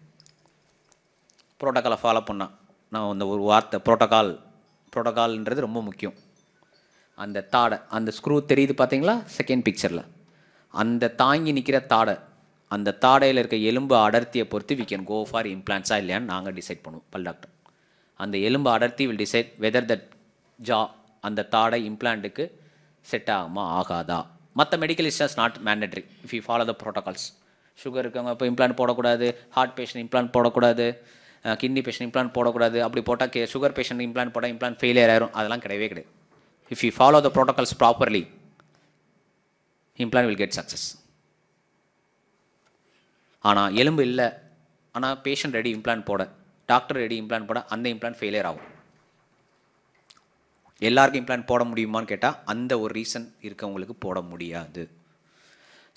ப்ரோட்டோக்காலை ஃபாலோ பண்ணால், நான் அந்த ஒரு வார்த்தை ப்ரோட்டோக்கால்ன்றது ரொம்ப முக்கியம். அந்த தாடை, அந்த ஸ்க்ரூ தெரியுது பார்த்தீங்களா செகண்ட் பிக்சரில், அந்த தாங்கி நிற்கிற தாடை, அந்த தாடையில் இருக்க எலும்பு அடர்த்தியை பொறுத்து வி கேன் கோ ஃபார் இம்ப்ளான்ட்ஸாக இல்லையான்னு நாங்கள் டிசைட் பண்ணுவோம், பல் டாக்டர். அந்த எலும்பு அடர்த்தி வில் டிசைட் வெதர் தட் ஜா, அந்த தாடை இம்ப்ளான்ட்டுக்கு செட் ஆகுமா ஆகாதா. மற்ற medical is not mandatory if you follow the protocols. Sugar இருக்கவங்க இப்போ இம்ப்ளான்ட் போடக்கூடாது, ஹார்ட் பேஷண்ட் இம்ப்ளான்ட் போடக்கூடாது, கிட்னி பேஷண்ட் இம்ப்ளான்ட் போடக்கூடாது. அப்படி போட்டால் சுகர் பேஷண்ட் இம்ப்ளான்ட் போட்டால் இம்ப்ளான்ட் ஃபெயிலியர் ஆயிரும். அதெல்லாம் கிடையவே கிடையாது. If you follow the protocols properly, implant will get success. ஆனால் எலும்பு இல்லை, ஆனால் பேஷண்ட் ரெடி இம்ப்ளான்ட் போட, டாக்டர் ரெடி இம்ப்ளான்ட் போட, அந்த இம்ப்ளான்ட் ஃபெயிலியர் ஆகும். எல்லாருக்கும் இம்ப்ளான்ட் போட முடியுமான்னு கேட்டால் அந்த ஒரு ரீசன் இருக்கவங்களுக்கு போட முடியாது.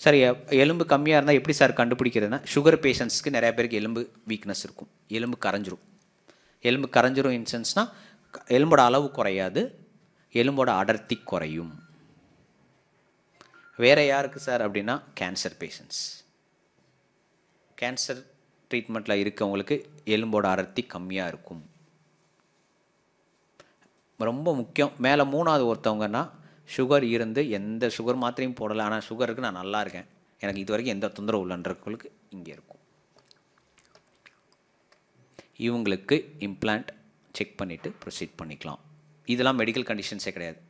சரி, எலும்பு கம்மியாக இருந்தால் எப்படி சார் கண்டுபிடிக்கிறதுனா, சுகர் பேஷண்ட்ஸ்க்கு நிறைய பேருக்கு எலும்பு வீக்னஸ் இருக்கும், எலும்பு கரைஞ்சிரும் இன்சென்ஸ்னால் எலும்போட அளவு குறையாது, எலும்போட அடர்த்தி குறையும். வேறு யாருக்கு சார் அப்படின்னா, கேன்சர் பேஷண்ட்ஸ். கேன்சர் ட்ரீட்மெண்ட்டில் இருக்கவங்களுக்கு எலும்போட அடர்த்தி கம்மியாக இருக்கும். ரொம்ப முக்கியம். மேலே மூணாவது ஒருத்தவங்கன்னா, சுகர் இருந்து எந்த சுகர் மாத்திரையும் போடலை, ஆனால் சுகருக்கு நான் நல்லா இருக்கேன், எனக்கு இது வரைக்கும் எந்த தொந்தரவு இல்லைன்றவங்களுக்கு இங்கே இருக்கும். இவங்களுக்கு இம்ப்ளான்ட் செக் பண்ணிவிட்டு ப்ரொசீட் பண்ணிக்கலாம். இதெல்லாம் மெடிக்கல் கண்டிஷன்ஸே கிடையாது.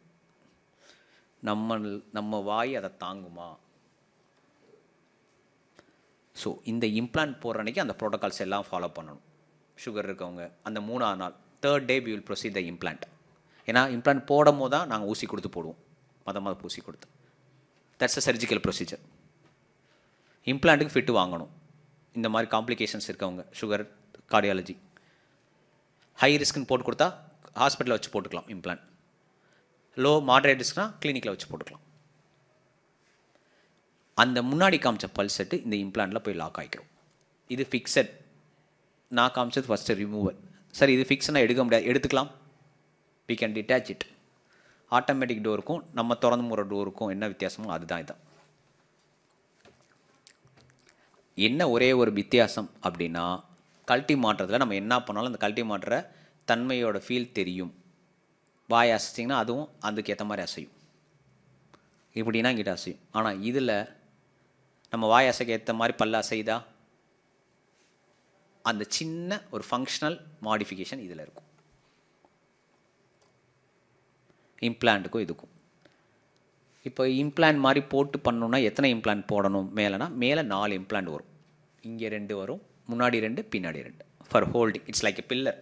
நம்ம வாய் அதை தாங்குமா? ஸோ இந்த இம்ப்ளான்ட் போடுற அன்றைக்கி அந்த ப்ரோட்டோகால்ஸ் எல்லாம் ஃபாலோ பண்ணணும். சுகர் இருக்கவங்க அந்த 3ஆவது நாள், 3rd day we will proceed the implant. ஏன்னா இம்ப்ளான்ட் போடும் போது தான் நாங்கள் ஊசி கொடுத்து போடுவோம், மொதல் ஊசி கொடுத்து. That's a surgical procedure. இம்ப்ளான்ட்டுக்கு ஃபிட்டு வாங்கணும். இந்த மாதிரி காம்ப்ளிகேஷன்ஸ் இருக்கவங்க, சுகர், கார்டியாலஜி, ஹை ரிஸ்க்குன்னு போட்டு கொடுத்தா ஹாஸ்பிட்டலில் வச்சு போட்டுக்கலாம் இம்ப்ளான்ட். லோ மாடரேட் ரிஸ்க்னால் கிளினிக்கில் வச்சு போட்டுக்கலாம். அந்த முன்னாடி காமிச்ச பல் செட்டு இந்த இம்ப்ளான்ட்டில் போய் லாக் ஆகிக்கிறோம். இது ஃபிக்ஸட். நான் காமிச்சது ஃபஸ்ட்டு ரிமூவல். சரி, இது ஃபிக்ஸ்னால் எடுக்க முடியாது, எடுத்துக்கலாம். we can detach it. Automatic டோருக்கும் நம்ம திறந்து மூடுற டோருக்கும் என்ன வித்தியாசமோ அதுதான். இதான் என்ன ஒரே ஒரு வித்தியாசம் அப்படின்னா, கழட்டி மாட்டுறதுல நம்ம என்ன பண்ணாலும் அந்த கழட்டி மாட்டுற தன்மையோட ஃபீல் தெரியும். வாய் அசைச்சிங்கன்னா அதுவும் அதுக்கு ஏற்ற மாதிரி அசையும், இப்படின்னா இங்கிட்ட அசையும். ஆனால் இதில் நம்ம வாய் அசைக்க ஏற்ற மாதிரி பல்ல அசைதா, அந்த சின்ன ஒரு ஃபங்க்ஷனல் மாடிஃபிகேஷன் இதில் இருக்கும், இம்ப்ளான்ட்டுக்கும் இதுக்கும். இப்போ இம்ப்ளான்ட் மாதிரி போட்டு பண்ணணுன்னா எத்தனை இம்ப்ளான்ட் போடணும் மேலேனா, மேலே 4 இம்ப்ளான்ட் வரும். இங்கே 2 வரும், முன்னாடி 2, பின்னாடி 2 for holding. It's like a pillar.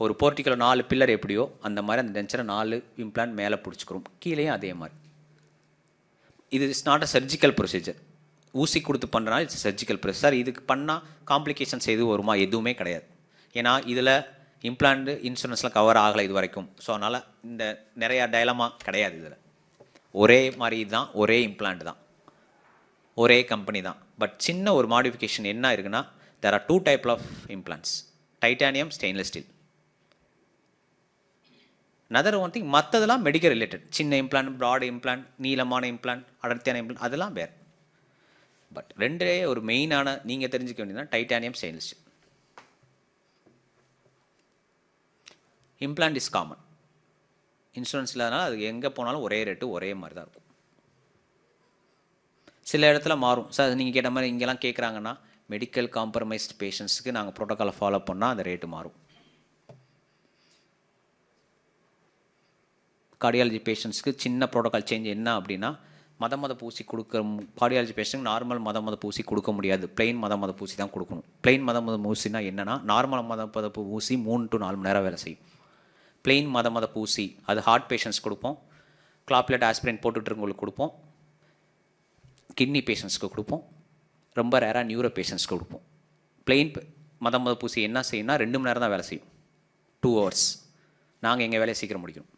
ஒரு போர்ட்டிக்கல் 4 பில்லர் எப்படியோ அந்த மாதிரி அந்த டென்ச்சரை 4 இம்ப்ளான்ட் மேலே பிடிச்சிக்கிறோம், கீழேயும் அதே மாதிரி. இது is not a surgical procedure. ஊசி கொடுத்து பண்ணுறனால இட்ஸ் சர்ஜிக்கல் ப்ரொசீஜர். இதுக்கு பண்ணால் காம்ப்ளிகேஷன்ஸ் எதுவும் வருமா? எதுவுமே கிடையாது. ஏன்னா இதில் இம்ப்ளான்ட் இன்சூரன்ஸ்லாம் கவர் ஆகலை இது வரைக்கும். ஸோ அதனால் இந்த நிறையா டைலமா கிடையாது. இதில் ஒரே மாதிரி தான், ஒரே இம்ப்ளான்ட் தான், ஒரே கம்பெனி தான். பட் சின்ன ஒரு மாடிஃபிகேஷன் என்ன இருக்குன்னா, there are 2 type of implants, titanium, stainless steel. Other one thing, மற்றதெல்லாம் மெடிக்கல் ரிலேட்டட். சின்ன இம்ப்ளான்ட், ப்ராட் இம்ப்ளான்ட், நீளமான இம்ப்ளான்ட், அடர்த்தியான இம்ப்ளான்ட், அதெல்லாம் வேறு. பட் ரெண்டே ஒரு மெயினான நீங்கள் தெரிஞ்சுக்க வேண்டியதுனா titanium, stainless steel. Implant is common. Insurance இல்லாதனால அது எங்கே போனாலும் ஒரே ரேட்டு, ஒரே மாதிரி தான் இருக்கும். சில இடத்துல மாறும் சார். நீங்கள் கேட்ட மாதிரி இங்கெல்லாம் கேட்குறாங்கன்னா, மெடிக்கல் காம்ப்ரமைஸ்ட் பேஷண்ட்ஸுக்கு நாங்கள் ப்ரோட்டோக்காலை ஃபாலோ பண்ணால் அந்த ரேட்டு மாறும். கார்டியாலஜி பேஷண்ட்ஸ்க்கு சின்ன ப்ரோட்டோக்கால் சேஞ்ச் என்ன அப்படின்னா, மத பூசி கொடுக்குற கார்டியாலஜி பேஷண்ட்டுக்கு நார்மல் மத பூசி கொடுக்க முடியாது. பிளெயின் மத பூசி தான் கொடுக்கணும். பிளெயின் மத பூசினா என்னென்னா, நார்மல் மத பூசி 3 to 4 மணி நேரம் வேலை செய்யும். பிளெயின் மத பூசி அது ஹார்ட் பேஷண்ட்ஸ் கொடுப்போம், கிளாப்லெட் ஆஸ்பிரின் போட்டுட்ருக்கவங்களுக்கு கொடுப்போம், கிட்னி பேஷண்ட்ஸ்க்கு கொடுப்போம், ரொம்ப ரேராக நியூரோ பேஷண்ட்ஸ்க்கு கொடுப்போம். பிளெயின் மத பூசி என்ன செய்யணும்னா 2 மணி நேரம் தான் வேலை செய்யும், 2 hours. நாங்கள் எங்கள் வேலையை சீக்கிரம் முடிக்கணும்.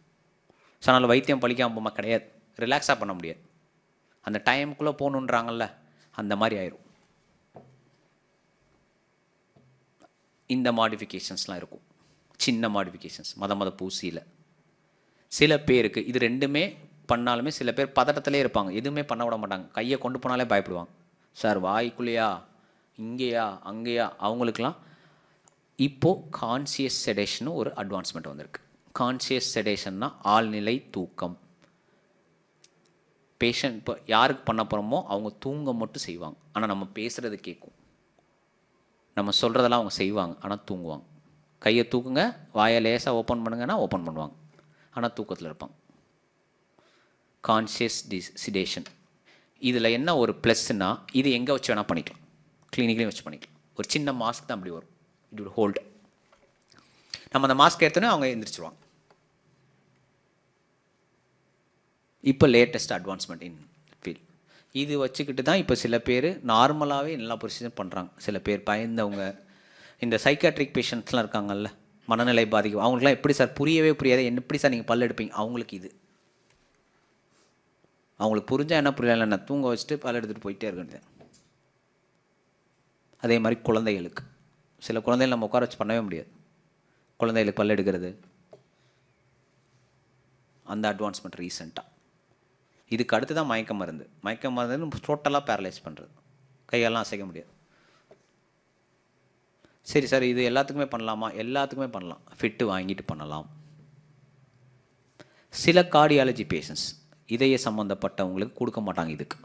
ஸோ அதனால் வைத்தியம் பழிக்காம கிடையாது, ரிலாக்ஸாக பண்ண முடியாது. அந்த டைமுக்குள்ளே போகணுன்றாங்கல்ல, அந்த மாதிரி ஆயிரும். இந்த மாடிஃபிகேஷன்ஸ்லாம் இருக்கும், சின்ன மாடிஃபிகேஷன்ஸ் மத பூசியில். சில பேருக்கு இது ரெண்டுமே பண்ணாலுமே சில பேர் பதட்டத்திலே இருப்பாங்க, எதுவுமே பண்ண விட மாட்டாங்க. கையை கொண்டு போனாலே பயப்படுவாங்க. சார் வாய்க்குள்ளேயா, இங்கேயா, அங்கேயா? அவங்களுக்கெல்லாம் இப்போது கான்சியஸ் செடேஷன் ஒரு அட்வான்ஸ்மெண்ட் வந்திருக்கு. கான்சியஸ் செடேஷன்னா ஆழ்நிலை தூக்கம். பேஷண்ட் இப்போ யாருக்கு பண்ண போகிறோமோ அவங்க தூங்க மட்டும் செய்வாங்க, ஆனால் நம்ம பேசுகிறது கேட்கும். நம்ம சொல்கிறதெல்லாம் அவங்க செய்வாங்க, ஆனால் தூங்குவாங்க. கையை தூக்குங்க, வாயை லேசாக ஓப்பன் பண்ணுங்கன்னா ஓப்பன் பண்ணுவாங்க, ஆனால் தூக்கத்தில் இருப்பாங்க. Conscious citation. இதில் என்ன ஒரு ப்ளஸ்ன்னா, இது எங்கே வச்சு வேணால் பண்ணிக்கலாம், கிளினிக்லேயும் வச்சு பண்ணிக்கலாம். ஒரு சின்ன மாஸ்க் தான் அப்படி வரும், இட் வில் ஹோல்டு. நம்ம அந்த மாஸ்க் எடுத்தோன்னே அவங்க எந்திரிச்சிருவாங்க. இப்போ லேட்டஸ்ட் அட்வான்ஸ்மெண்ட் இன் ஃபீல்ட் இது வச்சுக்கிட்டு தான் இப்போ சில பேர் நார்மலாகவே எல்லா ப்ரொசீஜரும் பண்ணுறாங்க. சில பேர் பயந்தவங்க, இந்த சைக்காட்ரிக் பேஷண்ட்ஸ்லாம் இருக்காங்கல்ல, மனநிலை பாதிக்கும், அவங்களுக்குலாம் எப்படி சார் புரியவே புரியாது, என்ன எப்படி சார் நீங்கள் பல் எடுப்பீங்க? அவங்களுக்கு இது அவங்களுக்கு புரிஞ்சால் என்ன புரியல, நான் தூங்க வச்சுட்டு பல் எடுத்துகிட்டு போயிட்டே இருக்கேன். அதே மாதிரி குழந்தைகளுக்கு, சில குழந்தைகள் நம்ம உட்கார வச்சு பண்ணவே முடியாது. குழந்தைகளுக்கு பல் எடுக்கிறது, அந்த அட்வான்ஸ்மெண்ட் ரீசெண்டாக. இதுக்கு அடுத்து தான் மயக்க மருந்து. மயக்க மருந்து டோட்டலாக பேரலைஸ் பண்ணுறது, கையெல்லாம் அசைக்க முடியாது. சரி சார், இது எல்லாத்துக்குமே பண்ணலாமா? எல்லாத்துக்குமே பண்ணலாம், ஃபிட்டு வாங்கிட்டு பண்ணலாம். சில கார்டியாலஜி பேஷண்ட்ஸ், இதய சம்மந்தப்பட்டவங்களுக்கு கொடுக்க மாட்டாங்க இதுக்கு.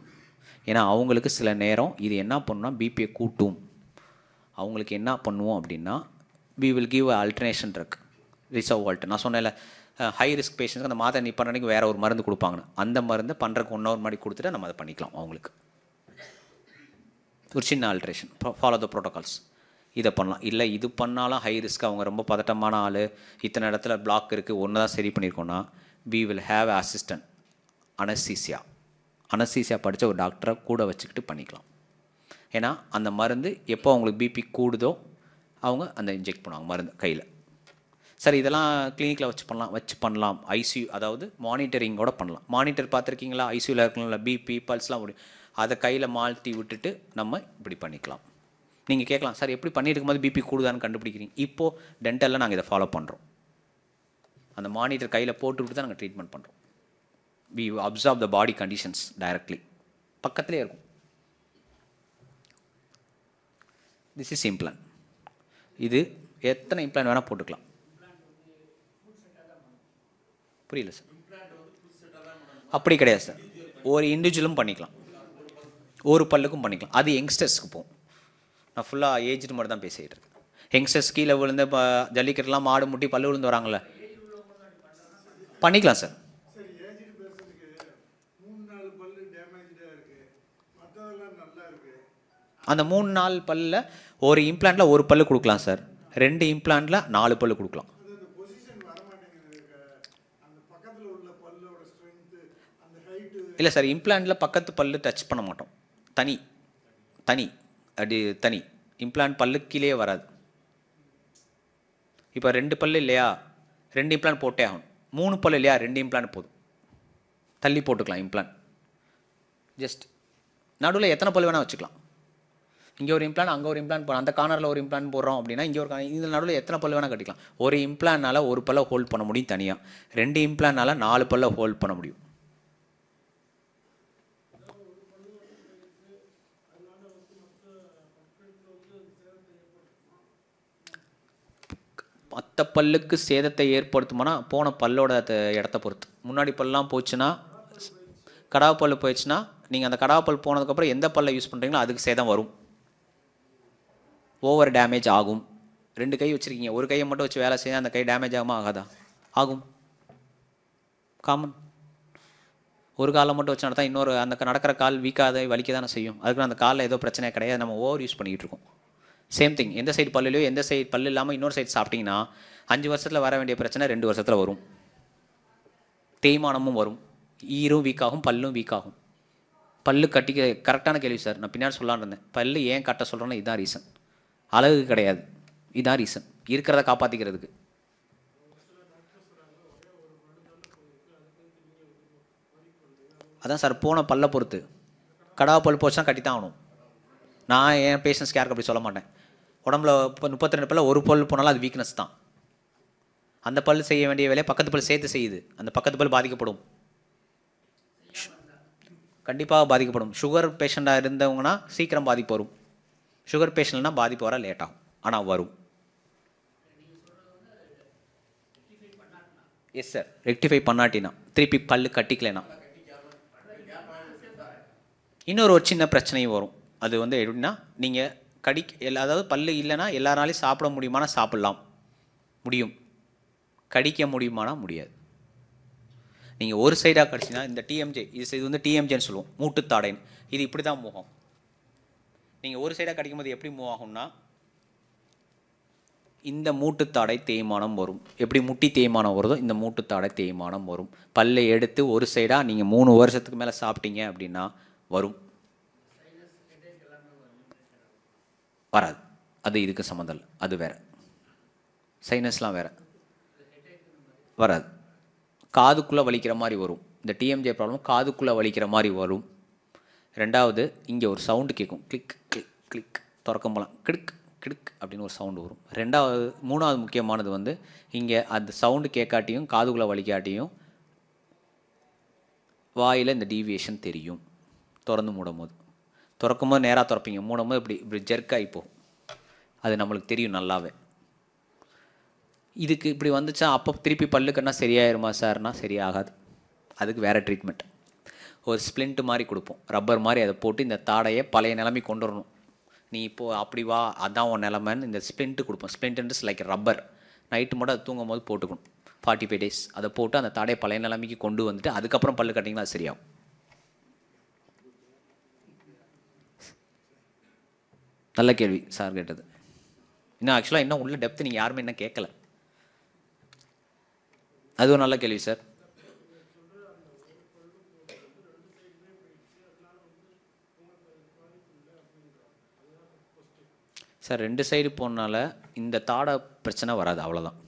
ஏன்னா அவங்களுக்கு சில நேரம் இது என்ன பண்ணுன்னா பிபியை கூட்டும். அவங்களுக்கு என்ன பண்ணுவோம் அப்படின்னா, we will give alternation drug, ரிசர்வால்ட். நான் சொன்னேன்ல, ஹை ரிஸ்க் பேஷண்ட்ஸ்க்கு அந்த மாத்திரை நீ பண்ணுறதுக்கு வேறு ஒரு மருந்து கொடுப்பாங்கன்னு, அந்த மருந்து பண்ணுறதுக்கு 1 hour மாதிரி கொடுத்துட்டு நம்ம அதை பண்ணிக்கலாம். அவங்களுக்கு ஒரு சின்ன ஆல்ட்ரேஷன், ஃபாலோ த ப்ரோட்டோகால்ஸ், இதை பண்ணலாம். இல்லை இது பண்ணாலும் ஹை ரிஸ்க், அவங்க ரொம்ப பதட்டமான ஆள், இத்தனை இடத்துல பிளாக் இருக்குது, ஒன்று தான் சரி பண்ணியிருக்கோன்னா, we will have assistant anaesthesia படித்த ஒரு டாக்டரை கூட வச்சுக்கிட்டு பண்ணிக்கலாம். ஏன்னா அந்த மருந்து எப்போ அவங்களுக்கு பிபி கூடுதோ அவங்க அந்த இன்ஜெக்ட் பண்ணுவாங்க மருந்து கையில். சார் இதெல்லாம் கிளினிக்கில் வச்சு பண்ணலாம். ஐசியூ, அதாவது மானிட்டரிங்கோட பண்ணலாம். மானிட்டர் பார்த்துருக்கீங்களா? ஐசியூவில் இருக்கணும்ல, பிபி பல்ஸ்லாம் முடியும், அதை கையில் மாற்றி விட்டுட்டு நம்ம இப்படி பண்ணிக்கலாம். நீங்கள் கேட்கலாம், சார் எப்படி பண்ணியிருக்கும் போது பிபி கூடுதான்னு கண்டுபிடிக்கிறீங்க? இப்போது டென்டலில் நாங்கள் இதை ஃபாலோ பண்ணுறோம். அந்த மானிட்டர் கையில் போட்டுவிட்டு தான் நாங்கள் ட்ரீட்மெண்ட் பண்ணுறோம். We observe the body conditions directly, பக்கத்திலே இருக்கும். This is implant. இது எத்தனை இம்ப்ளான் வேணால் போட்டுக்கலாம். புரியல சார்? அப்படி கிடையாது சார், ஒரு இண்டிவிஜுவலும் பண்ணிக்கலாம், ஒரு பல்லுக்கும் பண்ணிக்கலாம். அது யங்ஸ்டர்ஸ்க்கு போகும். நான் ஃபுல்லாக ஏஜ்டு மட்டும் தான் பேசிகிட்டு இருக்கேன். யங்ஸ்டர்ஸ் கீழே விழுந்து இப்போ ஜல்லிக்கட்டுலாம் மாடு முட்டி பல்லு விழுந்து வராங்களே, பண்ணிக்கலாம் சார். அந்த 3 4 பல்லில் ஒரு இம்ப்ளான்ட்டில் ஒரு பல்லு கொடுக்கலாம் சார், 2 இம்ப்ளான்ட்டில் 4 பல்லு கொடுக்கலாம். இல்லை சார், இம்ப்ளான்ட்டில் பக்கத்து பல்லு டச் பண்ண மாட்டோம். தனி தனி அப்படி தனி இம்ப்ளான்ட் பல்லுக்கு கீழே வராது. இப்போ 2 பல்லு இல்லையா, 2 இம்ப்ளான்ட் போட்டே ஆகணும். 3 பல்லு இல்லையா, 2 இம்ப்ளான்ட் போதும், தள்ளி போட்டுக்கலாம் இம்ப்ளான்ட். ஜஸ்ட் நடுவில் எத்தனை பல்லு வேணால் வச்சுக்கலாம். இங்கே ஒரு இம்ப்ளான், அங்கே ஒரு இம்ப்ளான் போகிறோம், அந்த கார்னரில் ஒரு இம்ப்ளான் போடுறோம் அப்படின்னா இங்கே ஒரு இந்த நடுவில் எத்தனை பல்லு வேணால் கட்டிக்கலாம். ஒரு இம்ப்ளான்னால் ஒரு பல்லை ஹோல்ட் பண்ண முடியும் தனியாக, 2 இம்ப்ளான்னால் 4 பல்லை ஹோல்ட் பண்ண முடியும். மற்ற பல்லுக்கு சேதத்தை ஏற்படுத்துமானா போன பல்லோட இடத்த பொறுத்து. முன்னாடி பல்லாம் போச்சுன்னா, கடாவை பல் போயிடுச்சுன்னா, நீங்கள் அந்த கடாவை பல் போனதுக்கப்புறம் எந்த பல்லை யூஸ் பண்ணுறீங்களோ அதுக்கு சேதம் வரும், ஓவர் டேமேஜ் ஆகும். 2 கை வச்சுருக்கீங்க, ஒரு கையை மட்டும் வச்சு வேலை செய்ய அந்த கை டேமேஜ் ஆகுமா ஆகாதா? ஆகும், காமன். ஒரு காலை மட்டும் வச்சு நடத்தா இன்னொரு அந்த நடக்கிற கால் வீக்காக வலிக்க தானே செய்யும். அதுக்கு அந்த காலில் ஏதோ பிரச்சனை கிடையாது, நம்ம ஓவர் யூஸ் பண்ணிக்கிட்டு இருக்கோம். சேம் திங், எந்த சைடு பல்லுலையோ எந்த சைடு பல்லு இல்லாமல் இன்னொரு சைடு சாப்பிட்டிங்கன்னா 5 வருஷத்தில் வர வேண்டிய பிரச்சனை 2 வருஷத்தில் வரும். தேய்மானமும் வரும், ஈரும் வீக் ஆகும், பல்லும் வீக் ஆகும். பல்லு கட்டிக்க கரெக்டான கேள்வி சார், நான் பின்னாடி சொல்லலான்னு இருந்தேன். பல்லு ஏன் கட்ட சொல்கிறேன்னா இதுதான் ரீசன், அழகு கிடையாது, இதுதான் ரீசன், இருக்கிறத காப்பாற்றிக்கிறதுக்கு. அதான் சார், போன பல்லை பொறுத்து. கடா பல் போச்சுன்னா கட்டி தான் ஆகணும். நான் என் பேஷண்ட்ஸ்க்கு யாருக்கு அப்படி சொல்ல மாட்டேன். உடம்புல இப்போ 32 பல்ல ஒரு பல் போனாலும் அது வீக்னஸ் தான். அந்த பல் செய்ய வேண்டிய வேலையை பக்கத்து பல் சேர்த்து செய்யுது, அந்த பக்கத்து பல் பாதிக்கப்படும், கண்டிப்பாக பாதிக்கப்படும். சுகர் பேஷண்ட்டாக இருந்தவங்கன்னா சீக்கிரம் பாதிப்பு வரும், சுகர் பேஷண்ட்னா பாதிப்பு வர லேட் ஆகும், ஆனால் வரும். எஸ் சார், ரெக்டிஃபை பண்ணாட்டினா, திருப்பி பல்லு கட்டிக்கலைனா இன்னொரு ஒரு சின்ன பிரச்சனையும் வரும். அது வந்து எப்படின்னா, நீங்கள் அதாவது பல்லு இல்லைன்னா எல்லாராலையும் சாப்பிட முடியுமானா சாப்பிட்லாம், முடியும். கடிக்க முடியுமானா முடியாது. நீங்கள் ஒரு சைடாக கடிச்சிங்கன்னா இந்த டிஎம்ஜே, இது வந்து டிஎம்ஜேன்னு சொல்லுவோம், மூட்டுத்தாடைன்னு. இது இப்படி தான் மூவ் ஆகும். நீங்கள் ஒரு சைடாக கடிக்கும் போது எப்படி மூவ் ஆகும்னா, இந்த மூட்டுத்தாடை தேய்மானம் வரும். எப்படி முட்டி தேய்மானம் வருதோ இந்த மூட்டுத்தாடை தேய்மானம் வரும். பல்லை எடுத்து ஒரு சைடாக நீங்கள் 3 வருஷத்துக்கு மேலே சாப்பிட்டீங்க அப்படின்னா வரும். வராது, அது இதுக்கு சம்மந்தம் இல்லை, அது வேறு. சைனஸ்லாம் வேறு வராது. காதுக்குள்ளே வலிக்கிற மாதிரி வரும். இந்த டிஎம்ஜே ப்ராப்ளம் காதுக்குள்ளே வலிக்கிற மாதிரி வரும். 2வது, இங்கே ஒரு சவுண்டு கேட்கும், கிளிக் கிளிக் கிளிக், திறக்கும் போலாம் கிளிக் கிளிக் அப்படின்னு ஒரு சவுண்டு வரும். 3வது முக்கியமானது வந்து இங்கே அந்த சவுண்டு கேட்காட்டியும் காதுக்குள்ளே வலிக்காட்டியும் வாயில் இந்த டீவியேஷன் தெரியும். திறந்து மூடும் போது, திறக்கும் போது நேராக திறப்பீங்க, மூடும் போது இப்படி இப்படி ஜெர்க்காகி போகும், அது நம்மளுக்கு தெரியும் நல்லாவே. இதுக்கு இப்படி வந்துச்சா அப்போ திருப்பி பல்லுக்குன்னா சரியாயிருமா சார்னா சரியாகாது, அதுக்கு வேறு ட்ரீட்மெண்ட். ஒரு ஸ்ப்ளிண்ட்டு மாதிரி கொடுப்போம், ரப்பர் மாதிரி, அதை போட்டு இந்த தாடையை பழைய நிலைமை கொண்டு வரணும். நீ இப்போது அப்படி வா, அதான் உன் நிலமைன்னு இந்த ஸ்ப்ளிண்ட்டு கொடுப்போம். ஸ்ப்ளிண்ட்டு லைக் ரப்பர், நைட்டு மட்டும் அது தூங்கும் போது போட்டுக்கணும் 45 days. அதை போட்டு அந்த தாடையை பழைய நிலைமைக்கு கொண்டு வந்துட்டு அதுக்கப்புறம் பல்லு கட்டிங்கன்னா அது சரியாகும். நல்ல கேள்வி சார் கேட்டது. இன்னும் ஆக்சுவலாக இன்னும் உள்ள டெப்த்து நீங்கள் யாருமே இன்னும் கேட்கல, அது ஒரு நல்ல கேள்வி சார். சார் 2 சைடு போனால இந்த தாடை பிரச்சனை வராது, அவ்வளோதான்.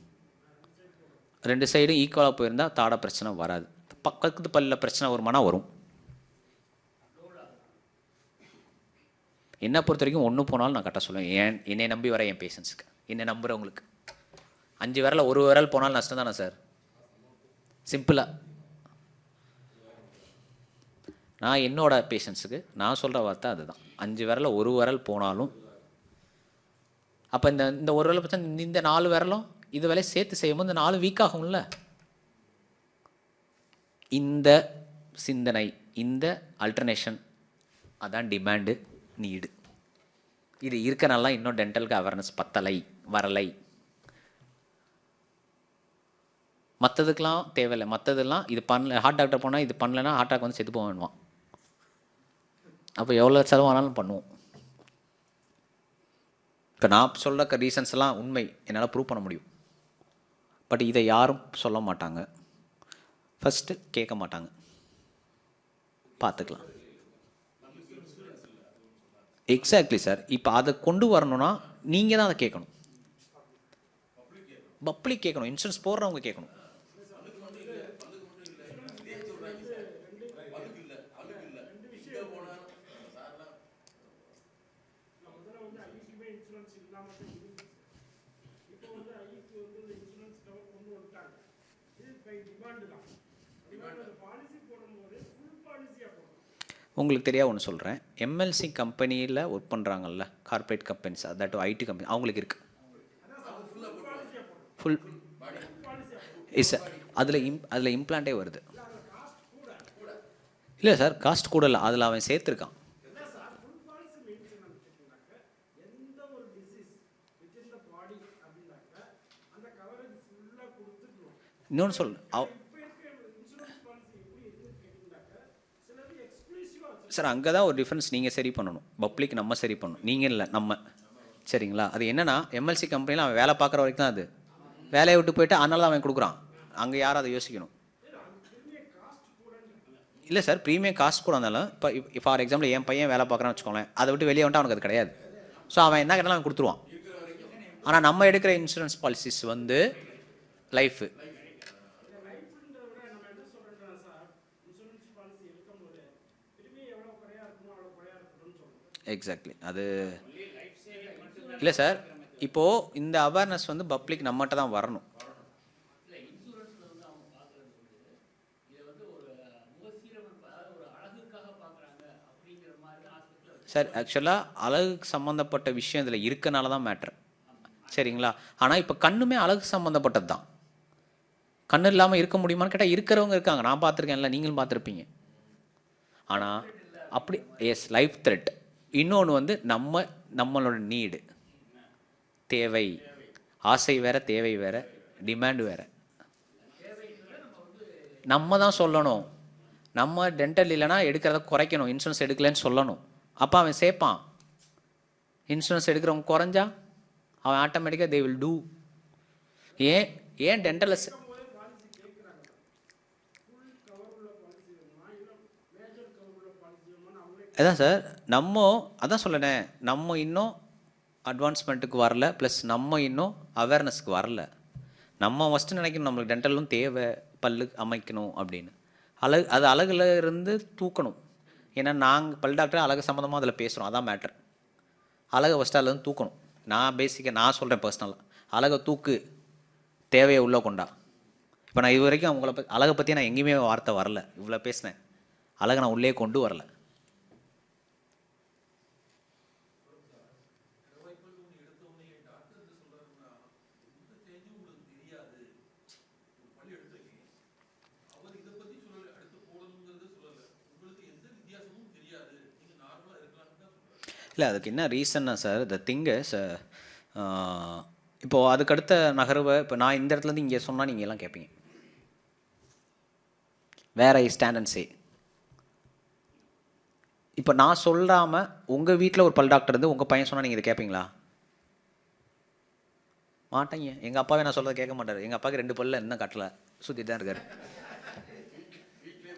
2 சைடும் ஈக்குவலாக போயிருந்தால் தாடை பிரச்சனை வராது. பக்கத்து பல்லில் பிரச்சனை வருமானா வரும். என்னை பொறுத்த வரைக்கும் ஒன்று போனாலும் நான் கரெக்டாக சொல்லுவேன். என்னை நம்பி வர என் பேஷண்ட்ஸுக்கு, என்னை நம்புகிறவங்களுக்கு 5 விரல் ஒரு விரல் போனாலும் நஷ்டம் தானே சார், சிம்பிளாக. நான் என்னோட பேஷண்ட்ஸுக்கு நான் சொல்கிற வார்த்தை அதுதான், 5 விரலில் ஒரு விரல் போனாலும். அப்போ இந்த ஒரு விரலை பிரச்சனை, இந்த 4 விரலும் இது வேலையை சேர்த்து செய்யும்போது இந்த 4 வீக் ஆகும்ல. இந்த சிந்தனை, இந்த அல்டர்னேஷன், அதான் டிமாண்டு, நீடு. இது இருக்கனால இன்னும் டென்டலுக்கு அவேர்னஸ் பத்தலை, வரலை. மற்றதுக்கெலாம் தேவையில்லை, மற்றதெல்லாம் இது பண்ணல. ஹார்ட் டாக்டர் போனால் இது பண்ணலைன்னா ஹார்ட் அட்டாக் வந்து செத்து போக வேணுமா. அப்போ எவ்வளோ செலவானாலும் பண்ணுவோம். இப்போ நான் சொல்கிற ரீசன்ஸ் எல்லாம் உண்மை, என்னால் ப்ரூவ் பண்ண முடியும். பட் இதை யாரும் சொல்ல மாட்டாங்க, ஃபஸ்ட்டு கேட்க மாட்டாங்க. பார்த்துக்கலாம். Exactly sir. இப்போ அதை கொண்டு வரணும்னா நீங்கள் தான் அதை கேட்கணும், பப்ளிக் கேட்கணும், இன்சூரன்ஸ் போடுறவங்க கேட்கணும். உங்களுக்கு தெரியாது ஒன்று சொல்கிறேன். எம்எல்சி கம்பெனியில் ஒர்க் பண்ணுறாங்கல்ல, கார்ப்பரேட் கம்பெனிஸ், அதாட்டும் ஐடி கம்பெனி, அவங்களுக்கு இருக்குது ஃபுல். இஸ் சார், அதில் இம்ப்ளான்ட்டே வருது. இல்லை சார், காஸ்ட் கூட இல்லை, அதில் அவன் சேர்த்துருக்கான். இன்னொன்று சார், அங்கே தான் ஒரு டிஃப்ரென்ஸ் நீங்கள் சரி பண்ணணும், பப்ளிக் நம்ம சரி பண்ணணும், நீங்கள் இல்லை நம்ம. சரிங்களா? அது என்னென்னா, எம்எல்சி கம்பெனியில் அவன் வேலை பார்க்குற வரைக்கும் தான் அது, வேலையை விட்டு போயிட்டு அதனால தான் அவன் கொடுக்குறான். அங்கே யாரும் அதை யோசிக்கணும். இல்லை சார், ப்ரீமியம் காஸ்ட் கூட இருந்தாலும் இப்போ ஃபார் எக்ஸாம்பிள் என் பையன் வேலை பார்க்குறான்னு வச்சுக்கோங்களேன், அதை விட்டு வெளியே வந்துட்டு அவனுக்கு அது கிடையாது. ஸோ அவன் என்ன கேட்டாலும் அவன் கொடுத்துருவான். ஆனால் நம்ம எடுக்கிற இன்சூரன்ஸ் பாலிசிஸ் வந்து லைஃபு. எக்ஸாக்ட்லி. அது இல்லை சார், இப்போது இந்த அவேர்னஸ் வந்து பப்ளிக் நம்மகிட்ட தான் வரணும். சார் ஆக்சுவலாக அழகுக்கு சம்மந்தப்பட்ட விஷயம் இதில் இருக்கனால தான் மேட்ரு. சரிங்களா? ஆனால் இப்போ கண்ணுமே அழகு சம்மந்தப்பட்டது தான். கண்ணு இல்லாமல் இருக்க முடியுமான்னு கேட்டால் இருக்கிறவங்க இருக்காங்க, நான் பார்த்துருக்கேன்ல, நீங்களும் பார்த்துருப்பீங்க. ஆனால் அப்படி எஸ், லைஃப் த்ரெட். இன்னொன்று வந்து நம்மளோட நீடு, தேவை, ஆசை வேறு, தேவை வேறு, டிமாண்டு வேறு. நம்ம தான் சொல்லணும். நம்ம டென்டல் இல்லைனா எடுக்கிறத குறைக்கணும், இன்சூரன்ஸ் எடுக்கலன்னு சொல்லணும். அப்போ அவன் சேர்ப்பான். இன்சூரன்ஸ் எடுக்கிறவங்க குறைஞ்சா அவன் ஆட்டோமேட்டிக்காக தே வில் டூ. ஏன் டென்டலில் அதான் சார், நம்ம அதான் சொல்லணே, நம்ம இன்னும் அட்வான்ஸ்மெண்ட்டுக்கு வரல, ப்ளஸ் நம்ம இன்னும் அவேர்னஸ்க்கு வரல. நம்ம ஃபஸ்ட்டு நினைக்கணும் நம்மளுக்கு டென்டலும் தேவை, பல்லு அமைக்கணும் அப்படின்னு. அது அழகுல இருந்து தூக்கணும். ஏன்னா நாங்கள் பல் டாக்டர் அழகு சம்மந்தமாக அதில் பேசுகிறோம், அதான் மேட்ரு. அழகை ஃபஸ்ட்டு அதில் இருந்து தூக்கணும். நான் சொல்கிறேன் பர்சனலாக, அழகை தூக்கு, தேவையை உள்ளே கொண்டா. இப்போ நான் இது வரைக்கும் அவங்கள அழகை பற்றி நான் எங்கேயுமே வார்த்தை வரல, இவ்வளோ பேசினேன். அழகை நான் உள்ளே கொண்டு வரல. இல்லை, அதுக்கு என்ன ரீசன்னா சார், த திங் இஸ், இப்போது அதுக்கடுத்த நகர்வை இப்போ நான் இந்த இடத்துலேருந்து இங்கே சொன்னால் நீங்கள் எல்லாம் கேட்பீங்க, வேற ஐ ஸ்டாண்ட் அண்ட் சே. இப்போ நான் சொல்லாமல் உங்கள் வீட்டில் ஒரு பல் டாக்டர் இருந்து உங்கள் பையன் சொன்னால் நீங்கள் இதை கேட்பீங்களா? மாட்டேங்க. எங்கள் அப்பாவே நான் சொல்கிறத கேட்க மாட்டார். எங்கள் அப்பாவுக்கு 2 பல்ல இன்னும் கட்டலை, சுற்றி தான் இருக்கார்.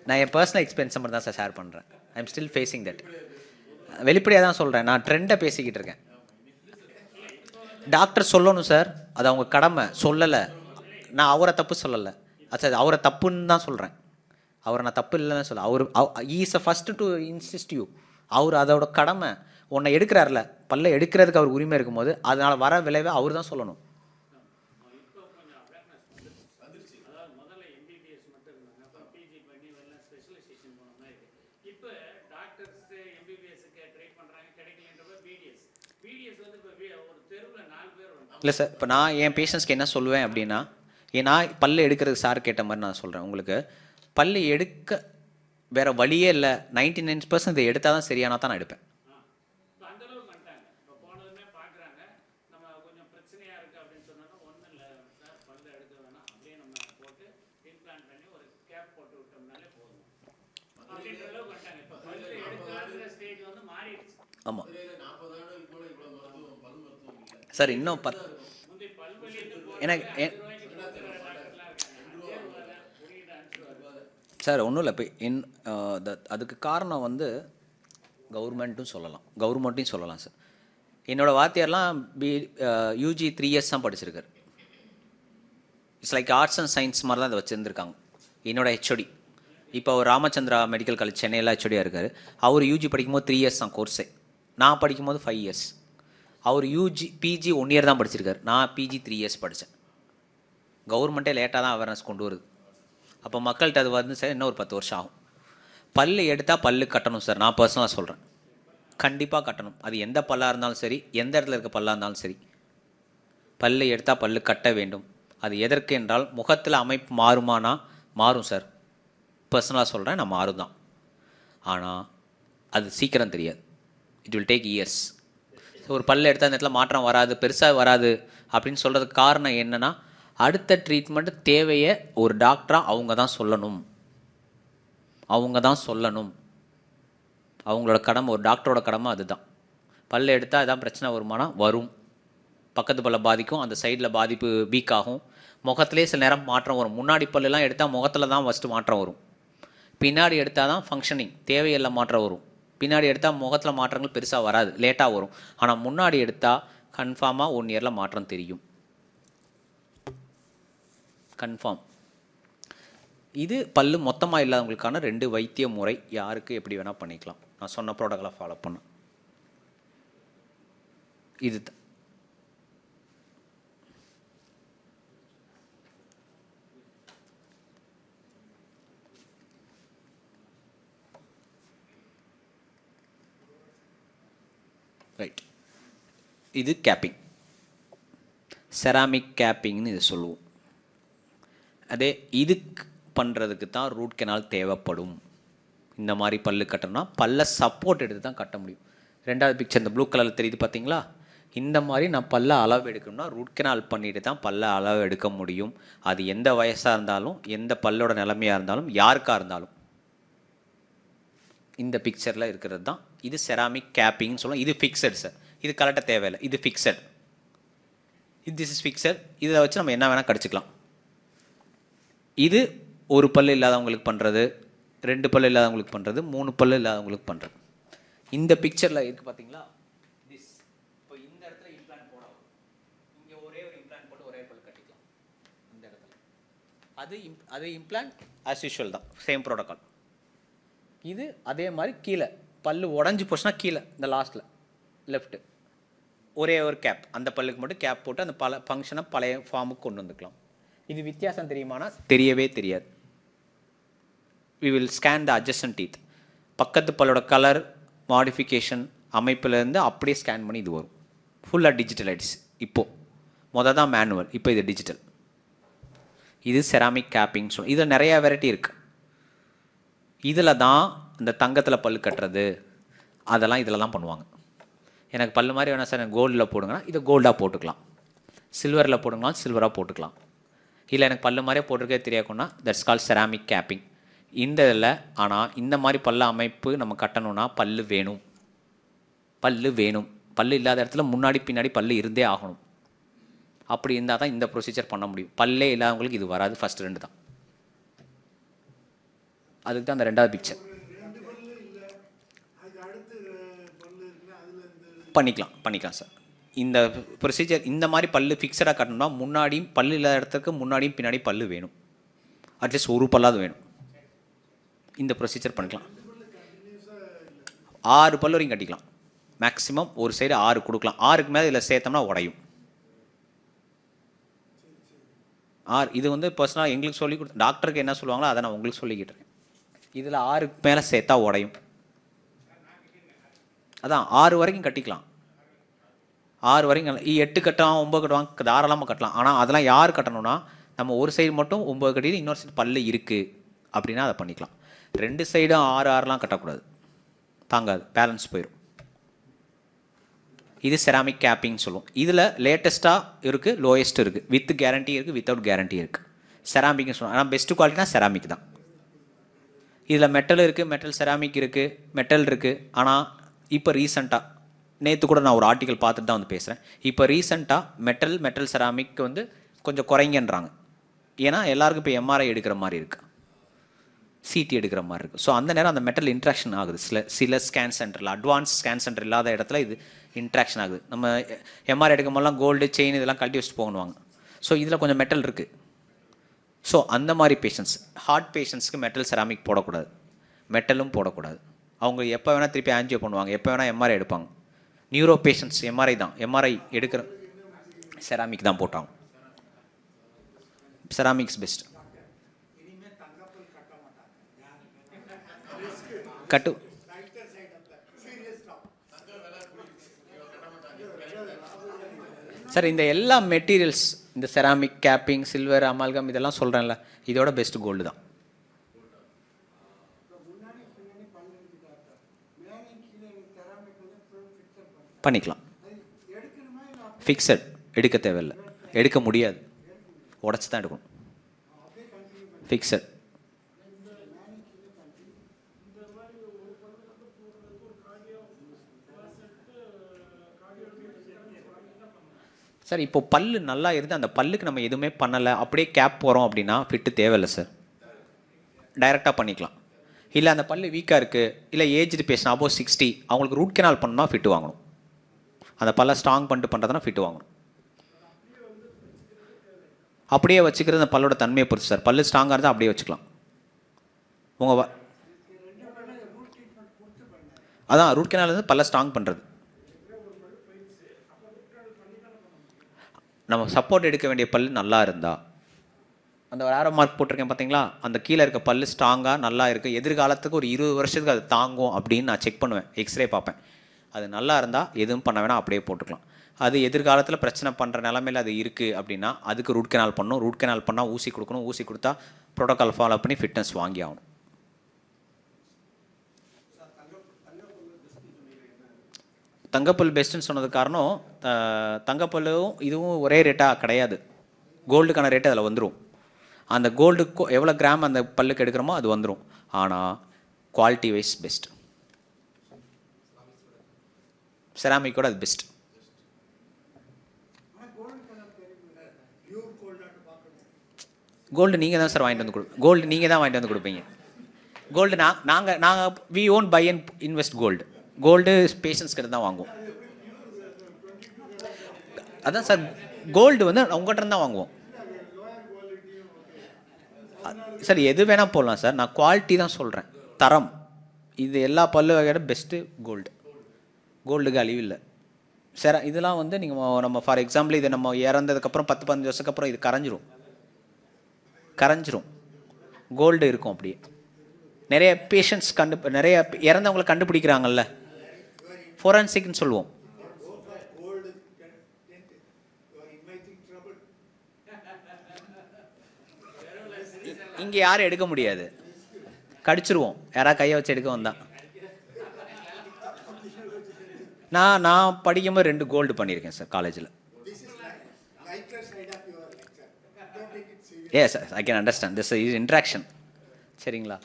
நான் என் பர்சனல் எக்ஸ்பீரியன்ஸை மட்டும் தான் சார் ஷேர் பண்ணுறேன். I am still facing that. வெளிப்படையாக தான் சொல்கிறேன், நான் ட்ரெண்டை பேசிக்கிட்டு இருக்கேன். டாக்டர் சொல்லணும் சார், அது அவங்க கடமை. சொல்லலை, நான் அவரை தப்பு சொல்லலை. சார், அவரை தப்புன்னு தான் சொல்கிறேன். அவரை நான் தப்பு இல்லைன்னு சொல்ல. அவர் is a first to insist you. அவர் அதோட கடமை. உன்னை எடுக்கிறார்ல, பல்ல எடுக்கிறதுக்கு அவர் உரிமை இருக்கும்போது அதனால் வர விளைவை அவர் தான் சொல்லணும். இல்லை சார், இப்போ நான் என் பேஷண்ட்ஸ்க்கு என்ன சொல்லுவேன் அப்படின்னா, நான் பல்லு எடுக்கிறதுக்கு சார் கேட்ட மாதிரி நான் சொல்கிறேன் உங்களுக்கு, பல்லு எடுக்க வேறு வழியே இல்லை, 99% இதை எடுத்தால் தான் சரியானா தான் நான் எடுப்பேன். ஆமாம். சார் இன்னும் எனக்கு சார் ஒன்றும் இல்லை. இப்போ அதுக்கு காரணம் வந்து கவர்மெண்ட்டையும் சொல்லலாம் சார். என்னோடய வாத்தியார்லாம் யூஜி 3 இயர்ஸ் தான் படிச்சிருக்காரு. It's like arts and science மாதிரி தான் அதை வச்சுருந்துருக்காங்க. என்னோட ஹெச்ஓடி இப்போ அவர் ராமச்சந்திரா மெடிக்கல் காலேஜ் சென்னையில் ஹெச்ஓடியாக இருக்கார். அவர் யூஜி படிக்கும்போது 3 இயர்ஸ் தான் கோர்ஸே. நான் படிக்கும்போது 5 இயர்ஸ். அவர் பிஜி 1 இயர் தான் படிச்சிருக்காரு. நான் பிஜி 3 இயர்ஸ் படித்தேன். கவர்மெண்ட்டே லேட்டாக தான் அவேர்னஸ் கொண்டு வருது. அப்போ மக்கள்கிட்ட அது வந்து சார் இன்னும் ஒரு 10 வருஷம் ஆகும். பல்லு எடுத்தால் பல்லு கட்டணும் சார். நான் பர்சனலாக சொல்கிறேன், கண்டிப்பாக கட்டணும். அது எந்த பல்லாக இருந்தாலும் சரி, எந்த இடத்துல இருக்க பல்லாக இருந்தாலும் சரி, பல்லு எடுத்தால் பல்லு கட்ட வேண்டும். அது எதற்கு என்றால் முகத்தில் அமைப்பு மாறுமானா மாறும் சார். பர்சனலாக சொல்கிறேன், நான் மாறும் தான். ஆனால் அது சீக்கிரம் தெரியாது. It will take years. ஒரு பல்லு எடுத்தால் அந்த இடத்துல மாற்றம் வராது, பெருசாக வராது அப்படின்னு சொல்கிறதுக்கு காரணம் என்னென்னா, அடுத்த ட்ரீட்மெண்ட் தேவையை ஒரு டாக்டராக அவங்க தான் சொல்லணும். அவங்களோட கடமை, ஒரு டாக்டரோட கடமை அதுதான். பல்லு எடுத்தால் அதான் பிரச்சனை வருமானா வரும். பக்கத்து பல்ல பாதிக்கும், அந்த சைடில் பாதிப்பு வீக் ஆகும். முகத்திலே சில நேரம் மாற்றம் வரும். முன்னாடி பல்லுலாம் எடுத்தால் முகத்தில் தான் ஃபஸ்ட்டு மாற்றம் வரும். பின்னாடி எடுத்தால் தான் ஃபங்க்ஷனிங் தேவையெல்லாம் மாற்றம் வரும். பின்னாடி எடுத்தால் முகத்தில் மாற்றங்கள் பெருசாக வராது, லேட்டாக வரும். ஆனால் முன்னாடி எடுத்தால் கன்ஃபார்மாக 1 இயரில் மாற்றம் தெரியும், கன்ஃபார்ம். இது பல்லு மொத்தமாக இல்லாதவங்களுக்கான 2 வைத்திய முறை. யாருக்கு எப்படி வேணால் பண்ணிக்கலாம். நான் சொன்ன ப்ரோட்டோக்காலை ஃபாலோ பண்ண இது ரைட். இது கேப்பிங், செராமிக் கேப்பிங்னு இதை சொல்லுவோம். அதே இதுக்கு பண்ணுறதுக்கு தான் ரூட் கெனால் தேவைப்படும். இந்த மாதிரி பல்லு கட்டணும்னா பல்ல சப்போர்ட் எடுத்து தான் கட்ட முடியும். 2வது பிக்சர் இந்த ப்ளூ கலரில் தெரியுது பார்த்தீங்களா? இந்த மாதிரி நான் பல்ல அளவு எடுக்கணும்னா ரூட் கெனால் பண்ணிட்டு தான் பல்ல அளவு எடுக்க முடியும். அது எந்த வயசாக இருந்தாலும், எந்த பல்லோட நிலைமையாக இருந்தாலும், யாருக்காக இருந்தாலும். இந்த பிக்சரில் இருக்கிறது தான் இது செராமிக் கேப்பிங்னு சொல்லலாம். இது ஃபிக்ஸட் சார். இது கலட்ட தேவையில்லை, இது ஃபிக்ஸட். This is fixed. இதை வச்சு நம்ம என்ன வேணால் கடிச்சிக்கலாம். இது ஒரு பல்லு இல்லாதவங்களுக்கு பண்ணுறது, 2 பல்லு இல்லாதவங்களுக்கு பண்ணுறது, 3 பல்லு இல்லாதவங்களுக்கு பண்ணுறது. இந்த பிக்சரில் இருக்குது பார்த்தீங்களா? திஸ் இப்போ இந்த இடத்துல இம்ப்ளான்ட் போடலாம். இங்கே ஒரே ஒரு இம்ப்ளான்ட் போட்டு ஒரே பல்லு கட்டிக்கலாம் இந்த இடத்துல. அது இம்ப்ளான்ட் ஆஸ் யூஷுவல் தான், சேம் ப்ரோட்டோக்கால். இது அதே மாதிரி கீழே பல்லு உடஞ்சி போச்சுன்னா கீழே இந்த லாஸ்ட்டில் லெஃப்ட்டு ஒரே ஒரு கேப், அந்த பல்லுக்கு மட்டும் கேப் போட்டு அந்த ஃபங்க்ஷனை பழைய ஃபார்முக்கு கொண்டு வந்துக்கலாம். இது வித்தியாசம் தெரியுமானா தெரியவே தெரியாது. We will scan the adjacent teeth. பக்கத்து பல்லோட கலர் மாடிஃபிகேஷன் அமைப்பிலேருந்து அப்படியே ஸ்கேன் பண்ணி இது வரும். ஃபுல்லாக டிஜிட்டலைட்ஸ். இப்போது தான் மேனுவல், இப்போ இது டிஜிட்டல். இது செராமிக் கேப்பிங் சொல்லுவோம். இதில் நிறையா வெரைட்டி இருக்குது. இதில் தான் இந்த தங்கத்தில் பல்லு கட்டுறது அதெல்லாம் இதில் தான் பண்ணுவாங்க. எனக்கு பல்லு மாதிரி வேணால் சார் எனக்கு கோல்டில் போடுங்கன்னா இதை கோல்டாக போட்டுக்கலாம், சில்வரில் போடுங்களாம் சில்வராக போட்டுக்கலாம். இல்லை எனக்கு பல்லு மாதிரியே போட்டிருக்கே தெரியாதுன்னா தட்ஸ் கால் செராமிக் கேப்பிங். இந்த இதில் ஆனால் இந்த மாதிரி பல்ல அமைப்பு நம்ம கட்டணும்னா பல்லு வேணும். பல்லு இல்லாத இடத்துல முன்னாடி பின்னாடி பல்லு இருந்தே ஆகணும். அப்படி இருந்தால் தான் இந்த ப்ரொசீஜர் பண்ண முடியும். பல்லே இல்லாதவங்களுக்கு இது வராது. ஃபஸ்ட் 2 தான். அதுக்கு தான் அந்த 2வது பிக்சர். பண்ணிக்கலாம் சார். இந்த ப்ரொசீஜர் இந்த மாதிரி பல்லு ஃபிக்ஸடாக கட்டணும்னா முன்னாடியும் பல்லு இல்லாத இடத்துக்கு முன்னாடியும் பின்னாடி பல்லு வேணும். அட்லீஸ்ட் ஒரு பல்லாவது வேணும். இந்த ப்ரொசீஜர் பண்ணிக்கலாம். 6 பல்லு வரைக்கும் கட்டிக்கலாம். மேக்ஸிமம் ஒரு சைடு 6 கொடுக்கலாம். 6க்கு மேலே இதில் சேர்த்தோம்னா உடையும். 6 இது வந்து பர்சனலாக எங்களுக்கு சொல்லி கொடுத்து டாக்டருக்கு என்ன சொல்லுவாங்களோ அதை நான் உங்களுக்கு சொல்லிக்கிட்டேன். இதில் 6க்கு மேலே சேர்த்தா உடையும். அதான் 6 வரைக்கும் கட்டிக்கலாம். 6 வரைக்கும் 8 கட்டலாம் 9 கட்டுவாங்க, தாராளமாக கட்டலாம். ஆனால் அதெல்லாம் யார் கட்டணும்னா நம்ம ஒரு சைடு மட்டும் 9 கட்டிட்டு இன்னொரு சைடு பல்லு இருக்குது அப்படின்னா அதை பண்ணிக்கலாம். 2 சைடும் 6 கட்டக்கூடாது, தாங்காது, பேலன்ஸ் போயிடும். இது செராமிக் கேப்பிங் சொல்லுவோம். இதில் லேட்டஸ்ட்டாக இருக்குது, லோயஸ்ட் இருக்குது, வித் கேரண்டி இருக்குது, வித்தவுட் கேரண்டி இருக்குது. செராமிக்னு சொல்லுவோம். ஆனால் பெஸ்ட்டு குவாலிட்டினா செராமிக் தான். இதில் மெட்டல் இருக்குது, மெட்டல் செராமிக் இருக்குது, மெட்டல் இருக்குது. ஆனால் இப்போ ரீசண்டாக நேற்று கூட நான் ஒரு ஆர்டிக்கல் பார்த்துட்டு தான் வந்து பேசுகிறேன். இப்போ ரீசெண்டாக மெட்டல் செராமிக் வந்து கொஞ்சம் குறைங்கன்றாங்க. ஏன்னா எல்லாருக்கும் இப்போ எம்ஆர்ஐ எடுக்கிற மாதிரி இருக்குது, சிடி எடுக்கிற மாதிரி இருக்குது. ஸோ அந்த நேரம் அந்த மெட்டல் இன்ட்ராக்ஷன் ஆகுது. சில ஸ்கேன் சென்டரில், அட்வான்ஸ் ஸ்கேன் சென்டர் இல்லாத இடத்துல இது இன்ட்ராக்ஷன் ஆகுது. நம்ம எம்ஆர்ஐ எடுக்கும் போதெல்லாம் கோல்டு செயின் இதெல்லாம் கழட்டி வச்சுட்டு போகணுவாங்க. ஸோ இதில் கொஞ்சம் மெட்டல் இருக்குது. ஸோ அந்த மாதிரி பேஷண்ட்ஸ், ஹார்ட் பேஷண்ட்ஸ்க்கு மெட்டல் செராமிக் போடக்கூடாது, மெட்டலும் போடக்கூடாது. அவங்க எப்போ வேணால் திருப்பி ஆன்ஜியோ பண்ணுவாங்க, எப்போ வேணால் எம்ஆர்ஐ எடுப்பாங்க. நியூரோ பேஷண்ட்ஸ் எம்ஆர்ஐ தான், எம்ஆர்ஐ எடுக்கிற செராமிக் தான் போட்டாங்க. Ceramics best. கட்டு சார், இந்த எல்லா மெட்டீரியல்ஸ், இந்த செராமிக், கேப்பிங், சில்வர், அமால்கம் இதெல்லாம் சொல்கிறேன்ல, இதோட பெஸ்ட் கோல்டு தான். பண்ணிக்கலாம். ஃபிக்ஸட் எடுக்க தேவையில்லை, எடுக்க முடியாது, உடச்சி தான் எடுக்கணும். ஃபிக்ஸட். சார் இப்போ பல்லு நல்லா இருந்து அந்த பல்லுக்கு நம்ம எதுவுமே பண்ணலை, அப்படியே கேப் போகிறோம் அப்படின்னா ஃபிட்டு தேவையில்லை சார், டைரெக்டாக பண்ணிக்கலாம். இல்லை அந்த பல்லு வீக்காக இருக்குது, இல்லை ஏஜ்டு பேஷண்ட் அபோவ் 60 அவங்களுக்கு ரூட் கெனால் பண்ணால் ஃபிட்டு வாங்கணும். அந்த பல்லை ஸ்ட்ராங் பண்ணிட்டு பண்ணுறதுனா ஃபிட்டு வாங்கணும். அப்படியே வச்சுக்கிறது அந்த பல்லோட தன்மையை பொறுத்து சார். பல்லு ஸ்ட்ராங்காக இருந்தால் அப்படியே வச்சுக்கலாம். உங்கள் அதான் ரூட் கெனால் இருந்து பல்லை ஸ்ட்ராங் பண்ணுறது. நம்ம சப்போர்ட் எடுக்க வேண்டிய பல் நல்லா இருந்தால், அந்த ஒரு ஆரோ மார்க் போட்டிருக்கேன் பார்த்தீங்களா, அந்த கீழே இருக்க பல் ஸ்ட்ராங்காக நல்லா இருக்குது, எதிர்காலத்துக்கு ஒரு 20 வருஷத்துக்கு அது தாங்கும் அப்படின்னு நான் செக் பண்ணுவேன், எக்ஸ்ரே பார்ப்பேன். அது நல்லா இருந்தால் எதுவும் பண்ண வேணாம், அப்படியே போட்டுக்கலாம். அது எதிர்காலத்தில் பிரச்சனை பண்ணுற நிலமையில் அது இருக்குது அப்படின்னா அதுக்கு ரூட் கெனால் பண்ணணும். ரூட் கெனால் பண்ணால் ஊசி கொடுக்கணும், ஊசி கொடுத்தா ப்ரோட்டோக்கால் ஃபாலோ பண்ணி ஃபிட்னஸ் வாங்கி ஆகணும். தங்கப்பல் பெஸ்ட்டுன்னு சொன்னது காரணம், தங்கப்பல்லும் இதுவும் ஒரே ரேட்டாக கிடையாது. கோல்டுக்கான ரேட்டு அதில் வந்துடும். அந்த கோல்டுக்கு எவ்வளோ கிராம் அந்த பல்லுக்கு எடுக்கிறோமோ அது வந்துடும். ஆனால் குவாலிட்டி வைஸ் பெஸ்ட். செராமிக்கோட அது பெஸ்ட். கோல்டு நீங்கள் தான் சார் வாங்கிட்டு வந்து கோல்டு நீங்கள் தான் வாங்கிட்டு வந்து கொடுப்பீங்க. கோல்டு நாங்கள் we own buy and invest gold. Gold patients கிட்ட தான் வாங்குவோம். அதான் சார், கோல்டு வந்து உங்கள்கிட்ட தான் வாங்குவோம் சார். எது வேணால் போடலாம் சார், நான் குவாலிட்டி தான் சொல்கிறேன், தரம். இது எல்லா பல்லு வகையோட பெஸ்ட்டு கோல்டு. கோல்டுக்கு அழிவு இல்லை சார். இதெல்லாம் வந்து நீங்கள் நம்ம ஃபார் எக்ஸாம்பிள் இது நம்ம இறந்ததுக்கப்புறம் 10-15 வருஷத்துக்கு அப்புறம் இது கரைஞ்சிரும். கோல்டு இருக்கும் அப்படியே. நிறைய பேஷண்ட்ஸ் நிறைய இறந்தவங்களை கண்டுபிடிக்கிறாங்கல்ல, ஃபோரன்சிக்னு சொல்லுவோம். இங்கே யாரும் எடுக்க முடியாது, கடிச்சிருவோம். யாராவது கையை வச்சு எடுக்க வந்தா. நான் படிக்கும்போது 2 கோல்டு பண்ணியிருக்கேன் சார் காலேஜில். Yes sir, I can understand this is interaction. சரிங்களா?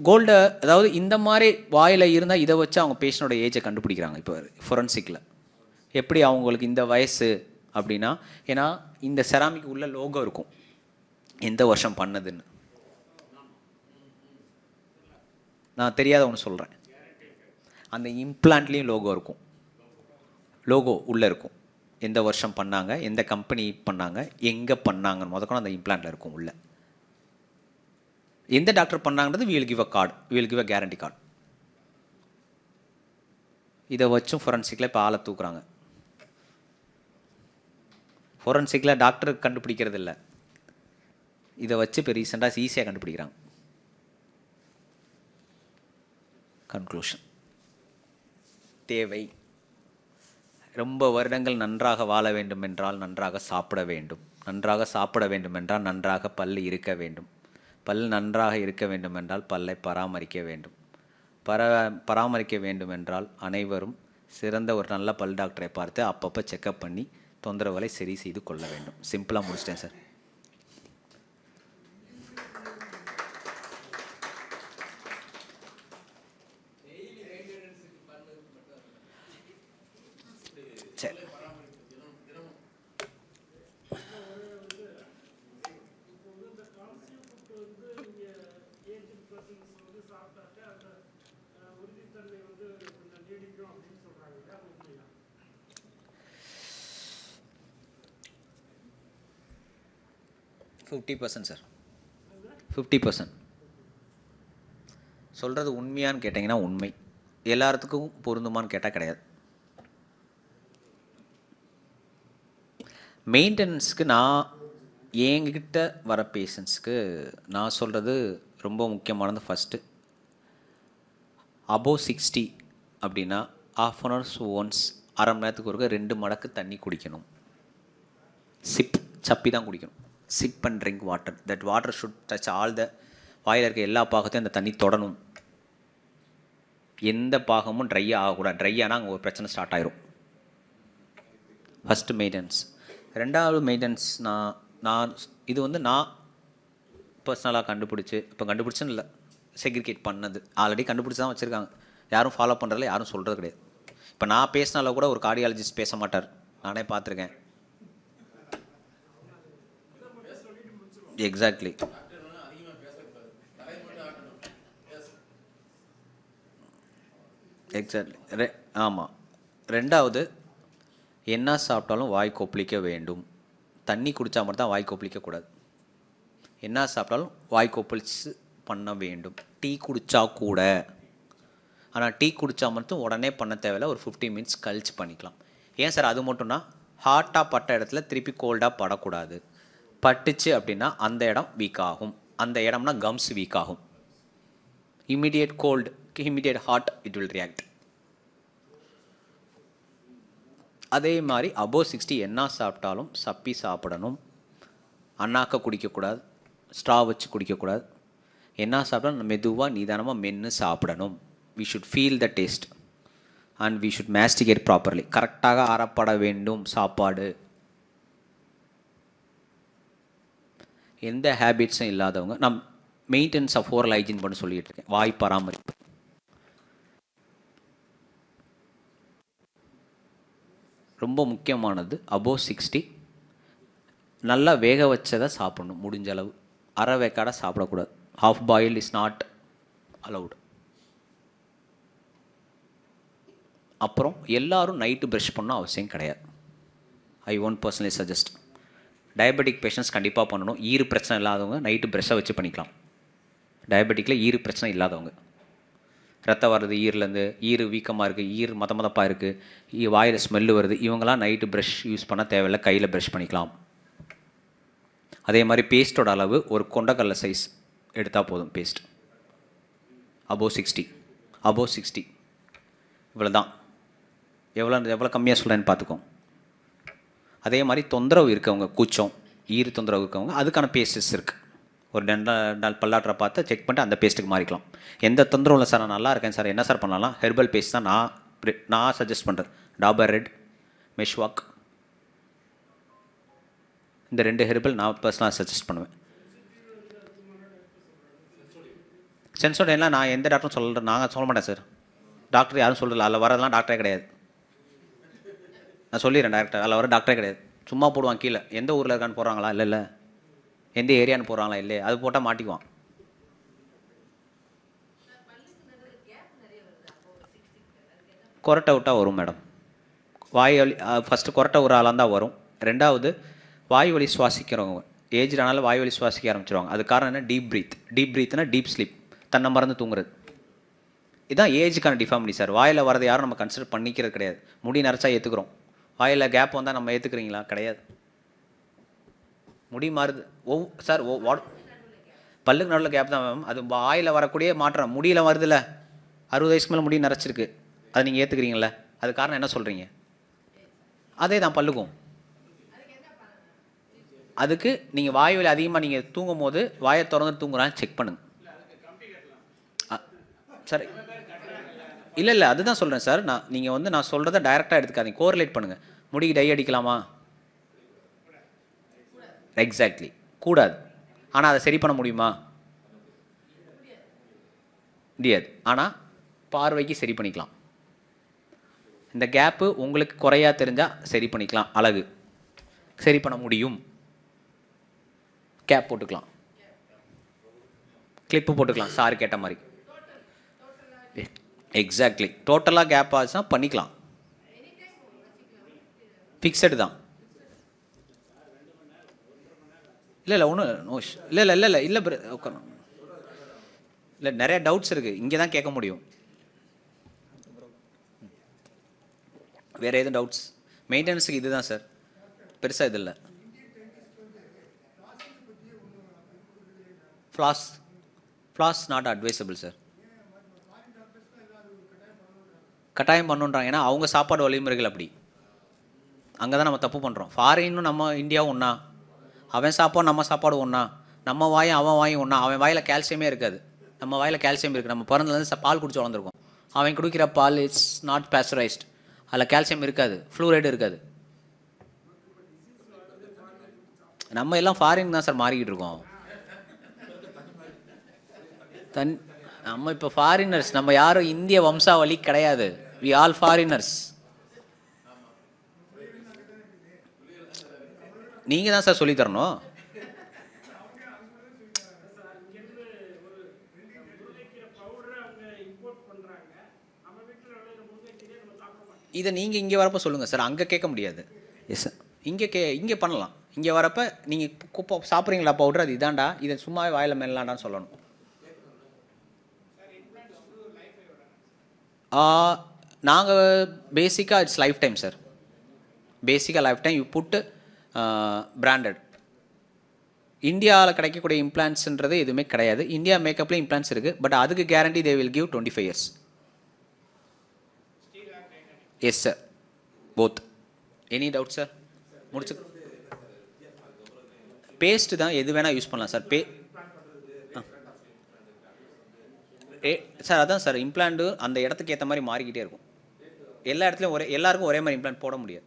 கோல்டு அதாவது இந்த மாதிரி வாயில் இருந்தால் இதை வச்சு அவங்க பேஷண்டோட ஏஜை கண்டுபிடிக்கிறாங்க இப்போ ஃபொரன்சிக்கில். எப்படி அவங்களுக்கு இந்த வயசு அப்படின்னா, ஏன்னா இந்த செராமிக் உள்ள லோகோ இருக்கும், எந்த வருஷம் பண்ணதுன்னு. நான் தெரியாத ஒன்று சொல்கிறேன், அந்த இம்ப்ளான்ட்லேயும் லோகோ இருக்கும். லோகோ உள்ளே இருக்கும், எந்த வருஷம் பண்ணாங்க, எந்த கம்பெனி பண்ணாங்க, எங்கே பண்ணாங்கன்னு முதக்கணும் அந்த இம்ப்ளான்ட்டில் இருக்கும் உள்ள. எந்த டாக்டர் பண்ணாங்கன்றது we will give a card, we will give a guarantee card. இதை வச்சும் ஃபொரன்சிக்கில் இப்போ ஆளை தூக்குறாங்க. ஃபொரன்சிக்கில் டாக்டருக்கு கண்டுபிடிக்கிறது இல்லை, இதை வச்சு இப்போ ரீசெண்டாக ஈஸியாக கண்டுபிடிக்கிறாங்க. கன்க்ளூஷன் தேவை. ரொம்ப வருடங்கள் நன்றாக வாழ வேண்டும் என்றால் நன்றாக சாப்பிட வேண்டும். நன்றாக சாப்பிட வேண்டும் என்றால் நன்றாக பல் இருக்க வேண்டும். பல் நன்றாக இருக்க வேண்டும் என்றால் பல்லை பராமரிக்க வேண்டும். பராமரிக்க வேண்டும் என்றால் அனைவரும் சிறந்த ஒரு நல்ல பல் டாக்டரை பார்த்து அப்பப்போ செக்கப் பண்ணி தொந்தரவுகளை சரி செய்து கொள்ள வேண்டும். சிம்பிளாக முடிச்சிட்டேன் சார். 50% சார். 50%. சொல்கிறது உண்மையான்னு கேட்டிங்கன்னா உண்மை. எல்லாத்துக்கும் பொருந்துமான்னு கேட்டால் கிடையாது. மெயின்டெனன்ஸ்க்கு நான் என்கிட்ட வர பேஷண்ட்ஸ்க்கு நான் சொல்கிறது ரொம்ப முக்கியமானது. ஃபஸ்ட்டு அபோவ் 60 அப்படின்னா ½ அன் ஹவர்ஸ் ஒன்ஸ், அரை மணி நேரத்துக்கு ஒருக்க 2 மடக்கு தண்ணி குடிக்கணும். சப்பி தான் குடிக்கணும். Chip and drink water. That water should touch all the, வாயில் இருக்க எல்லா பாகத்தையும் அந்த தண்ணி தொடணும். எந்த பாகமும் ட்ரை ஆகக்கூடாது. ட்ரை ஆனால் அங்கே ஒரு பிரச்சனை ஸ்டார்ட் ஆயிரும். First maintenance. ரெண்டாவது மெயின்டெனன்ஸ் நான் இது வந்து நான் பர்சனலாக கண்டுபிடிச்சுன்னு இல்லை, செக்ரிகேட் பண்ணது. ஆல்ரெடி கண்டுபிடிச்சி தான் வச்சுருக்காங்க. யாரும் ஃபாலோ பண்ணுறதில்ல, யாரும் சொல்கிறது கிடையாது. இப்போ நான் பேசினால கூட ஒரு கார்டியாலஜிஸ்ட் பேச மாட்டார். நானே பார்த்துருக்கேன். எக்ஸாக்ட்லி. ஆமாம். ரெண்டாவது, என்ன சாப்பிட்டாலும் வாய் கொப்பளிக்க வேண்டும். தண்ணி குடித்தா மட்டும் தான் வாய் கொப்பளிக்கக்கூடாது. என்ன சாப்பிட்டாலும் வாய் கொப்பளிச்சு பண்ண வேண்டும். டீ குடித்தா கூட, ஆனால் டீ குடித்தா மட்டும் உடனே பண்ண தேவையில்ல, ஒரு 15 மினிட்ஸ் கழிச்சு பண்ணிக்கலாம். ஏன் சார் அது மட்டும்னா, ஹாட்டாக பட்ட இடத்துல திருப்பி கோல்டாக படக்கூடாது. பட்டுச்சு அப்படின்னா அந்த இடம் வீக் ஆகும். அந்த இடம்னா கம்ஸ் வீக் ஆகும். Immediate cold, immediate hot, it will react. அதே மாதிரி அபோவ் 60 என்ன சாப்பிட்டாலும் சப்பி சாப்பிடணும். அண்ணாக்க குடிக்கக்கூடாது, ஸ்ட்ரா வச்சு குடிக்கக்கூடாது. என்ன சாப்பிட்டாலும் மெதுவாக நிதானமாக மென்று சாப்பிடணும். We should feel the taste and we should masticate properly. கரெக்டாக அறப்பட வேண்டும் சாப்பாடு. எந்த ஹேபிட்ஸும் இல்லாதவங்க, நான் மெயின்டெனன்ஸ் ஆஃப் ஓரல் ஹைஜீன் பண்ண சொல்லிட்டு இருக்கேன். வாய் பராமரிப்பு ரொம்ப முக்கியமானது. அபோவ் 60 நல்லா வேக வச்சதை சாப்பிடணும். முடிஞ்ச அளவு அரை வேக்காடை சாப்பிடக்கூடாது. Half boil is not allowed. அப்புறம் எல்லாரும் நைட்டு ப்ரஷ் பண்ணணும் அவசியம் கிடையாது. I won't personally suggest. Diabetic patients கண்டிப்பாக பண்ணணும். ஈறு பிரச்சனை இல்லாதவங்க நைட்டு ப்ரெஷ்ஷை வச்சு பண்ணிக்கலாம். டயபெட்டிக்கில் ஈறு பிரச்சனை இல்லாதவங்க, ரத்தம் வருது ஈரிலேருந்து, ஈறு வீக்கமாக இருக்குது, ஈர் மதப்பாக இருக்குது, வாயில் ஸ்மெல்லு வருது, இவங்களாம் நைட்டு ப்ரஷ் யூஸ் பண்ண தேவையில்லை, கையில் ப்ரஷ் பண்ணிக்கலாம். அதே மாதிரி பேஸ்ட்டோட அளவு ஒரு கொண்டக்கடலை சைஸ் எடுத்தால் போதும். பேஸ்ட் அபோவ் 60 இவ்வளோ தான். எவ்வளோ கம்மியாக சொல்கிறேன்னு பார்த்துக்கோங்க. அதே மாதிரி தொந்தரவு இருக்கவங்க, கூச்சம், ஈறு தொந்தரவு இருக்கவங்க, அதுக்கான பேஸ்டஸ் இருக்குது. ஒரு பல்லாட்டரை பார்த்து செக் பண்ணிட்டு அந்த பேஸ்ட்டுக்கு மாறிக்கலாம். எந்த தொந்தரவும் இல்லை சார், நான் நல்லா இருக்கேன் சார், என்ன சார் பண்ணலாம்? ஹெர்பல் பேஸ்ட் தான் நான் சஜஸ்ட் பண்ணுறேன். டாபர் ரெட், மெஷ்வாக், இந்த 2 ஹெர்பல் நான் பர்சனலாக சஜஸ்ட் பண்ணுவேன். சென்சோடைன்லாம் நான் எந்த டாக்டரும் சொல்கிறேன், நாங்கள் சொல்ல மாட்டேன் சார். டாக்டர் யாரும் சொல்லல, அதில் வரதெல்லாம் டாக்டரே கிடையாது. நான் சொல்லிடுறேன் டேரக்டர், அதில் வர டாக்டரே கிடையாது. சும்மா போடுவான் கீழே, எந்த ஊரில் இருக்கான்னு போடுறாங்களா, இல்லை எந்த ஏரியான்னு போடுறாங்களா, இல்லை அது போட்டால் மாட்டிக்குவான். கொரட்டை விட்டால் வரும் மேடம். வாய் வலி ஃபஸ்ட்டு கொரட்டை ஒரு ஆளாக தான் வரும். ரெண்டாவது வாய் வலி சுவாசிக்கிறவங்க, ஏஜ் ஆனாலும் வாய் வலி சுவாசிக்க ஆரம்பிச்சிருவாங்க. அது காரணம் என்ன? டீப் ப்ரீத்னா டீப் ஸ்லீப், தன்னை மறந்து தூங்குறது. இதுதான் ஏஜுக்கான டிஃபார்மிட்டி சார். வாயில் வரதை யாரும் நம்ம கன்சிடர் பண்ணிக்கிறது கிடையாது. முடி நரைச்சா ஏற்றுக்கிறோம், வாயில் கேப் வந்தால் நம்ம ஏற்றுக்கிறீங்களா? கிடையாது. முடி மாறுது சார், பல்லுக்கு நடுவில் கேப் தான் மேம். அது வாயில் வரக்கூடிய மாற்றம். முடியில் வருதுல்ல, 60 வயசுக்கு மேலே முடி நரைச்சிருக்கு, அதை நீங்கள் ஏற்றுக்கிறீங்கள? அது காரணம் என்ன சொல்கிறீங்க? அதே தான் பல்லுக்கும். அதுக்கு நீங்கள் வாய் வலி அதிகமாக நீங்கள் தூங்கும் போது வாயை திறந்து தூங்குறான்னு செக் பண்ணுங்க சார். இல்லை அதுதான் சொல்கிறேன் சார். நீங்கள் நான் சொல்கிறத டைரெக்டாக எடுத்துக்காதீங்க, கோரிலேட் பண்ணுங்கள். முடிக்கு டை அடிக்கலாமா? எக்ஸாக்ட்லி, கூடாது. ஆனால் அதை சரி பண்ண முடியுமா? முடியாது. ஆனால் பார்வைக்கு சரி பண்ணிக்கலாம். இந்த கேப்பு உங்களுக்கு குறையா தெரிஞ்சால் சரி பண்ணிக்கலாம். அழகு சரி பண்ண முடியும். கேப் போட்டுக்கலாம், கிளிப்பு போட்டுக்கலாம், சாரு கேட்ட மாதிரி. எக்ஸாக்ட்லி. டோட்டலாக கேப் ஆச்சுன்னா பண்ணிக்கலாம். ஃபிக்ஸடு தான். இல்லை ஒன்றும் நோ இல்லை உட்காரணும். இல்லை நிறைய டவுட்ஸ் இருக்குது, இங்கே தான் கேட்க முடியும். வேறு எதுவும் டவுட்ஸ்? மெயின்டெனன்ஸுக்கு இது தான் சார், பெருசாக இது இல்லை. Flaws not advisable sir. கட்டாயம் பண்ணுன்றாங்க, ஏன்னா அவங்க சாப்பாடு வழிமுறைகள் அப்படி. அங்கே தான் நம்ம தப்பு பண்ணுறோம். ஃபாரினும் நம்ம இந்தியாவும் ஒன்றா, அவன் சாப்பாடு நம்ம சாப்பாடு ஒன்றா, நம்ம வாயும் அவன் வாயும் ஒன்றா. அவன் வாயில் கால்சியமே இருக்காது, நம்ம வாயில் கால்சியம் இருக்குது. நம்ம பிறந்ததுலேருந்து பால் குடிச்சு வளர்ந்துருக்கோம். அவன் குடிக்கிற பால் இட்ஸ் நாட் பேஸ்டரைஸ்ட், அதில் கால்சியம் இருக்காது, ஃப்ளூரைடு இருக்காது. நம்ம எல்லாம் ஃபாரின் தான் சார் மாறிக்கிட்டு இருக்கோம். நம்ம இப்போ ஃபாரினர்ஸ், நம்ம யாரும் இந்திய வம்சாவளி கிடையாது. We all foreigners. நீங்கள் தான் சார் சொல்லி தரணும். இதை நீங்கள் இங்கே வரப்போ சொல்லுங்கள் சார், அங்கே கேட்க முடியாது. எஸ் சார், இங்கே பண்ணலாம். இங்கே வரப்போ நீங்கள் குப்பை சாப்பிட்றீங்களா பவுடர், அது இதாண்டா, இதை சும்மாவே வாயில் மேலாண்டான்னு சொல்லணும். நாங்கள் பேசிக்காக இட்ஸ் லைஃப் டைம் சார். பேசிக்காக life time. You put branded. இந்தியாவில் கிடைக்கக்கூடிய இம்ப்ளான்ட்ஸ்ன்றது எதுவுமே கிடையாது. இந்தியா மேக்கப்லேயும் இம்ப்ளான்ட்ஸ் இருக்குது, பட் அதுக்கு guarantee they will give 25 years. Yes sir, both. Any doubt sir? முடிச்சு. பேஸ்ட்டு தான் எது வேணால் யூஸ் பண்ணலாம் சார். சார் அதான் சார், இம்ப்ளான்ட்டு அந்த இடத்துக்கு ஏற்ற மாதிரி மாறிக்கிட்டே இருக்கும். எல்லா இடத்துலையும் எல்லாருக்கும் ஒரே மாதிரி இம்ப்ளான்ட் போட முடியாது.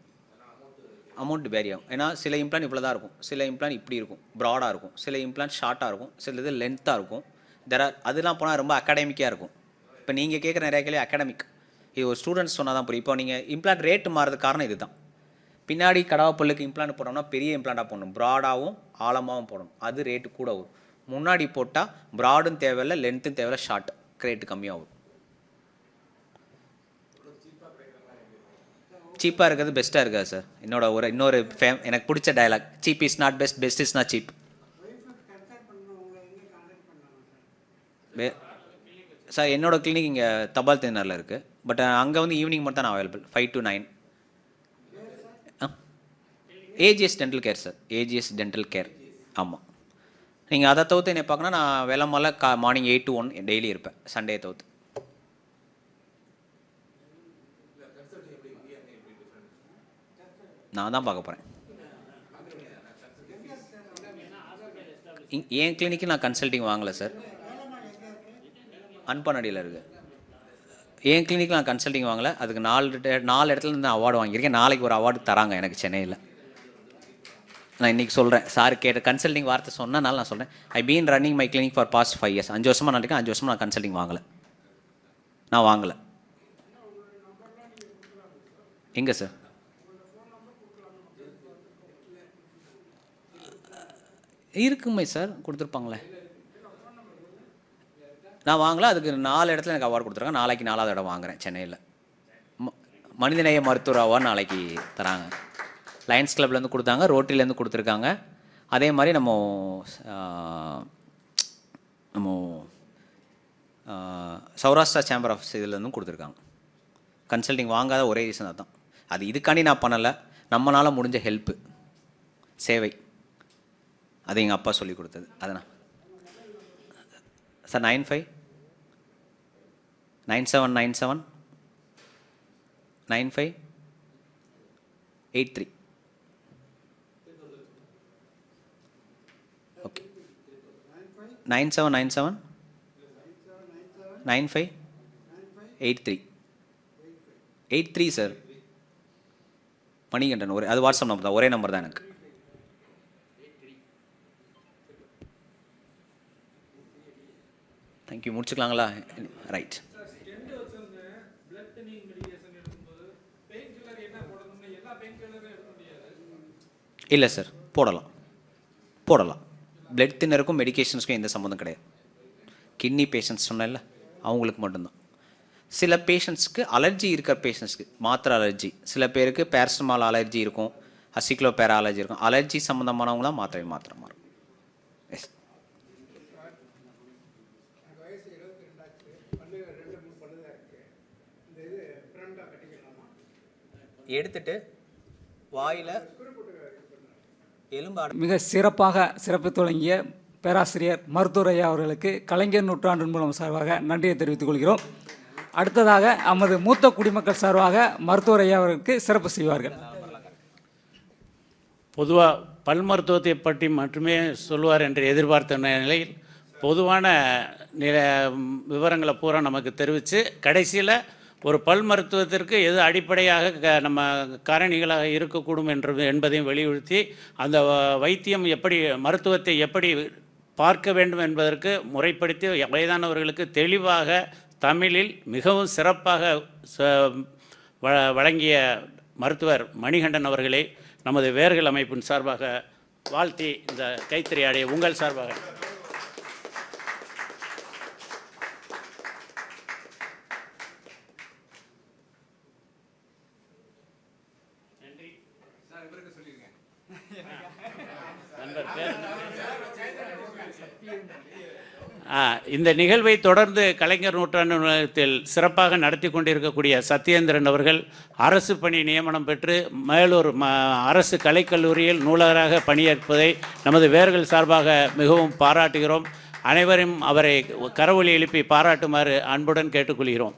அமௌண்ட் வேரி ஆகும். ஏன்னா சில இம்ப்ளான்ட் இவ்வளோ தான் இருக்கும், சில இம்ப்ளான்ட் இப்படி இருக்கும், ப்ராடாக இருக்கும், சில இம்ப்ளான்ட் ஷார்ட்டாக இருக்கும், சில இது லென்த்தாக இருக்கும். அதெல்லாம் போனால் ரொம்ப அகாடமிக்காக இருக்கும். இப்போ நீங்கள் கேட்குற நிறைய கேள்வி அகாடமிக். இது ஒரு ஸ்டூடெண்ட்ஸ் சொன்னால் தான் புரியும். இப்போ நீங்கள் இம்ப்ளான்ட் ரேட்டு மாறதுக்கு காரணம் இது தான். பின்னாடி கடவாப்பல்லுக்கு இம்ப்ளான்ட் போட்டோம்னா பெரிய இம்ப்ளான்ட்டாக போடணும், ப்ராடாகவும் ஆழமாகவும் போடணும், அது ரேட்டு கூட வரும். முன்னாடி போட்டால் ப்ராடும் தேவையில்லை, லென்த்தும் தேவையில்லை, ஷார்ட் ரேட்டு கம்மியாகும். சீப்பாக இருக்கிறது பெஸ்ட்டாக இருக்காது சார். இன்னொரு எனக்கு பிடிச்ச dialogue, cheap is not best, best is not cheap. Sir என்னோட கிளினிக் இங்கே தபால் தேனரில் இருக்குது, பட் அங்கே வந்து ஈவினிங் மட்டும் தான் available, 5 to 9. AGS dental care sir, AGS dental care. ஆமாம், நீங்கள் அதை தவிர்த்து என்ன பார்க்கணும், நான் வேளம்மால மார்னிங் 8 to 1 டெய்லி இருப்பேன், சண்டே தவிர்த்து. நான் தான் பார்க்க போகிறேன். என் கிளினிக்கு நான் கன்சல்டிங் வாங்கலை சார், அன்பனடியில் இருக்குது. என் கிளினிக்கில் நான் கன்சல்டிங் வாங்கலை. அதுக்கு 4 இடத்துல இருந்து அவார்டு வாங்கியிருக்கேன். நாளைக்கு ஒரு அவார்டு தராங்க எனக்கு சென்னையில். நான் இன்றைக்கி சொல்கிறேன், சார் கேட்ட கன்சல்டிங் வார்த்தை சொன்னனால நான் சொல்கிறேன். I been running my clinic for past 5 years. 5 வருஷமாக நான் இருக்கேன். 5 வருஷமாக நான் கன்சல்டிங் வாங்கலை. நான் வாங்கலை. எங்கே சார்? இருக்குமே சார், கொடுத்துருப்பாங்களே. நான் வாங்கலை. அதுக்கு 4 இடத்துல எனக்கு அவார்டு கொடுத்துருக்காங்க. நாளைக்கு 4வது இடம் வாங்குகிறேன் சென்னையில். மனிதநேய மருத்துவர் அவார்டு நாளைக்கு தராங்க. லயன்ஸ் கிளப்லேருந்து கொடுத்தாங்க, ரோட்டரியிலேருந்து கொடுத்துருக்காங்க. அதே மாதிரி நம்ம சௌராஷ்டிரா சேம்பர் ஆஃப் இதுலேருந்தும் கொடுத்துருக்காங்க. கன்சல்டிங் வாங்காத ஒரே ரீசன் அதுதான். அது இதுக்காண்டி நான் பண்ணலை, நம்மளால் முடிஞ்ச ஹெல்ப்பு, சேவை. அது எங்கள் அப்பா சொல்லி கொடுத்தது. அதனால் சார் 95 9797 9583. Okay, 9797 9583 83 sir. மணிகண்டன். அது வாட்ஸ்அப் நம்பர் தான், ஒரே நம்பர் தான் எனக்கு. தேங்க்யூ. முடிச்சுக்கலாங்களா? ரைட். இல்லை சார், போடலாம். பிளட் தின்னருக்கும் மெடிக்கேஷன்ஸ்க்கும் எந்த சம்மந்தம் கிடையாது. கிட்னி பேஷண்ட்ஸ் சொன்னேன்ல, அவங்களுக்கு மட்டும்தான். சில பேஷண்ட்ஸ்க்கு அலர்ஜி இருக்கிற பேஷண்ட்ஸ்க்கு மாத்திரை அலர்ஜி, சில பேருக்கு பேரசிட்டமால் அலர்ஜி இருக்கும், அசிக்ளோபேரா அலர்ஜி இருக்கும். அலர்ஜி சம்மந்தமானவங்களாம் மாத்திரை மாத்திரமா இருக்கும். எஸ். எடுத்துட்டு வாயில் எலும்பு மிக சிறப்பாக சிறப்பு தொடங்கிய பேராசிரியர் மருத்துவர் ஐயா அவர்களுக்கு கலைஞர் நூற்றாண்டு மூலம் சார்பாக நன்றியை தெரிவித்துக் கொள்கிறோம். அடுத்ததாக நமது மூத்த குடிமக்கள் சார்பாக மருத்துவர் ஐயா அவர்களுக்கு சிறப்பு செய்வார்கள். பொதுவாக பல் மருத்துவத்தை பற்றி மட்டுமே சொல்லுவார் என்று எதிர்பார்த்த நிலையில் பொதுவான விவரங்களை பூரா நமக்கு தெரிவித்து கடைசியில் ஒரு பல் மருத்துவத்திற்கு எது அடிப்படையாக நம்ம காரணிகளாக இருக்கக்கூடும் என்பதையும் வலியுறுத்தி அந்த வைத்தியம் எப்படி மருத்துவத்தை எப்படி பார்க்க வேண்டும் என்பதற்கு முறைப்படுத்தி வயதானவர்களுக்கு தெளிவாக தமிழில் மிகவும் சிறப்பாக வழங்கிய மருத்துவர் மணிகண்டன் அவர்களை நமது வேர்கள் அமைப்பின் சார்பாக வாழ்த்தி இந்த கைத்தறியாடைய உங்கள் சார்பாக இந்த நிகழ்வை தொடர்ந்து கலைஞர் நூற்றாண்டு நூலகத்தில் சிறப்பாக நடத்தி கொண்டிருக்கக்கூடிய சத்யேந்திரன் அவர்கள் அரசு பணி நியமனம் பெற்று மேலூர் அரசு கலைக்கல்லூரியில் நூலகராக பணியேற்பதை நமது வேர்கள் சார்பாக மிகவும் பாராட்டுகிறோம். அனைவரும் அவரை கரவொலி எழுப்பி பாராட்டுமாறு அன்புடன் கேட்டுக்கொள்கிறோம்.